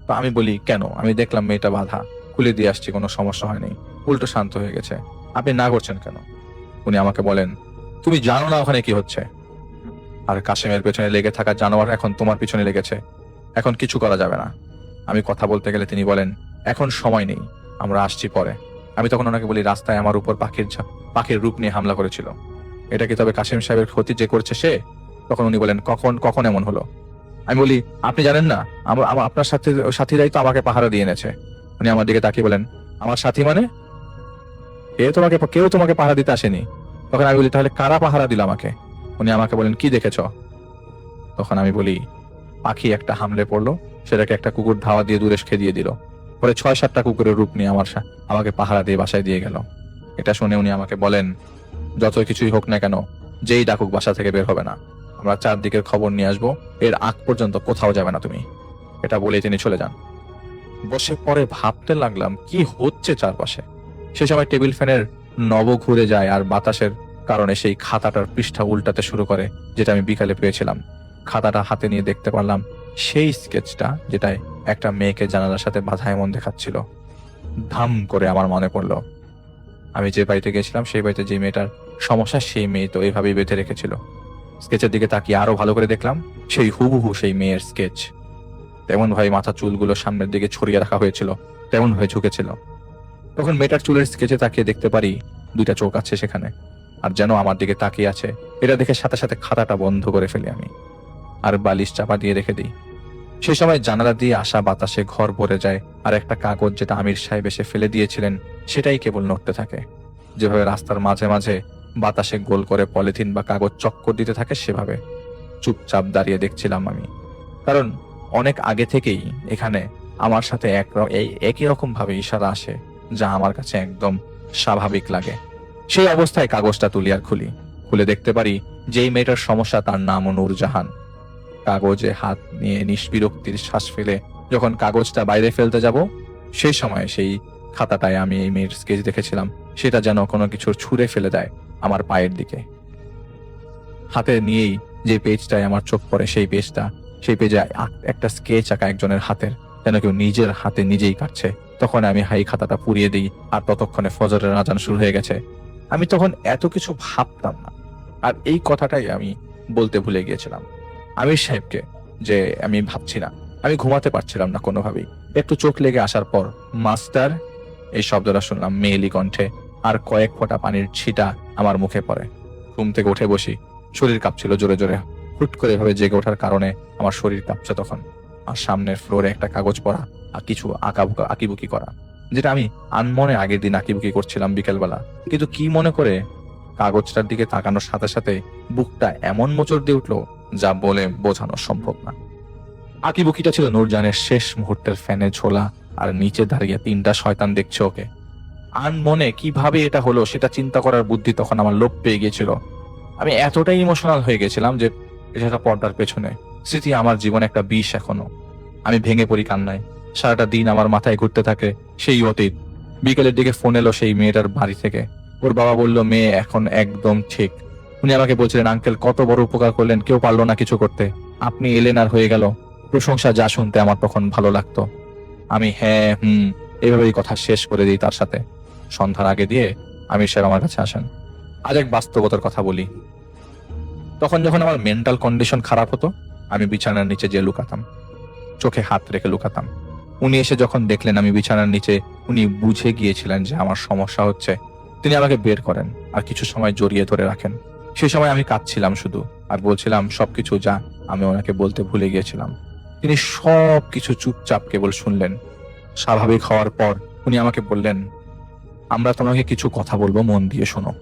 তো আমি বলি, কেন? আমি দেখলাম মেয়েটা বাধা, খুলে দিয়ে আসছি, কোনো সমস্যা হয়নি, উল্টো শান্ত হয়ে গেছে, আপনি না করছেন কেন? উনি আমাকে বলেন, তুমি জানো না ওখানে কি হচ্ছে, আর কাশেমের পেছনে লেগে থাকা জানোয়ার এখন তোমার পিছনে লেগেছে, এখন কিছু করা যাবে না। আমি কথা বলতে গেলে তিনি বলেন, এখন সময় নেই, আমরা আসছি পরে। আমি তখন ওনাকে বলি, রাস্তায় আমার উপর পাখির রূপ নিয়ে হামলা করেছিল, এটা কি তবে কাশেম সাহেবের ক্ষতি যে করছে সে? তখন উনি বলেন, কখন এমন হলো? আমি বলি, আপনি জানেন না, আপনার সাথীরাই তো আমাকে পাহারা দিয়ে এনেছে। উনি আমার দিকে তাকিয়ে বলেন, আমার সাথী মানে? কেউ তোমাকে পাহারা দিতে আসেনি। তখন আমি বলি, তাহলে কারা পাহারা দিল আমাকে? উনি আমাকে বলেন, কি দেখেছ? তখন আমি বলি, পাখি একটা হামলে পড়লো, সেটাকে একটা কুকুর ধাওয়া দিয়ে দূরে খেদিয়ে দিল, পরে 6-7টা কুকুরের রূপ নিয়ে আমাকে পাহারা দিয়ে বাসায় দিয়ে গেল। এটা শুনে উনি আমাকে বলেন, যত কিছুই হোক না কেন, যেই ডাকুক বাসা থেকে বের হবে না, আমরা চারদিকের খবর নিয়ে আসবো, এর আগ পর্যন্ত কোথাও যাবে না তুমি। এটা বলেই তিনি চলে যান। বসে পরে ভাবতে লাগলাম কি হচ্ছে চারপাশে। সে সময় টেবিল ফ্যানের নব ঘুরে যায় আর বাতাসের কারণে সেই খাতাটার পৃষ্ঠা উল্টাতে শুরু করে, যেটা আমি বিকালে পেয়েছিলাম। খাতাটা হাতে নিয়ে দেখতে পারলাম সেই স্কেচটা, যেটায় একটা মেয়েকে জানালার সাথে বাধা এমন দেখাচ্ছিল। ধাম করে আমার মনে পড়লো, আমি যে বাড়িতে গেছিলাম সেই বাড়িতে যে মেয়েটার সমস্যা, সেই মেয়ে তো এইভাবেই বেঁধে রেখেছিল। স্কেচের দিকে তাকিয়ে আরো ভালো করে দেখলাম সেই হুবহু সেই মেয়ের স্কেচ। তেমন ভাবে মাথা চুলগুলো সামনের দিকে ছড়িয়ে রাখা হয়েছিল, তেমন হয়ে ঝুঁকেছিল। তখন মেয়েটার চুলের স্কেচে তাকিয়ে দেখতে পারি 2টা চোখ আছে সেখানে, আর যেন আমার দিকে তাকিয়ে আছে। এটা দেখে সাথে সাথে খাতাটা বন্ধ করে ফেলি আমি, আর বালিশ চাপা দিয়ে রেখে দিই। সেই সময় জানালা দিয়ে আসা বাতাসে ঘর ভরে যায়, আর একটা কাগজ যেটা আমির সাহেব এসে ফেলে দিয়েছিলেন সেটাই কেবল নড়তে থাকে। যেভাবে রাস্তার মাঝে মাঝে বাতাসে গোল করে পলিথিন বা কাগজ চক্কর দিতে থাকে সেভাবে চুপচাপ দাঁড়িয়ে দেখছিলাম আমি। কারণ অনেক আগে থেকেই এখানে আমার সাথে একই রকম ভাবে ইশারা আসে, যা আমার কাছে একদম স্বাভাবিক লাগে। সেই অবস্থায় কাগজটা তুলি আর খুলে দেখতে পারি যেই মেয়েটার সমস্যা তার নামও নূরজাহান। কাগজে হাত নিয়ে নিষ্বিরক্তির শ্বাস ফেলে যখন কাগজটা বাইরে ফেলতে যাব, সেই সময় সেই খাতাটায় আমি এই মেয়ের স্কেচ দেখেছিলাম সেটা যেন কোনো কিছু ছুঁড়ে ফেলে দেয় আমার পায়ের দিকে। হাতে নিয়েই যে পেজটায় আমার চোখ পড়ে সেই পেজে একটা স্কেচ আঁকা একজনের হাতের, যেন কেউ নিজের হাতে নিজেই কাটছে। তখন আমি হাই খাতাটা পুড়িয়ে দিই, আর ততক্ষণে ফজরের আজান শুরু হয়ে গেছে। আমি তখন এত কিছু ভাবতাম না, আর এই কথাটাই আমি বলতে ভুলে গিয়েছিলাম আমির সাহেবকে, যে আমি ভাবছি না, আমি ঘুমাতে পারছিলাম না কোনোভাবেই। একটু চোখ লেগে আসার পর মাস্টার এই শব্দটা শুনলাম মেয়েলি কণ্ঠে, আর কয়েক ফোঁটা পানির ছিটা আমার মুখে পড়ে। ঘুম থেকে উঠে বসি, শরীর কাঁপছিল জোরে জোরে। হুট করে এভাবে জেগে ওঠার কারণে আমার শরীর কাঁপছে তখন। আর সামনের ফ্লোরে একটা কাগজ পড়া আর কিছু আঁকিবুকি করা, যেটা আমি আনমনে আগের দিন আঁকিবুকি করছিলাম বিকেলবেলা। কিন্তু কি মনে করে কাগজটার দিকে তাকানোর সাথে সাথে বুকটা এমন মোচড় দিয়ে উঠলো যা বলে বোঝানো সম্ভব না। আঁকিবুকিটা ছিল নূরজাহানের শেষ মুহূর্তের ফ্যানে ঝোলা, আর নিচে দাঁড়িয়ে 3টা শয়তান দেখছে ওকে। আনমনে কিভাবে এটা হলো সেটা চিন্তা করার বুদ্ধি তখন আমার লোপ পেয়ে গিয়েছিল। আমি এতটাই ইমোশনাল হয়ে গেছিলাম যে এটা পর্দার পেছনে স্মৃতি আমার জীবনে একটা বিষ এখনো। আমি ভেঙে পড়ি কান্নায়। সারাটা দিন আমার মাথায় ঘুরতে থাকে সেই অতীত। বিকেলের দিকে ফোন এলো সেই মেয়েটার বাড়ি থেকে। ওর বাবা বলল মেয়ে এখন একদম ঠিক। উনি আমাকে বলছিলেন, আঙ্কেল কত বড় উপকার করলেন, কেউ পারলো না কিছু করতে, আপনি এলেন আর হয়ে গেল। প্রশংসা যা শুনতে আমার তখন ভালো লাগতো। আমি হ্যাঁ এইভাবেই কথা শেষ করে দিই তার সাথে। সন্ধ্যার আগে দিয়ে আমির সাহেব আমার কাছে আসেন। আজ এক বাস্তবতার কথা বলি। তখন যখন আমার মেন্টাল কন্ডিশন খারাপ হতো, আমি বিছানার নিচে যে লুকাতাম, চোখে হাত রেখে লুকাতাম। উনি এসে যখন দেখলেন আমি বিছানার নিচে, উনি বুঝে গিয়েছিলেন যে আমার সমস্যা হচ্ছে। তিনি আমাকে বের করেন আর কিছু সময় জড়িয়ে ধরে রাখেন। সেই সময় আমি কাঁদছিলাম শুধু, আর বলছিলাম সবকিছু যা আমি ওনাকে বলতে ভুলে গিয়েছিলাম। তিনি সবকিছু চুপচাপ কেবল শুনলেন। স্বাভাবিক হওয়ার পর উনি আমাকে বললেন, আমরা তোমাকে কিছু কথা বলবো, মন দিয়ে শোনো।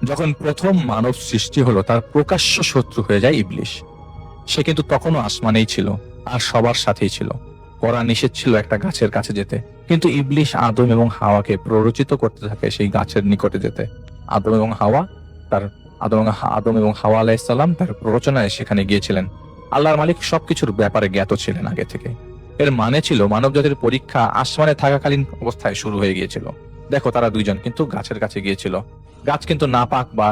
যখন প্রথম মানব সৃষ্টি হলো, তার প্রকাশ্য শত্রু হয়ে যায় ইবলিশ। সে কিন্তু তখনও আসমানেই ছিল আর সবার সাথেই ছিল। করা নিষেধ ছিল একটা গাছের কাছে যেতে, কিন্তু ইবলিশ আদম এবং হাওয়াকে প্ররোচিত করতে থাকে সেই গাছের নিকটে যেতে। আদম এবং হাওয়া আলাইহিসসালাম তার প্ররোচনায় সেখানে গিয়েছিলেন। আল্লাহর মালিক সবকিছুর ব্যাপারে জ্ঞাত ছিলেন আগে থেকে। এর মানে ছিল মানব জাতির পরীক্ষা আসমানে থাকাকালীন অবস্থায় শুরু হয়ে গিয়েছিল। দেখো, তারা দুইজন কিন্তু গাছের কাছে গিয়েছিল। গাছ কিন্তু নাপাক বা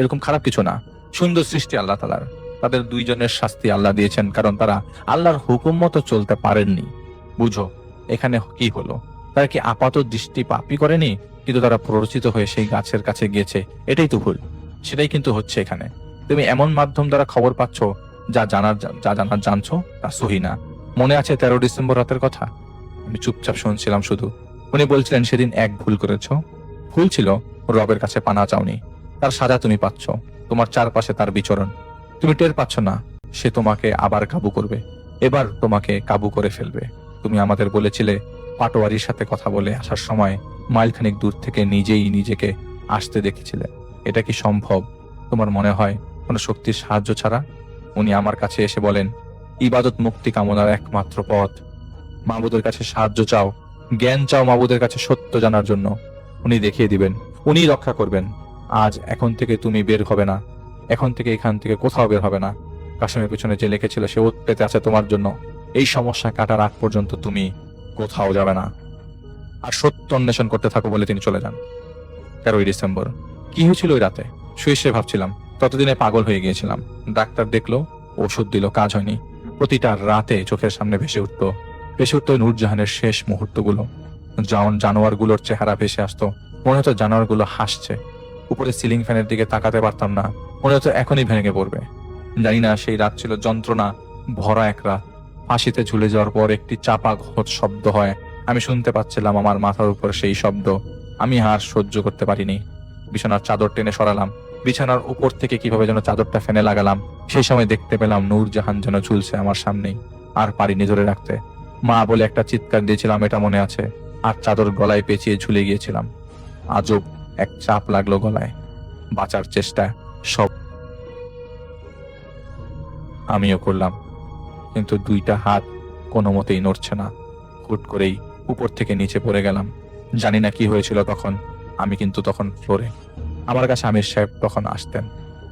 এরকম খারাপ কিছু না, সুন্দর সৃষ্টি আল্লাহ তাআলার। তাদের দুইজনের শাস্তি আল্লাহ দিয়েছেন কারণ তারা আল্লাহর হুকুম মতো চলতে পারেননি। বুঝো এখানে কি হলো? তারা কি আপাত দৃষ্টি পাপই করেনি, কিন্তু তারা প্ররোচিত হয়ে সেই গাছের কাছে গিয়েছে। এটাই তো ভুল। সেটাই কিন্তু হচ্ছে এখানে। তুমি এমন মাধ্যম দ্বারা খবর পাচ্ছ যা জানার জানছো তা সহি না। মনে আছে 13 ডিসেম্বর রাতের কথা? আমি চুপচাপ শুনছিলাম শুধু। উনি বলছিলেন, সেদিন এক ভুল করেছো। ভুল ছিল রবের কাছে পানা চাওনি। তার সাজা তুমি পাচ্ছ। তোমার চারপাশে তার বিচরণ তুমি টের পাচ্ছ না। সে তোমাকে আবার কাবু করবে, এবার তোমাকে কাবু করে ফেলবে। তুমি আমাদের বলেছিলে পাটোয়ারির সাথে কথা বলে আসার সময় মাইলখানিক দূর থেকে নিজেই নিজেকে আসতে দেখেছিলে। এটা কি সম্ভব তোমার মনে হয় কোনো শক্তির সাহায্য ছাড়া? উনি আমার কাছে এসে বলেন, ইবাদত মুক্তি কামনার একমাত্র পথ। মাবুদের কাছে সাহায্য চাও, জ্ঞান চাও মাবুদের কাছে সত্য জানার জন্য। উনি দেখিয়ে দিবেন, উনি রক্ষা করবেন। এখন থেকে তুমি বের হবে না, এখন থেকে এখান থেকে কোথাও বের হবে না। কাশেমের পিছনে যে লিখেছিল সে ওত পেতে আছে তোমার জন্য। এই সমস্যা কাটার আগ পর্যন্ত তুমি কোথাও যাবে না, আর সত্য অন্বেষণ করতে থাকো বলে তিনি চলে যান। 13 ডিসেম্বর। কি হয়েছিল ওই রাতে? শুয়ে ভাবছিলাম। ততদিনে পাগল হয়ে গিয়েছিলাম। ডাক্তার দেখলো, ওষুধ দিল, কাজ হয়নি। প্রতিটা রাতে চোখের সামনে ভেসে উঠতো নূরজাহানের শেষ মুহূর্তগুলো। জানোয়ারগুলোর চেহারা ভেসে আসতো। মনে হতো জানোয়ারগুলো হাসছে। উপরে সিলিং ফ্যানের দিকে তাকাতে পারতাম না, মনে হতো এখনই ভেঙে পড়বে। জানি না সেই রাত ছিল যন্ত্রণা ভরা এক রাত। ফাঁসিতে ঝুলে যাওয়ার পর একটি চাপা ঘোষ শব্দ হয়। আমি শুনতে পাচ্ছিলাম আমার মাথার উপর সেই শব্দ। আমি আর সহ্য করতে পারিনি। বিছানার চাদর টেনে সরালাম। বিছানার উপর থেকে কিভাবে যেন চাদরটা ফেনে লাগালাম। সেই সময় দেখতে পেলাম নূরজাহান যেন ঝুলছে আমার সামনেই। আর পারিনি ধরে রাখতে। মা বলে একটা চিৎকার দিয়েছিলাম, এটা মনে আছে। আর চাদর গলায় পেঁচিয়ে ঝুলে গিয়েছিলাম। আজব এক চাপ লাগলো গলায়। বাঁচার চেষ্টা সব আমিও করলাম, কিন্তু দুইটা হাত কোনো মতেই নড়ছে না। হুট করেই উপর থেকে নিচে পড়ে গেলাম। জানি না কি হয়েছিল তখন, আমি কিন্তু তখন ফ্লোরে। আমার কাছে আমির সাহেব তখন আসতেন,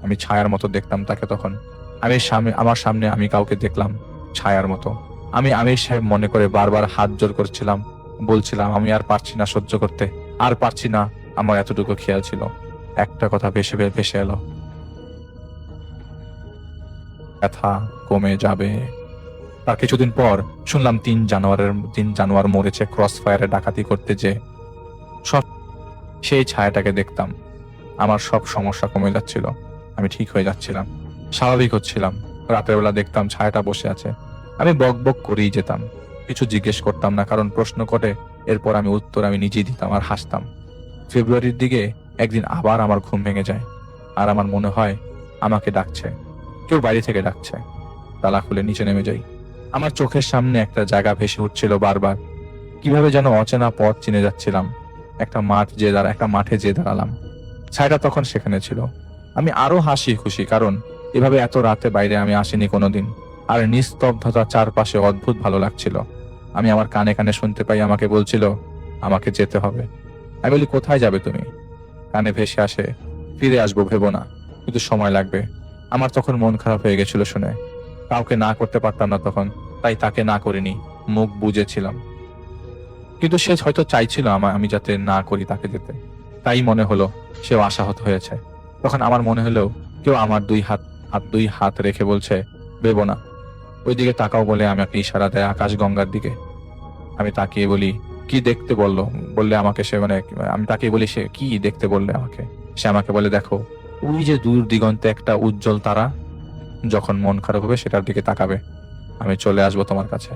আমি ছায়ার মতো দেখতাম তাকে তখন। আমার সামনে আমি কাউকে দেখলাম ছায়ার মতো। আমি আমির সাহেব মনে করে বারবার হাত জোর করছিলাম, বলছিলাম আমি আর পারছি না সহ্য করতে, আর পারছি না। আমার এতটুকু খেয়াল ছিল, একটা কথা ভেসে এলো, ব্যথা কমে যাবে। তার কিছুদিন পর শুনলাম 3 জানুয়ার মরেছে ক্রস ফায়ারে ডাকাতি করতে। যে সব সেই ছায়াটাকে দেখতাম, আমার সব সমস্যা কমে যাচ্ছিল, আমি ঠিক হয়ে যাচ্ছিলাম, স্বাভাবিক হচ্ছিলাম। রাতের বেলা দেখতাম ছায়াটা বসে আছে, আমি বক বক করেই যেতাম, কিছু জিজ্ঞেস করতাম না, কারণ প্রশ্ন করে এরপর আমি উত্তর আমি নিজেই দিতাম আর হাসতাম। ফেব্রুয়ারির দিকে একদিন আবার আমার ঘুম ভেঙে যায়, আর আমার মনে হয় আমাকে ডাকছে, কেউ বাইরে থেকে ডাকছে। তালা খুলে নিচে নেমে যাই। আমার চোখের সামনে একটা জায়গা ভেসে উঠছিল বারবার, কিভাবে যেন অচেনা পথ চিনে যাচ্ছিলাম। একটা মাঠে যে দাঁড়ালাম, ছায়াটা তখন সেখানে ছিল। আমি আরো হাসি খুশি, কারণ এভাবে এত রাতে বাইরে আমি আসিনি কোনোদিন। আর নিস্তব্ধতা চারপাশে অদ্ভুত ভালো লাগছিল। আমি আমার কানে কানে শুনতে পাই আমাকে বলছিল আমাকে যেতে হবে। আমি বলি, কোথায় যাবে তুমি? কানে ভেসে আসে, ফিরে আসবো ভেবো না, কিন্তু সময় লাগবে। আমার তখন মন খারাপ হয়ে গেছিল শুনে, কাউকে না করতে পারতাম না তখন, তাই তাকে না করিনি, মুখ বুজেছিলাম। কিন্তু সে হয়তো চাইছিল আমি যাতে না করি তাকে যেতে, তাই মনে হলো সেও আশাহত হয়েছে। তখন আমার মনে হলো কেউ আমার দুই হাত রেখে বলছে ভেবো না, ওইদিকে তাকাও বলে আমাকে ইশারা দেয় আকাশ গঙ্গার দিকে। আমি তাকিয়ে বলি, কি দেখতে বললে আমাকে সে, আমি তাকিয়ে বলি সে কি দেখতে বললে আমাকে। সে আমাকে বলে, দেখো ওই যে দূর দিগন্তে একটা উজ্জ্বল তারা, যখন মন খারাপ হবে সেটার দিকে তাকাবে, আমি চলে আসবো তোমার কাছে।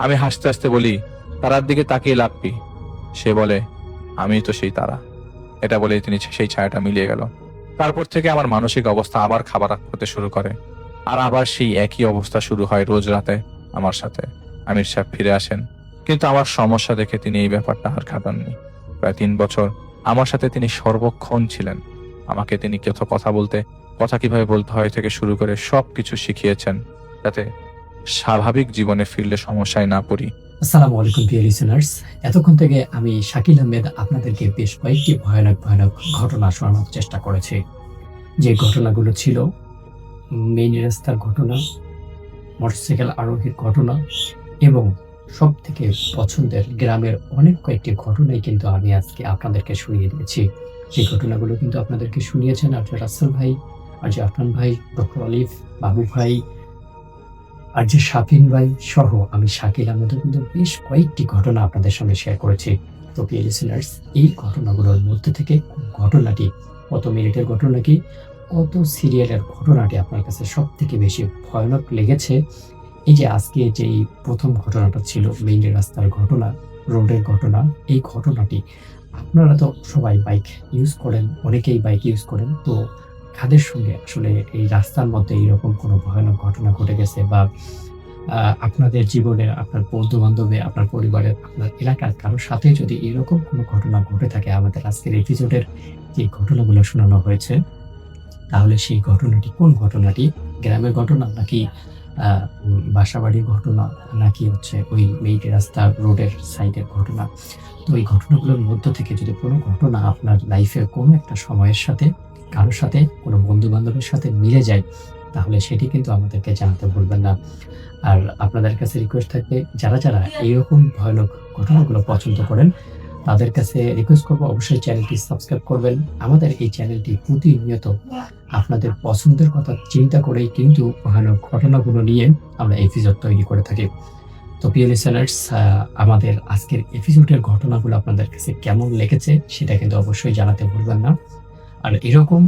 আমি হাসতে হাসতে বলি, তারার দিকে তাকিয়ে লাভ কি? সে বলে, আমি তো সেই তারা। এটা বলেই তিনি সেই ছায়াটা মিলিয়ে গেল। তারপর থেকে আমার মানসিক অবস্থা আবার খাবার হতে শুরু করে, আর আবার সেই একই অবস্থা শুরু হয় রোজ রাতে আমার সাথে। আমির সাহেব ফিরে আসেন, কিন্তু আমার সমস্যা দেখে তিনি এই ব্যাপারটা আর কাটাননি। প্রায় 3 বছর আমার সাথে তিনি সর্বক্ষণ ছিলেন। আমাকে তিনি কথা কিভাবে বলতে হয় থেকে শুরু করে সবকিছু শিখিয়েছেন, যাতে স্বাভাবিক জীবনে ফিরলে সমস্যায় না পড়ি। আসসালামু আলাইকুম প্রিয় লিসেনার্স, এতক্ষণ থেকে আমি শাকিল আহমেদ আপনাদেরকে বেশ কয়েকটি ভয়ানক ঘটনা শোনানোর চেষ্টা করেছি। যে ঘটনাগুলো ছিল মেইন রাস্তার ঘটনা, মোটরসাইকেল আরোহীর ঘটনা, এবং সব থেকে পছন্দের গ্রামের অনেক কয়েকটি ঘটনাই কিন্তু আমি আজকে আপনাদেরকে শুনিয়ে দিয়েছি। সেই ঘটনাগুলো কিন্তু আপনাদেরকে শুনিয়েছেন আর যে রাসেল ভাই, আর যে আফনান ভাই, ডক্টর আলিফ, বাবু ভাই, আর যে শাফিন ভাই সহ আমি শাকিল আহমেদও কিন্তু বেশ কয়েকটি ঘটনা আপনাদের সঙ্গে শেয়ার করেছি। তো প্রিয় লিসেনার্স, এই ঘটনাগুলোর মধ্যে থেকে ঘটনাটি, কত মিনিটের ঘটনা কি, কত সিরিয়ালের ঘটনাটি আপনার কাছে সব থেকে বেশি ভয়ানক লেগেছে? এই যে আজকে যেই প্রথম ঘটনাটা ছিল মেইন রাস্তার ঘটনা, রোডের ঘটনা, এই ঘটনাটি আপনারা তো সবাই বাইক ইউজ করেন, অনেকেই বাইক ইউজ করেন, তো কাদের সঙ্গে আসলে এই রাস্তার মধ্যে এইরকম কোনো ভয়ানক ঘটনা ঘটে গেছে, বা আপনাদের জীবনে, আপনার বন্ধু বান্ধবে, আপনার পরিবারের, আপনার এলাকার কারোর সাথে যদি এরকম কোনো ঘটনা ঘটে থাকে, আমাদের আজকের এপিসোডের যে ঘটনাগুলো শোনানো হয়েছে, তাহলে সেই ঘটনাটি কোন ঘটনাটি? গ্রামের ঘটনা নাকি বাসাবাড়ির ঘটনা, নাকি হচ্ছে ওই মেইন রাস্তা রোডের সাইডের ঘটনা? তো এই ঘটনাগুলোর মধ্য থেকে যদি কোনো ঘটনা আপনার লাইফের কোনো একটা সময়ের সাথে, কারোর সাথে, কোনো বন্ধু বান্ধবের সাথে মিলে যায়, তাহলে সেটি কিন্তু আমাদেরকে জানাতে ভুলবেন না। আর আপনাদের কাছে রিকোয়েস্ট থাকবে, যারা এইরকম ভয়ানক ঘটনাগুলো পছন্দ করেন, তাদের কাছে রিকোয়েস্ট করবো অবশ্যই চ্যানেলটি সাবস্ক্রাইব করবেন। আমাদের এই চ্যানেলটি প্রতিনিয়ত আপনাদের পছন্দের কথা চিন্তা করেই কিন্তু ভয়ানক ঘটনাগুলো নিয়ে আমরা এপিসোড তৈরি করে থাকি। তো প্রিয় লিসেনার্স, আমাদের আজকের এপিসোডের ঘটনাগুলো আপনাদের কাছে কেমন লেগেছে সেটা কিন্তু অবশ্যই জানাতে ভুলবেন না। আর এরকম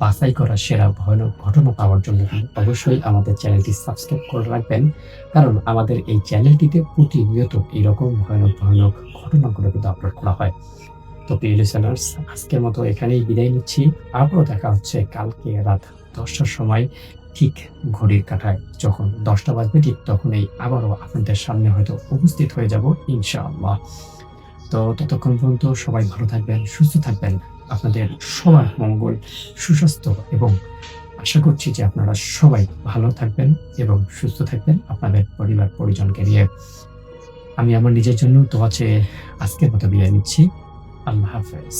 বাছাই করা সেরা ভয়ানক ঘটনা পাওয়ার জন্য অবশ্যই আমাদের চ্যানেলটি সাবস্ক্রাইব করে রাখবেন, কারণ আমাদের এই চ্যানেলটিতে প্রতিনিয়ত এরকম ভয়ানক ঘটনাগুলো কিন্তু আপলোড করা হয়। তো প্রিয় লিসেনার্স, আজকের মতো এখানেই বিদায় নিচ্ছি। আবারও দেখা হচ্ছে কালকে রাত 10টার সময়, ঠিক ঘড়ির কাঁটায় যখন 10টা বাজবে, ঠিক তখনই আবারও আপনাদের সামনে হয়তো উপস্থিত হয়ে যাব ইনশাআল্লাহ। তো ততক্ষণ পর্যন্ত সবাই ভালো থাকবেন, সুস্থ থাকবেন। আপনাদের সবার মঙ্গল, সুস্বাস্থ্য এবং আশা করছি যে আপনারা সবাই ভালো থাকবেন এবং সুস্থ থাকবেন আপনাদের পরিবার পরিজনকে নিয়ে। আমি আমার নিজের জন্য দোয়া চেয়ে আজকের মতো বিদায় নিচ্ছি। আল্লাহ হাফেজ।